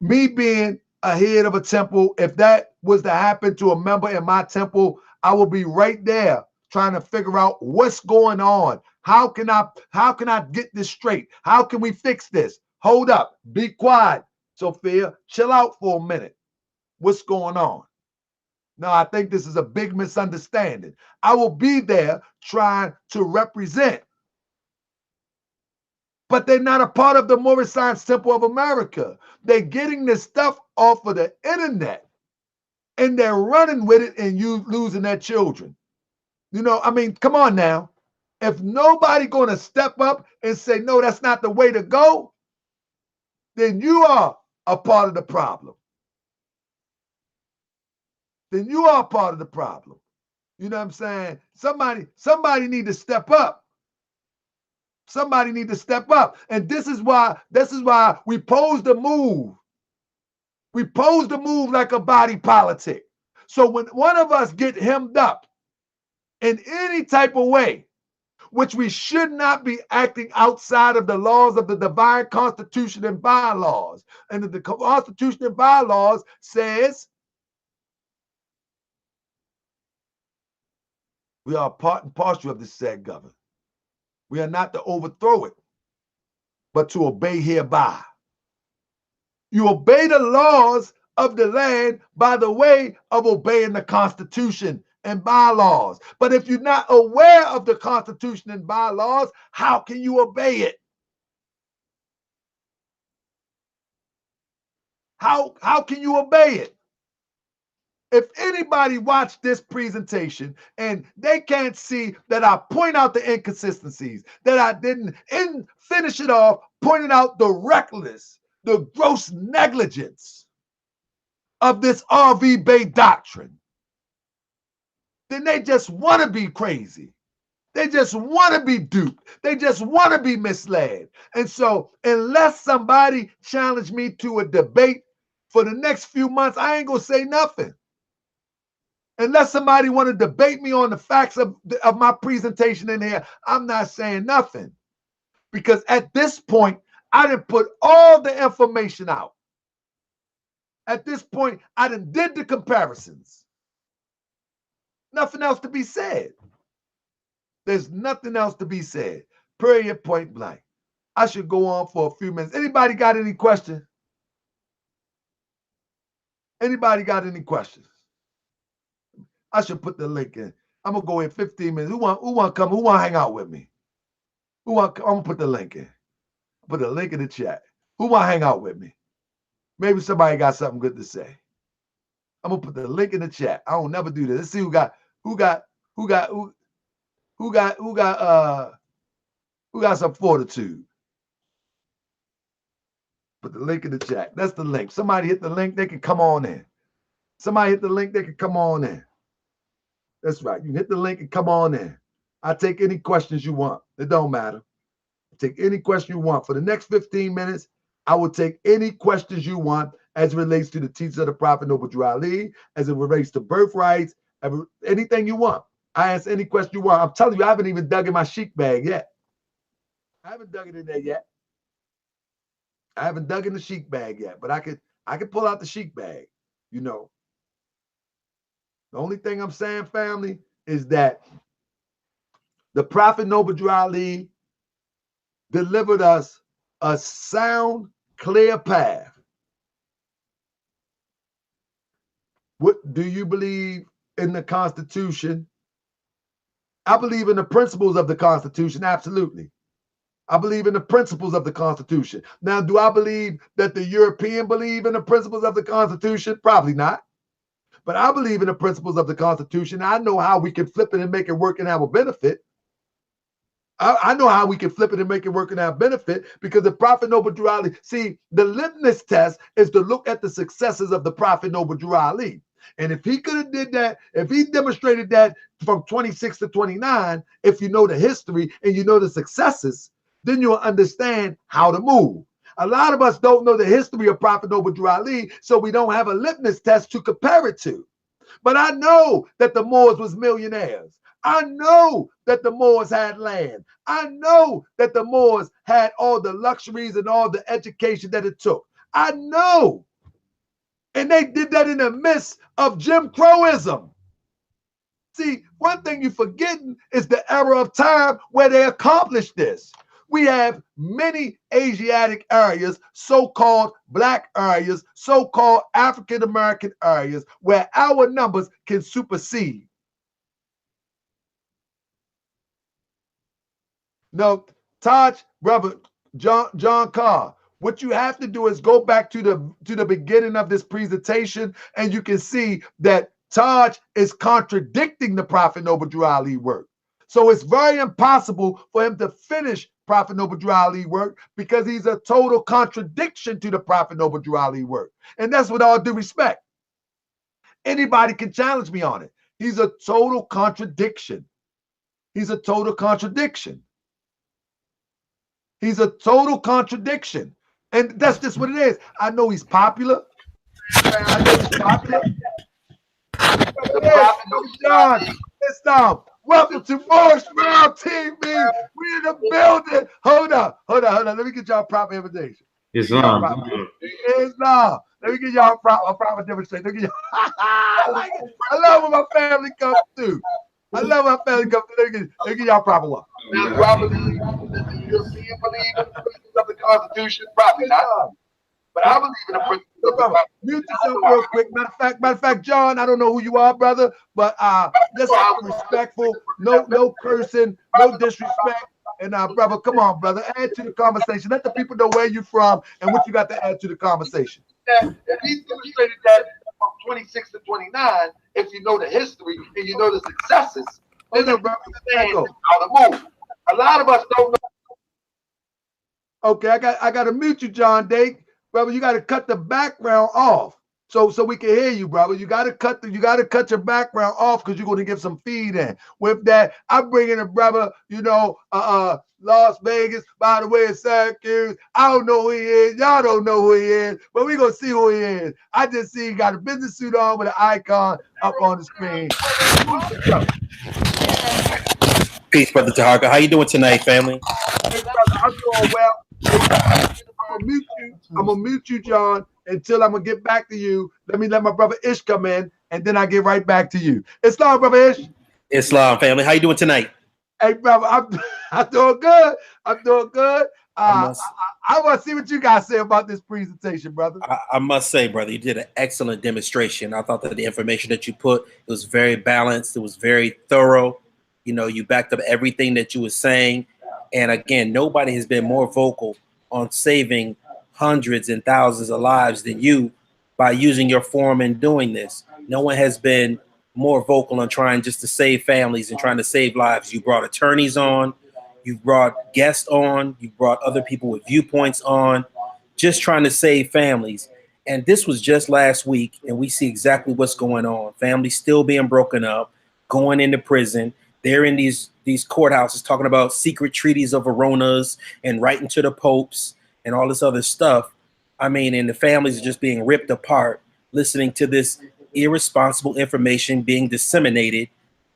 Me being a head of a temple, if that was to happen to a member in my temple, I will be right there trying to figure out what's going on. How can I get this straight? How can we fix this? Hold up, be quiet, Sophia, chill out for a minute. What's going on? No, I think this is a big misunderstanding. I will be there trying to represent. But they're not a part of the Moorish Science Temple of America. They're getting this stuff off of the internet, and they're running with it and you losing their children. Come on now. If nobody going to step up and say, no, that's not the way to go, then you are a part of the problem. Then you are part of the problem. You know what I'm saying? Somebody need to step up. Somebody need to step up. And this is why we pose the move. We pose the move like a body politic. So when one of us get hemmed up in any type of way, which we should not be acting outside of the laws of the divine constitution and bylaws. And the constitution and bylaws says we are part and parcel of the said government. We are not to overthrow it, but to obey hereby. You obey the laws of the land by the way of obeying the Constitution and bylaws. But if you're not aware of the Constitution and bylaws, how can you obey it? How can you obey it? If anybody watched this presentation and they can't see that I point out the inconsistencies, that I didn't finish it off, pointing out the reckless, the gross negligence of this RV Bey doctrine, then they just want to be crazy. They just want to be duped. They just want to be misled. And so unless somebody challenge me to a debate for the next few months, I ain't going to say nothing. Unless somebody want to debate me on the facts of my presentation in here, I'm not saying nothing. Because at this point, I done put all the information out. At this point, I done did the comparisons. Nothing else to be said. There's nothing else to be said. Period, point blank. I should go on for a few minutes. Anybody got any questions? Anybody got any questions? I should put the link in. I'm gonna go in 15 minutes. Who want to come? Who want to hang out with me? I'm gonna put the link in. Put the link in the chat. Who want to hang out with me? Maybe somebody got something good to say. I'm gonna put the link in the chat. I don't never do this. Let's see who got some fortitude. Put the link in the chat. That's the link. Somebody hit the link, they can come on in. Somebody hit the link, they can come on in. That's right. You can hit the link and come on in. I take any questions you want. It don't matter. Take any question you want. For the next 15 minutes, I will take any questions you want as it relates to the teachings of the Prophet Noble Drew Ali, as it relates to birthrights, anything you want. I answer any question you want. I'm telling you, I haven't even dug in my chic bag yet. I haven't dug it in there yet. I haven't dug in the chic bag yet, but I could pull out the chic bag, you know. The only thing I'm saying, family, is that the Prophet Noble Drew Ali delivered us a sound, clear path. What do you believe in the Constitution? I believe in the principles of the Constitution, absolutely. I believe in the principles of the Constitution. Now, do I believe that the European believe in the principles of the Constitution? Probably not. But I believe in the principles of the Constitution. I know how we can flip it and make it work and have a benefit. I know how we can flip it and make it work and have benefit, because the Prophet Noble Drew Ali, see, the litmus test is to look at the successes of the Prophet Noble Drew Ali. And if he could have did that, if he demonstrated that from 26 to 29, if you know the history and you know the successes, then you'll understand how to move. A lot of us don't know the history of Prophet Noble Drew Ali, so we don't have a litmus test to compare it to. But I know that the Moors was millionaires. I know that the Moors had land. I know that the Moors had all the luxuries and all the education that it took. I know. And they did that in the midst of Jim Crowism. See, one thing you're forgetting is the era of time where they accomplished this. We have many Asiatic areas, so-called black areas, so-called African-American areas, where our numbers can supersede. No, Taj, brother, John Carr, what you have to do is go back to the beginning of this presentation, and you can see that Taj is contradicting the Prophet Noble Drew Ali work. So it's very impossible for him to finish Prophet Noble Drew Ali work, because he's a total contradiction to the Prophet Noble Drew Ali work. And that's with all due respect. Anybody can challenge me on it. He's a total contradiction. He's a total contradiction. He's a total contradiction. And that's just what it is. I know he's popular. I know he's popular. John, welcome to Moorish Science TV. We in the building. Hold on. Let me get y'all proper invitation. Islam. Let me get y'all a proper demonstration. Let me get I like it. I love when my family comes through. Let me get y'all proper one. Now, do I believe that the European believe in the principles of the Constitution? Probably not. But I believe in the principles of the Constitution. Mute yourself real quick. Matter of fact, John, I don't know who you are, brother, but let's be respectful. No cursing, no disrespect. And brother, come on, brother, add to the conversation. Let the people know where you're from and what you got to add to the conversation. If he demonstrated that from 26 to 29, if you know the history and you know the successes, then you understand how to move. A lot of us don't know. Okay, I got to mute you, John Dake. Brother, you got to cut the background off so we can hear you, brother. You got to cut your background off, because you're going to give some feed in. With that, I'm bringing a brother, Las Vegas, by the way, it's Syracuse. I don't know who he is. Y'all don't know who he is, but we're going to see who he is. I just see he got a business suit on with an icon up on the screen. Peace, Brother Taharka. How you doing tonight, family? Hey, brother, I'm doing well. I'm gonna mute you, John, until I'm gonna get back to you. Let my brother Ish come in, and then I get right back to you. Islam, brother Ish. Islam, family. How you doing tonight? Hey, brother, I'm doing good. I want to see what you guys say about this presentation, brother. I must say, brother, you did an excellent demonstration. I thought that the information that you put, it was very balanced. It was very thorough. You backed up everything that you were saying. And again, nobody has been more vocal on saving hundreds and thousands of lives than you by using your forum and doing this. No one has been more vocal on trying just to save families and trying to save lives. You brought attorneys on, you brought guests on, you brought other people with viewpoints on, just trying to save families. And this was just last week, and we see exactly what's going on. Families still being broken up, going into prison. They're in these courthouses talking about secret treaties of Veronas and writing to the popes and all this other stuff. I mean, and the families are just being ripped apart, listening to this irresponsible information being disseminated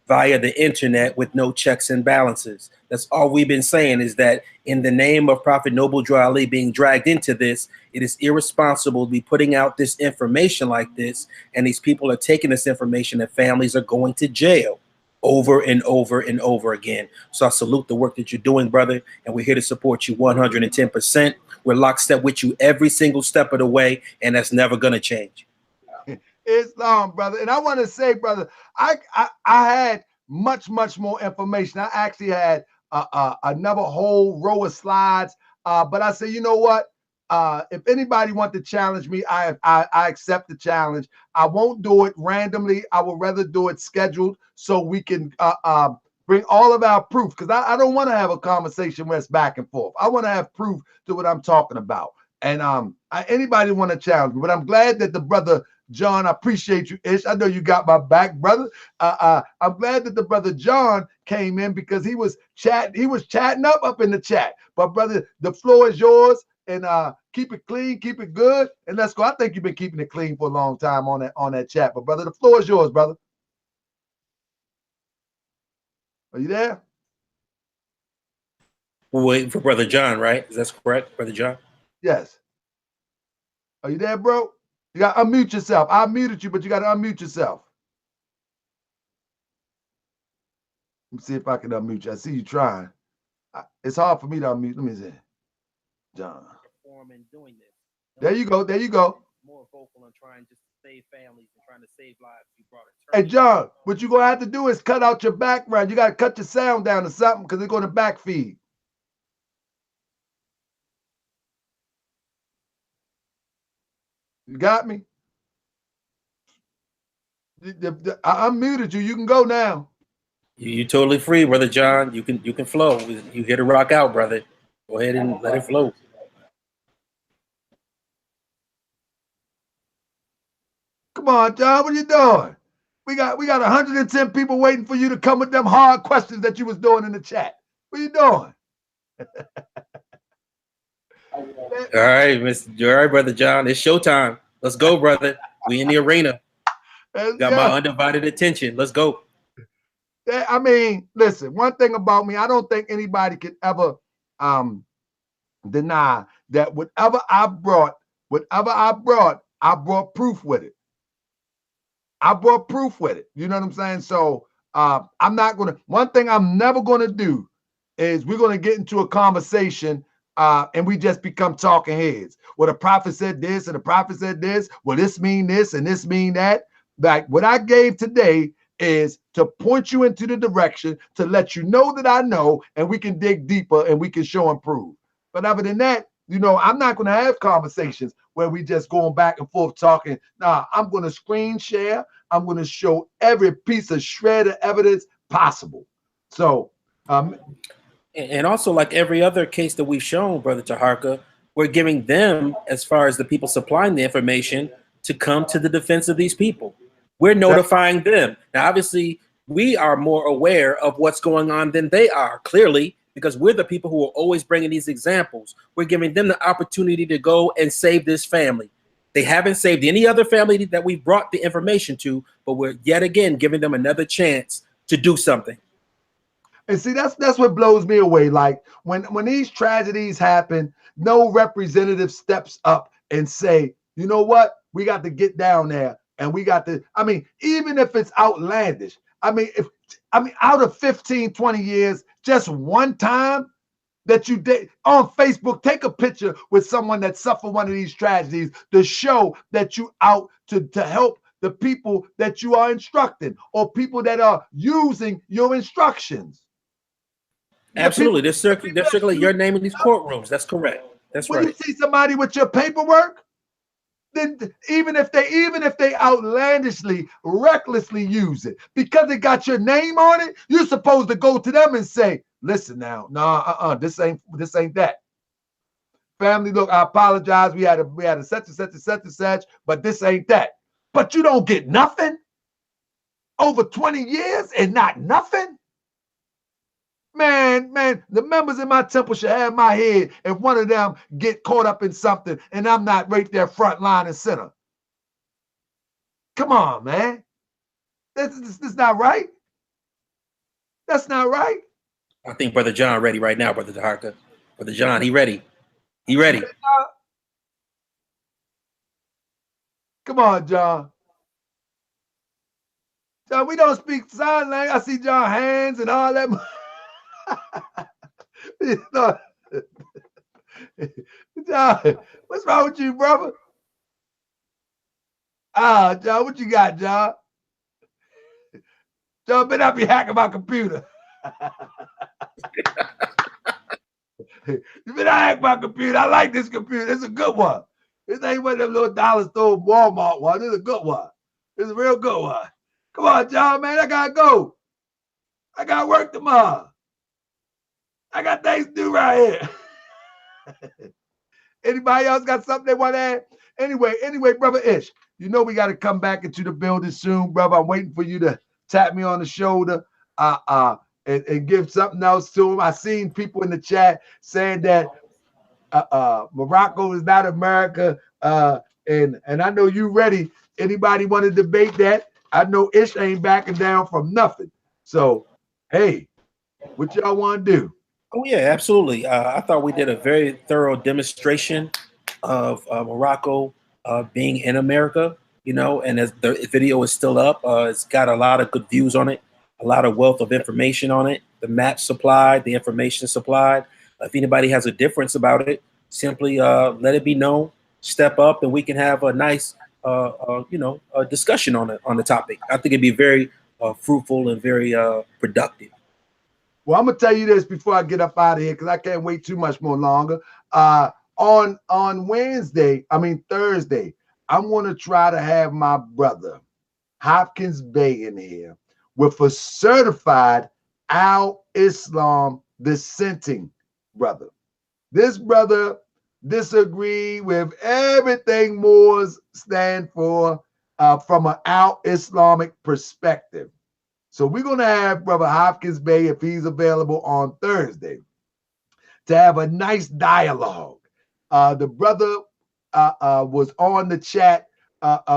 via the internet with no checks and balances. That's all we've been saying, is that in the name of Prophet Noble Drew Ali being dragged into this, it is irresponsible to be putting out this information like this. And these people are taking this information, and families are going to jail over and over and over again. So I salute the work that you're doing, brother, and we're here to support you 110%. We're lockstep with you every single step of the way, and that's never going to change. Islam, brother. And I want to say, brother, I had much more information. I actually had another whole row of slides, but I said, you know what? if anybody wants to challenge me, I accept the challenge. I won't do it randomly. I would rather do it scheduled so we can bring all of our proof, because I don't want to have a conversation where it's back and forth. I want to have proof to what I'm talking about. And anybody want to challenge me, but I'm glad that the brother John, I appreciate you, Ish. I know you got my back, brother. I'm glad that the brother John came in because he was chatting up in the chat. But brother, the floor is yours, and keep it clean, keep it good, and let's go. I think you've been keeping it clean for a long time on that chat. But brother, the floor is yours, brother. Are you there? We're waiting for brother John, right? Is that correct, brother John? Yes. Are you there, bro? You got to unmute yourself. I muted you, but you got to unmute yourself. Let me see if I can unmute you. I see you trying. It's hard for me to unmute. Let me see. John. There you go. There you go. More vocal and trying to save families and trying to save lives. You brought Hey, John, what you're going to have to do is cut out your background. You got to cut your sound down to something because it's going to backfeed. You got me? I unmuted you. You can go now. You're totally free, brother John. You can flow. You here to rock out, brother. Go ahead and let it flow. Come on, John. What are you doing? We got 110 people waiting for you to come with them hard questions that you was doing in the chat. What are you doing? All right, brother John. It's showtime. Let's go, brother. We in the arena. Got my undivided attention. Let's go. I mean, listen, one thing about me, I don't think anybody could ever deny that whatever I brought, I brought proof with it. I brought proof with it. You know what I'm saying? So I'm not going to, one thing I'm never going to do is we're going to get into a conversation and we just become talking heads. Well, the prophet said this and the prophet said this. Well, this mean this and this mean that. Like what I gave today is to point you into the direction to let you know that I know, and we can dig deeper and we can show and prove. But other than that, you know, I'm not going to have conversations where we just going back and forth talking. Nah, I'm going to screen share. I'm going to show every piece of shred of evidence possible. So, and also like every other case that we've shown, brother Taharka, we're giving them, as far as the people supplying the information, to come to the defense of these people. We're notifying them. Now, obviously, we are more aware of what's going on than they are, clearly, because we're the people who are always bringing these examples. We're giving them the opportunity to go and save this family. They haven't saved any other family that we brought the information to, but we're yet again giving them another chance to do something. And see, that's what blows me away. Like when these tragedies happen, no representative steps up and say, you know what, we got to get down there and we got to, I mean, even if it's outlandish, I mean, out of 15, 20 years, just one time that you did on Facebook, take a picture with someone that suffered one of these tragedies to show that you out to help the people that you are instructing or people that are using your instructions. Absolutely. They're circulating your name in these courtrooms. That's correct. That's right. When you see somebody with your paperwork, then even if they outlandishly, recklessly use it, because it got your name on it, you're supposed to go to them and say, listen now, this ain't that. Family, look, I apologize. We had a such and such, but this ain't that. But you don't get nothing over 20 years and not nothing. Man, the members in my temple should have my head if one of them get caught up in something and I'm not right there front line and center. Come on, man. That's not right. That's not right. I think Brother John ready right now, Brother Taharka. Brother John, he ready. He ready. Come on, John. John, we don't speak sign language. I see John hands and all that. You know, John, what's wrong with you, brother? John, what you got, John? John, better not be hacking my computer. You better hack my computer. I like this computer. It's a good one. This ain't one of them little dollar store Walmart one. It's a good one. It's a real good one. Come on, John, man. I gotta go. I got work tomorrow. I got things to do right here. Anybody else got something they want to add? Anyway, brother Ish, you know we got to come back into the building soon, brother. I'm waiting for you to tap me on the shoulder and give something else to him. I seen people in the chat saying that Morocco is not America, and I know you ready. Anybody want to debate that? I know Ish ain't backing down from nothing. So, hey, what y'all want to do? Oh yeah, absolutely. I thought we did a very thorough demonstration of Morocco being in America, you know, and as the video is still up, it's got a lot of good views on it, a lot of wealth of information on it, the map supplied, the information supplied. If anybody has a difference about it, simply let it be known, step up, and we can have a nice, a discussion on the topic. I think it'd be very fruitful and very productive. Well, I'm gonna tell you this before I get up out of here because I can't wait too much more longer. On Thursday, I'm gonna try to have my brother Hopkins Bey in here with a certified Al-Islam dissenting brother. This brother disagreed with everything Moors stand for from an Al-Islamic perspective. So we're going to have Brother Hopkins Bey, if he's available on Thursday, to have a nice dialogue. The brother was on the chat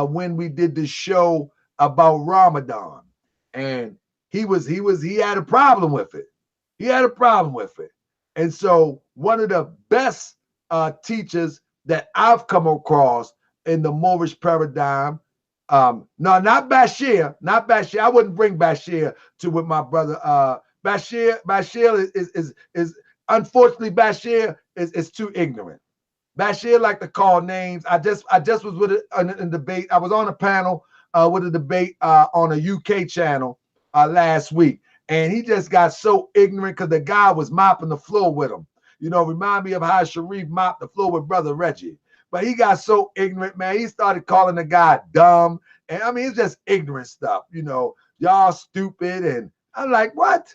when we did the show about Ramadan, and he had a problem with it. He had a problem with it. And so one of the best teachers that I've come across in the Moorish paradigm, no, not Bashir, not Bashir. I wouldn't bring Bashir to with my brother. Bashir is unfortunately Bashir is too ignorant. Bashir like to call names. I just was with it in a debate. I was on a panel with a debate on a UK channel last week, and he just got so ignorant because the guy was mopping the floor with him. You know, remind me of how Sharif mopped the floor with Brother Reggie. But he got so ignorant, man. He started calling the guy dumb. And I mean, it's just ignorant stuff. You know, y'all stupid. And I'm like, what?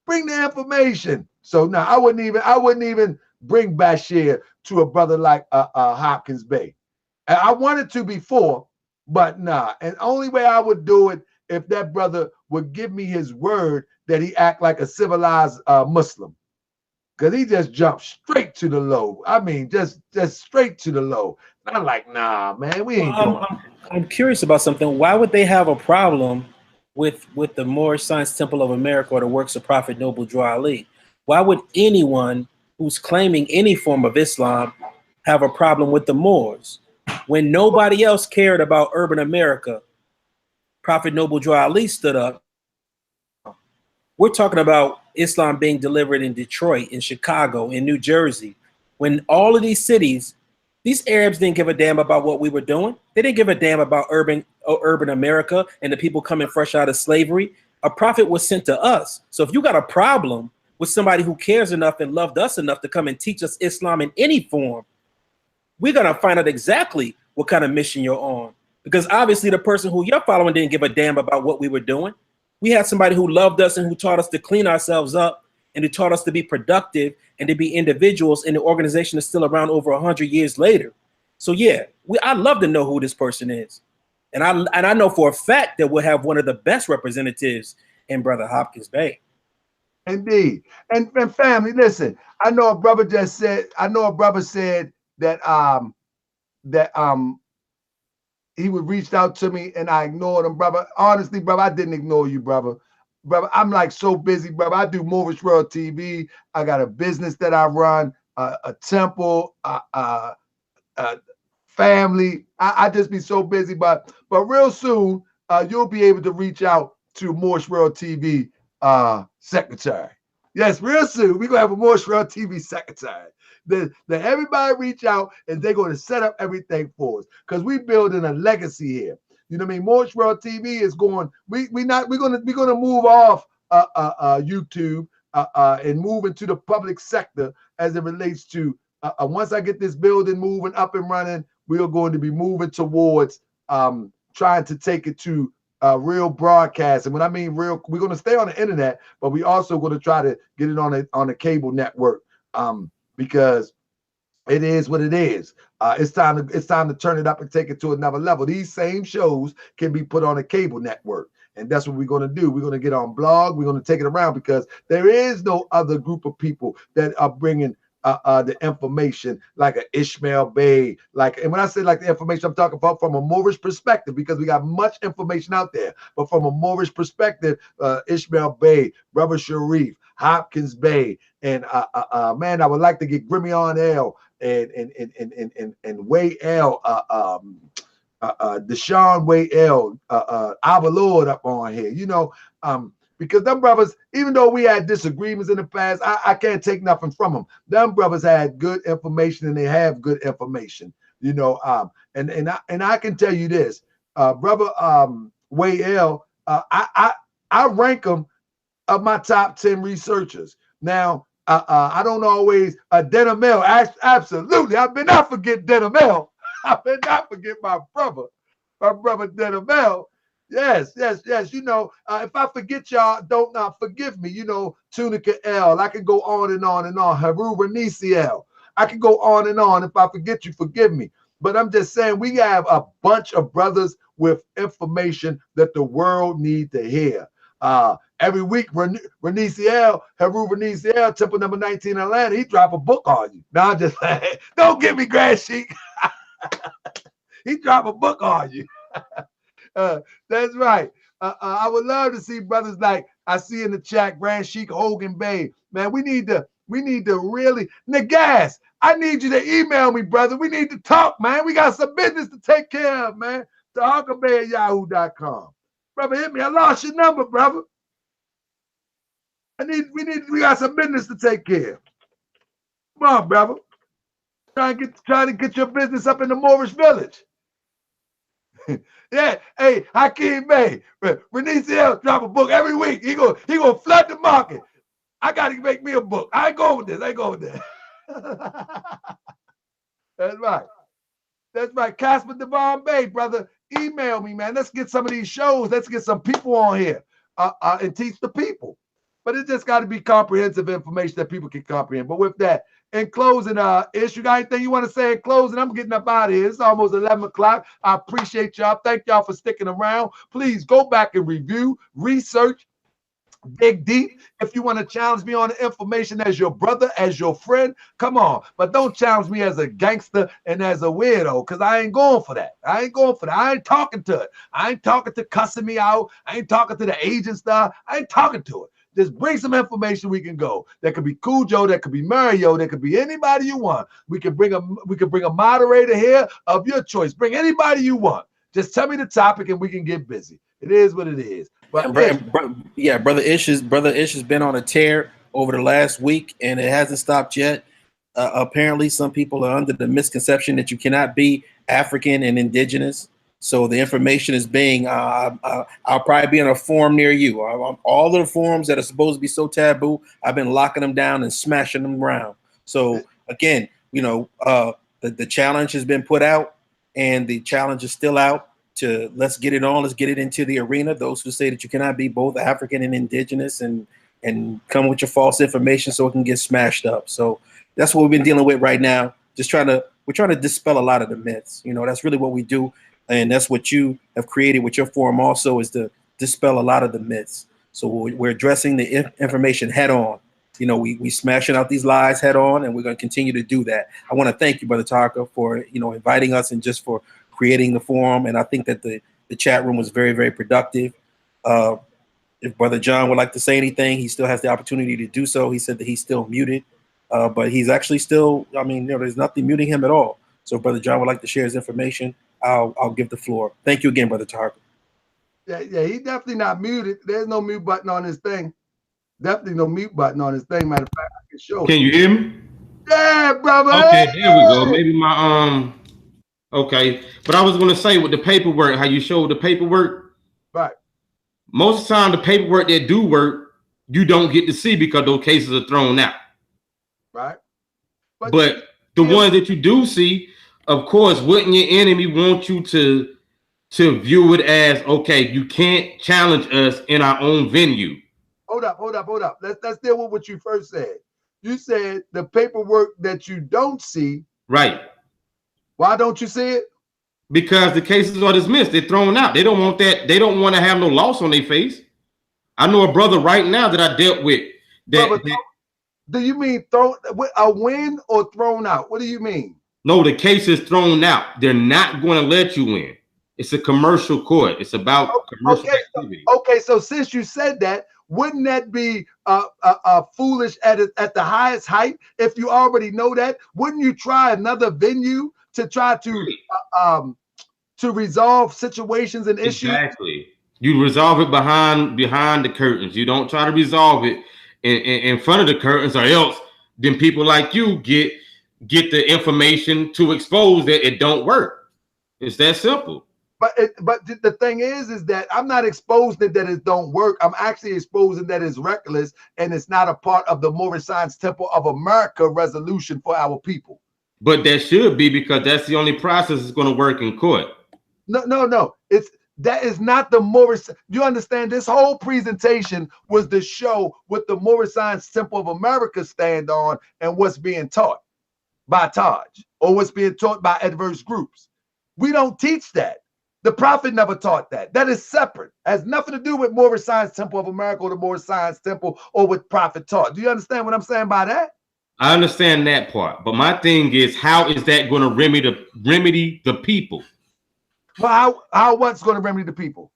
Bring the information. So no, I wouldn't even bring Bashir to a brother like Hopkins Bey. And I wanted to before, but nah. And only way I would do it if that brother would give me his word that he act like a civilized Muslim. Because he just jumped straight to the low. I mean, just straight to the low. And I'm like, nah, man, we ain't doing it. I'm curious about something. Why would they have a problem with the Moorish Science Temple of America or the works of Prophet Noble Drew Ali? Why would anyone who's claiming any form of Islam have a problem with the Moors? When nobody else cared about urban America, Prophet Noble Drew Ali stood up. We're talking about Islam being delivered in Detroit, in Chicago, in New Jersey. When all of these cities, these Arabs didn't give a damn about what we were doing. They didn't give a damn about urban America and the people coming fresh out of slavery. A prophet was sent to us. So if you got a problem with somebody who cares enough and loved us enough to come and teach us Islam in any form, we're going to find out exactly what kind of mission you're on. Because obviously the person who you're following didn't give a damn about what we were doing. We had somebody who loved us and who taught us to clean ourselves up and who taught us to be productive and to be individuals, and the organization is still around over 100 years later. So yeah, I'd love to know who this person is. And I know for a fact that we'll have one of the best representatives in Brother Hopkins Bey. Indeed. And family, listen, I know a brother said that he would reach out to me and I ignored him, brother. Honestly, brother, I didn't ignore you, brother. Brother, I'm like so busy, brother. I do Moorish World TV. I got a business that I run, a temple, family. I just be so busy, but real soon you'll be able to reach out to Moorish World TV secretary. Yes, real soon we're gonna have a Moorish World TV secretary. Then everybody reach out and they're going to set up everything for us because we're building a legacy here. You know what I mean? Moorish World TV is going. We're gonna move off YouTube. and move into the public sector as it relates to once I get this building moving up and running, we are going to be moving towards trying to take it to real broadcast. And when I mean real, we're going to stay on the internet, but we also going to try to get it on a cable network because it is what it is. It's time to turn it up and take it to another level. These same shows can be put on a cable network. And that's what we're going to do. We're going to get on blog. We're going to take it around because there is no other group of people that are bringing the information like an Ishmael Bey. And when I say like the information, I'm talking about from a Moorish perspective because we got much information out there. But from a Moorish perspective, Ishmael Bey, Brother Sharif, Hopkins Bey, and man, I would like to get Grimion L and Way L, Deshaun Way L, our Lord up on here, because them brothers, even though we had disagreements in the past, I can't take nothing from them. Them brothers had good information and they have good information, and I can tell you this, Brother Way L, I rank them of my top 10 researchers. Now, I don't always, Denimel, absolutely, I better not forget Denimel. I better not forget my brother Denimel. Yes. If I forget y'all, don't forgive me. Tunica L. I can go on and on and on. Haru Renisi L. I can go on and on. If I forget you, forgive me. But I'm just saying we have a bunch of brothers with information that the world need to hear. Every week, Renisi L, Haru Renisi L, Temple number 19 in Atlanta, he drop a book on you. Now I'm just saying, don't give me Grand Sheik. He drop a book on you. That's right. I would love to see brothers like I see in the chat, Grand Sheik Hogan Bay. Man, we need to really, Nagas, I need you to email me, brother. We need to talk, man. We got some business to take care of, man. TaHawkabay@yahoo.com. Brother, hit me. I lost your number, brother. We got some business to take care of. Come on, brother. Trying to get your business up in the Moorish village. Yeah, hey, Hakeem Bey, Renisi L drop a book every week. He gonna flood the market. I gotta make me a book. I ain't going with this. That's right. That's right. Casper Devon Bay, brother. Email me, man. Let's get some of these shows. Let's get some people on here and teach the people. But it just got to be comprehensive information that people can comprehend. But with that, in closing, Ish, you got anything you want to say in closing? I'm getting up out of here. It's almost 11 o'clock. I appreciate y'all. Thank y'all for sticking around. Please go back and review, research, dig deep. If you want to challenge me on the information as your brother, as your friend, come on. But don't challenge me as a gangster and as a weirdo, because I ain't going for that. I ain't talking to it. I ain't talking to cussing me out. I ain't talking to the agent stuff. I ain't talking to it. Just bring some information. We can go. That could be Cujo. That could be Mario. That could be anybody you want. We can bring a moderator here of your choice. Bring anybody you want. Just tell me the topic and we can get busy. It is what it is. But brother Ish has been on a tear over the last week and it hasn't stopped yet. Apparently, some people are under the misconception that you cannot be African and indigenous. So the information is being, I'll probably be on a forum near you. All of the forums that are supposed to be so taboo, I've been locking them down and smashing them around. So again, the challenge has been put out and the challenge is still out to let's get it on. Let's get it into the arena. Those who say that you cannot be both African and indigenous and come with your false information so it can get smashed up. So that's what we've been dealing with right now. We're trying to dispel a lot of the myths. That's really what we do. And that's what you have created with your forum also, is to dispel a lot of the myths. So we're addressing the information head on. We smashing out these lies head on, and we're going to continue to do that. I want to thank you, Brother Taka, for inviting us and just for creating the forum. And I think that the chat room was very, very productive. If Brother John would like to say anything, he still has the opportunity to do so. He said that he's still muted, but he's actually still, there's nothing muting him at all. So if Brother John would like to share his information, I'll give the floor. Thank you again, Brother Tark. Yeah, he's definitely not muted. There's no mute button on this thing. Definitely no mute button on this thing. Matter of fact, I can show. Can you hear me? Yeah, brother. Okay, there we go. Maybe my okay. But I was gonna say with the paperwork, how you showed the paperwork. Right. Most of the time, the paperwork that do work, you don't get to see because those cases are thrown out. Right. But the ones that you do see, of course, wouldn't your enemy want you to view it as, okay, you can't challenge us in our own venue? Hold up. Let's deal with what you first said. You said the paperwork that you don't see. Right. Why don't you see it? Because the cases are dismissed. They're thrown out. They don't want that. They don't want to have no loss on their face. I know a brother right now that I dealt with. Do you mean a win or thrown out? What do you mean? No, the case is thrown out. They're not going to let you in. It's a commercial court. It's about commercial activity. Okay, so since you said that, wouldn't that be foolish at the highest height? If you already know that, wouldn't you try another venue to try to resolve situations and issues? Exactly. You resolve it behind the curtains. You don't try to resolve it in front of the curtains, or else then people like you get the information to expose that it don't work. It's that simple. But the thing is that I'm not exposing that it don't work. I'm actually exposing that it's reckless and it's not a part of the Moorish Science Temple of America resolution for our people. But that should be, because that's the only process that's going to work in court. No. That is not the Moorish. You understand? This whole presentation was to show what the Moorish Science Temple of America stand on and what's being taught by Taj, or what's being taught by adverse groups. We don't teach that. The Prophet never taught that. That is separate. It has nothing to do with Moorish Science Temple of America or the Moorish Science Temple or what Prophet taught. Do you understand what I'm saying by that? I understand that part, but my thing is, how is that going to remedy the people? Well, how what's going to remedy the people?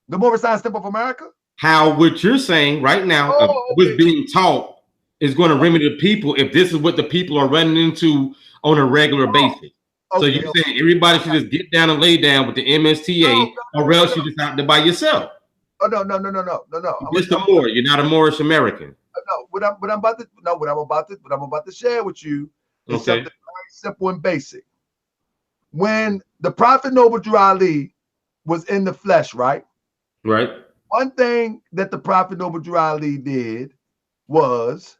The Moorish Science Temple of America? How what you're saying right now, what's being taught, is going to remedy the people if this is what the people are running into on a regular basis. So you're saying everybody should just get down and lay down with the MSTA, or else you just out there by yourself? Oh no. Just a Moor. You're not a Moorish American. No, what I'm about to share with you is something very simple and basic. When the Prophet Noble Drew Ali was in the flesh, right? Right. One thing that the Prophet Noble Drew Ali did was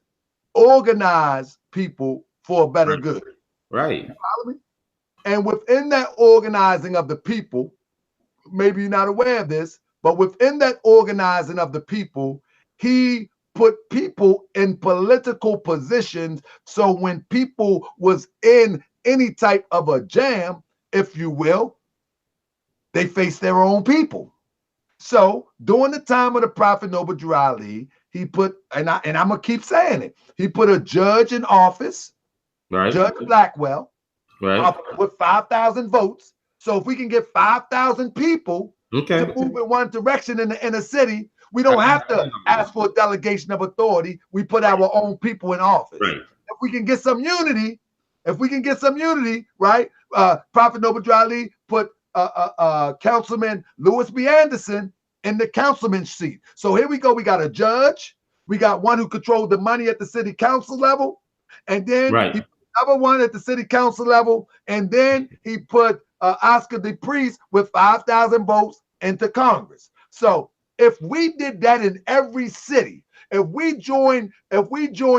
organize people for a better good. Right. You follow me? And within that organizing of the people, maybe you're not aware of this, but within that organizing of the people, he put people in political positions. So when people was in any type of a jam, if you will, they face their own people. So during the time of the Prophet Noble Drew Ali, he put, and I'm gonna keep saying it, he put a judge in office, right, Judge Blackwell, right, with 5,000 votes. So if we can get 5,000 people to move in one direction in the inner city, we don't have to ask for a delegation of authority. We put our own people in office. Right. If we can get some unity, right? Prophet Noble Drew Ali put Councilman Louis B. Anderson in the councilman seat. So here we go. We got a judge. We got one who controlled the money at the city council level. And then he put another one at the city council level. And then he put Oscar the priest with 5,000 votes into Congress. So if we did that in every city, if we join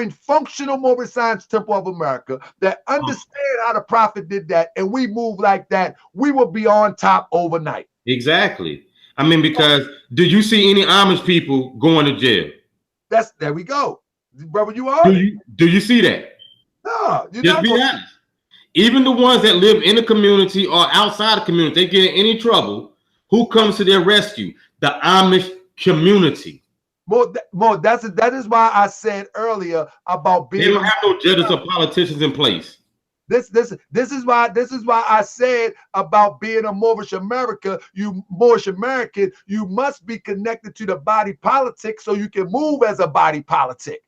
functional Moorish Science Temple of America that understand how the Prophet did that, and we move like that, we will be on top overnight. Exactly. I mean, because do you see any Amish people going to jail? There we go, brother. You are. Do you see that? No, just be honest. Even the ones that live in the community or outside the community, they get in any trouble, who comes to their rescue? The Amish community. That is why I said earlier about being. They don't have no judges or politicians in place. This is why I said about being a Moorish America. You Moorish American, you must be connected to the body politic so you can move as a body politic.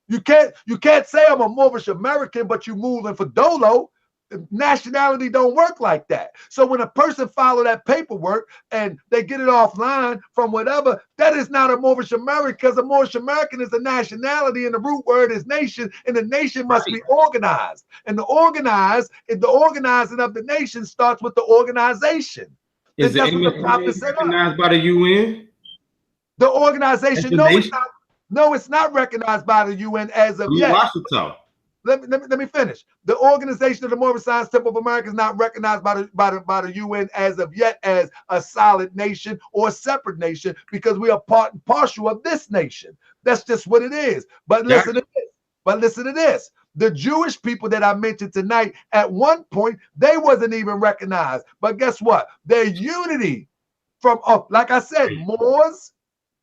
You can't say I'm a Moorish American, but you moving for Dolo. Nationality don't work like that. So when a person follow that paperwork and they get it offline from whatever, that is not a Moorish American, because a Moorish American is a nationality and the root word is nation, and the nation must be organized. And the organizing of the nation starts with the organization. Is the MSTA recognized by the UN? The organization, no, it's not. No, it's not recognized by the UN as of yet. Let me finish. The Organization of the Moorish Science Temple of America is not recognized by the UN as of yet as a solid nation or a separate nation, because we are part and parcel of this nation. That's just what it is. But listen to this. Listen to this. The Jewish people that I mentioned tonight, at one point, they wasn't even recognized. But guess what? Their unity from, like I said, Moors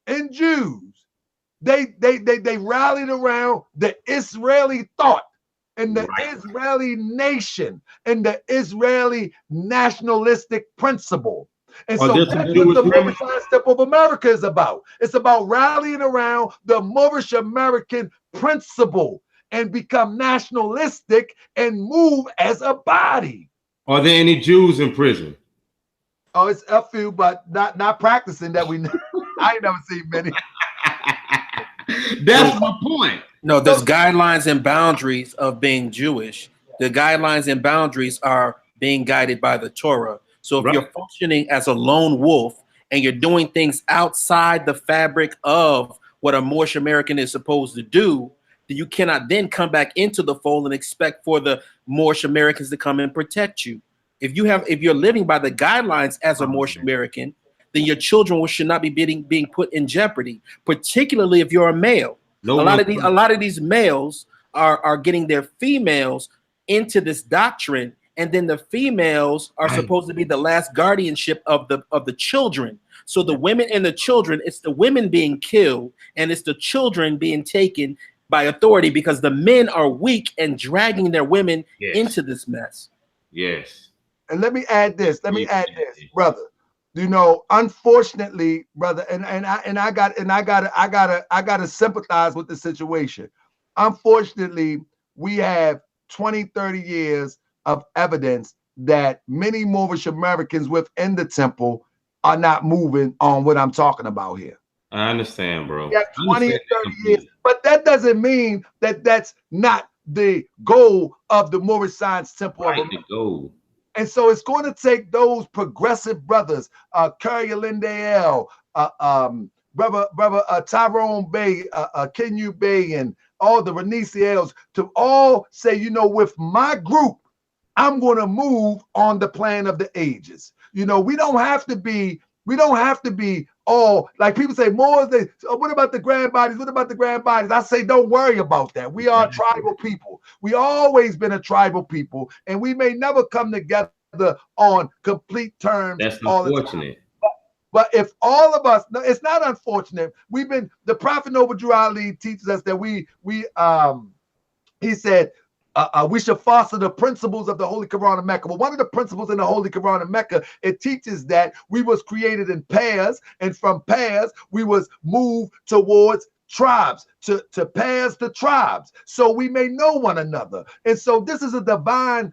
and Jews, they rallied around the Israeli thought and the Israeli nation and the Israeli nationalistic principle. And so that's what the Moorish Science Temple of America is about. It's about rallying around the Moorish American principle and become nationalistic and move as a body. Are there any Jews in prison? Oh, it's a few, but not practicing that we know. I ain't never seen many. That's my point. No, there's guidelines and boundaries of being Jewish. The guidelines and boundaries are being guided by the Torah. So if you're functioning as a lone wolf and you're doing things outside the fabric of what a Moorish American is supposed to do, then you cannot then come back into the fold and expect for the Moorish Americans to come and protect you. If you're living by the guidelines as a Moorish American, then your children should not be being put in jeopardy, particularly if you're a male. A lot of these males are getting their females into this doctrine, and then the females are supposed to be the last guardianship of the children. So the women and the children, it's the women being killed, and it's the children being taken by authority because the men are weak and dragging their women into this mess. Yes. And let me add this, brother. You know, unfortunately, brother, and I gotta sympathize with the situation. Unfortunately, we have 20, 30 years of evidence that many Moorish Americans within the temple are not moving on what I'm talking about here. I understand, bro. Yeah, 20 and 30 years. But that doesn't mean that that's not the goal of the Moorish Science Temple of America. The goal. And so it's going to take those progressive brothers, Curry Lindale, brother Tyrone Bey, Kenyu Bey, and all the Reniciels to all say, you know, with my group, I'm going to move on the plan of the ages. You know, we don't have to be all like people say, more. What about the grand bodies? What about the grand bodies? I say, don't worry about that. We are tribal people. We always been a tribal people, and we may never come together on complete terms. That's unfortunate. But if all of us, no, it's not unfortunate. The Prophet Noble Drew Ali teaches us that he said, we should foster the principles of the Holy Quran of Mecca. But one of the principles in the Holy Quran of Mecca, it teaches that we was created in pairs, and from pairs we was moved towards tribes, to pairs to tribes, so we may know one another. And so this is a divine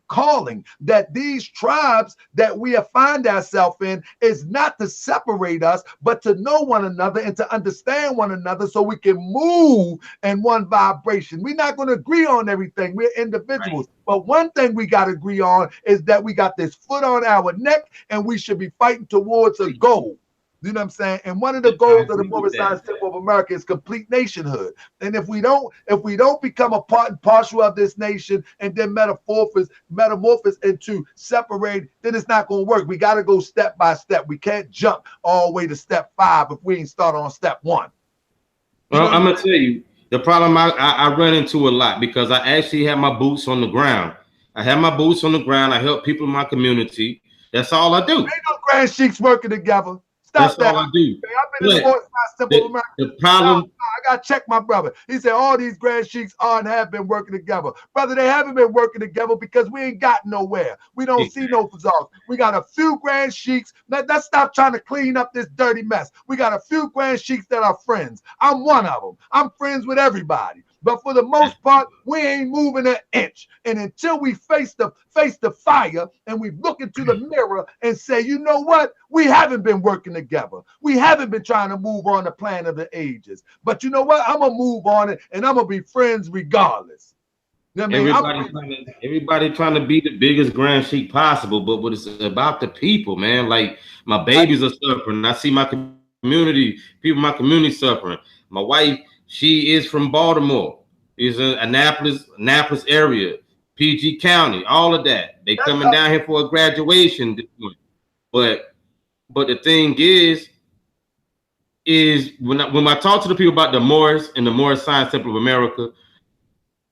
calling, that these tribes that we find ourselves in is not to separate us, but to know one another and to understand one another so we can move in one vibration. We're not going to agree on everything. We're individuals. But one thing we got to agree on is that we got this foot on our neck and we should be fighting towards a goal. You know what I'm saying? And one of the goals of the Moorish Science Temple of America is complete nationhood. And if we don't become a part and parcel of this nation and then metamorphose into separate, then it's not going to work. We got to go step by step. We can't jump all the way to step 5 if we ain't start on step 1. Well, I'm gonna tell you the problem I run into a lot, because I actually have my boots on the ground. I I help people in my community. That's all I do. Ain't no grand sheiks working together. Stop that. All I do. I've been in the Moorish Science Temple of America. The problem. I got to check my brother. He said all these grand sheiks are and have been working together. Brother, they haven't been working together because we ain't got nowhere. We don't see no results. We got a few grand sheiks. Let's stop trying to clean up this dirty mess. We got a few grand sheiks that are friends. I'm one of them. I'm friends with everybody. But for the most part, we ain't moving an inch. And until we face the fire and we look into the mirror and say, you know what? We haven't been working together. We haven't been trying to move on the plan of the ages. But you know what? I'm going to move on it, and I'm going to be friends regardless. You know what I mean? Everybody trying to be the biggest grand sheik possible, but it's about the people, man. Like, my babies are suffering. I see my community, people in my community suffering. My wife, she is from Baltimore. She's in Annapolis area, PG County, all of that. They coming down here for a graduation. But the thing is when I talk to the people about the Moorish and the Moorish Science Temple of America,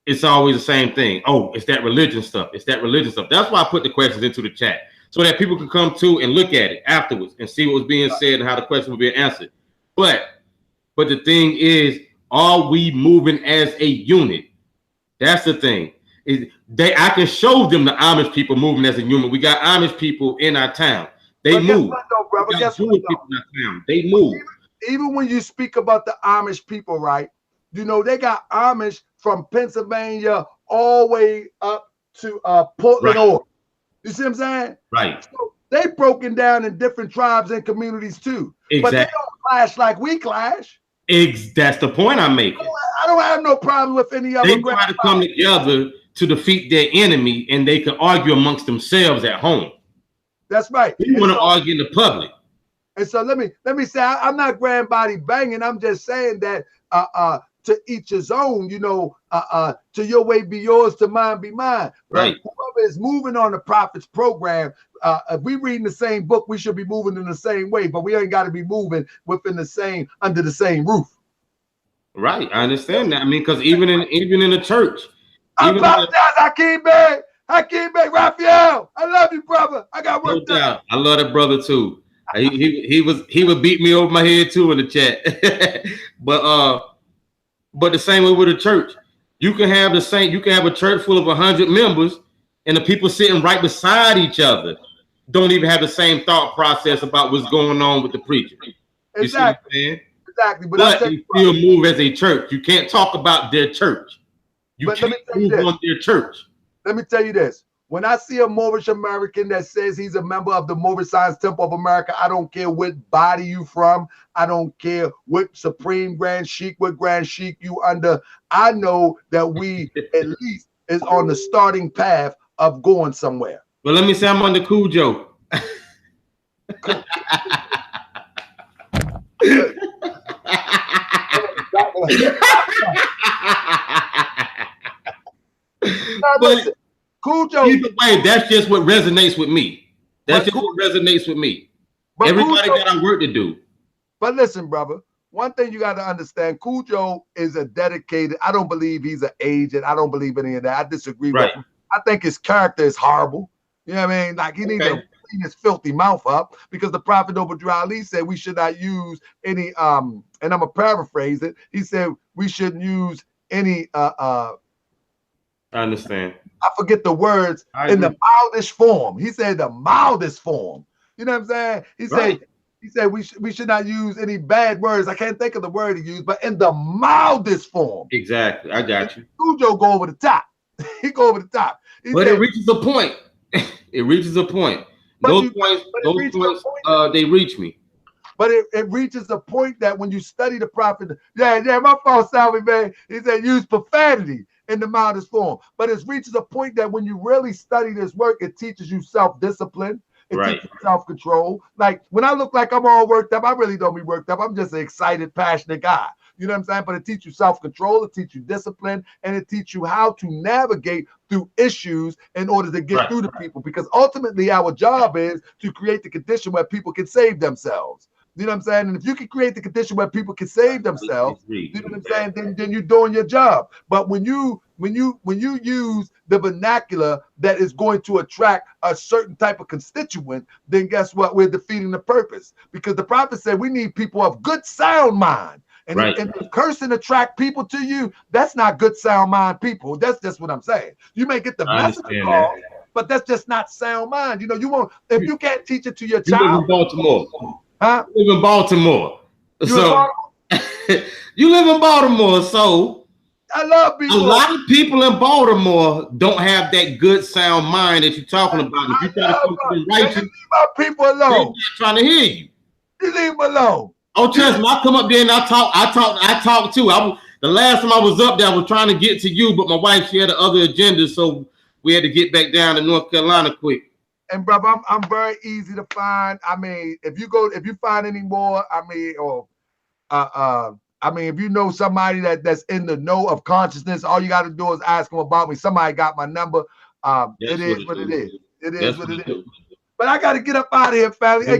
it's always the same thing. Oh, it's that religion stuff. It's that religion stuff. That's why I put the questions into the chat, so that people can come to and look at it afterwards and see what was being said and how the question was being answered. But the thing is, are we moving as a unit? That's the thing. I can show them the Amish people moving as a unit. We got Amish people in our town. They move. They move. Even when you speak about the Amish people, right? You know, they got Amish from Pennsylvania all the way up to Portland, Oregon. You see what I'm saying? Right. So they broken down in different tribes and communities too. Exactly. But they don't clash like we clash. That's the point I'm making. I don't have no problem with any other. They try to come together to defeat their enemy, and they can argue amongst themselves at home. That's right. We want to argue in the public. And so let me say, I'm not grand body banging. I'm just saying that to each his own, you know, to your way be yours, to mine be mine. Right. But whoever is moving on the Prophets program, if we reading the same book, we should be moving in the same way, but we ain't got to be moving under the same roof. Right. I understand that. I mean, because even in the church. I apologize, Hakeem Bey, Raphael. I love you, brother. I got work done. I love that brother too. He would beat me over my head too in the chat. But the same way with a church, you can have a church full of 100 members, and the people sitting right beside each other don't even have the same thought process about what's going on with the preacher. Exactly. Exactly. But you still move as a church. You can't talk about their church. You can't move on their church. Let me tell you this. When I see a Moorish American that says he's a member of the Moorish Science Temple of America, I don't care what body you from. I don't care what Supreme Grand Sheik, what Grand Sheik you under. I know that we at least is on the starting path of going somewhere. Well, let me say I'm under Cujo. Listen, Cujo. Either way, that's just what resonates with me. That's just what resonates with me. Everybody got our work to do. But listen, brother, one thing you got to understand, Cujo is a dedicated. I don't believe he's an agent. I don't believe any of that. I disagree with him. I think his character is horrible. You know what I mean? Like he needs to clean his filthy mouth up, because the Prophet Obadiah Ali said we should not use any and I'm gonna paraphrase it. He said we shouldn't use any I understand. I forget the words, in the mildest form. He said the mildest form. You know what I'm saying? He said we should not use any bad words. I can't think of the word he used, but in the mildest form. Exactly. I got you. Cujo go over the top. He go over the top. But it reaches a point. It reaches a point. Those points, they reach me. But it reaches a point that when you study the Prophet, my fault, Salvi, man. He said use profanity in the mildest form. But it reaches a point that when you really study this work, it teaches you self-discipline. It teaches you self-control. Like when I look like I'm all worked up, I really don't be worked up. I'm just an excited, passionate guy. You know what I'm saying? But it teaches you self-control, it teaches you discipline, and it teaches you how to navigate through issues in order to get through to people. Because ultimately our job is to create the condition where people can save themselves. You know what I'm saying? And if you can create the condition where people can save themselves, you know what I'm saying, then you're doing your job. But when you use the vernacular that is going to attract a certain type of constituent, then guess what? We're defeating the purpose. Because the Prophet said we need people of good sound mind. And if cursing attract people to you, that's not good sound mind people. That's just what I'm saying. You may get the message call, but that's just not sound mind. You know, you won't, if you can't teach it to your child. You live in Baltimore. Huh? You live in Baltimore. You live in Baltimore, so I love people. A lot of people in Baltimore don't have that good sound mind that you're talking about. If you try to come to them righteous, leave my people alone. They're not trying to hear you. You leave them alone. Oh, trust me, I come up there and I talk too. The last time I was up there, I was trying to get to you, but my wife, she had other agenda, so we had to get back down to North Carolina quick. And brother, I'm very easy to find. I mean, if you find any more, I mean, or I mean, if you know somebody that's in the know of consciousness, all you got to do is ask them about me. Somebody got my number. It is what it is. It is what it is. But I got to get up out of here, family. Hey,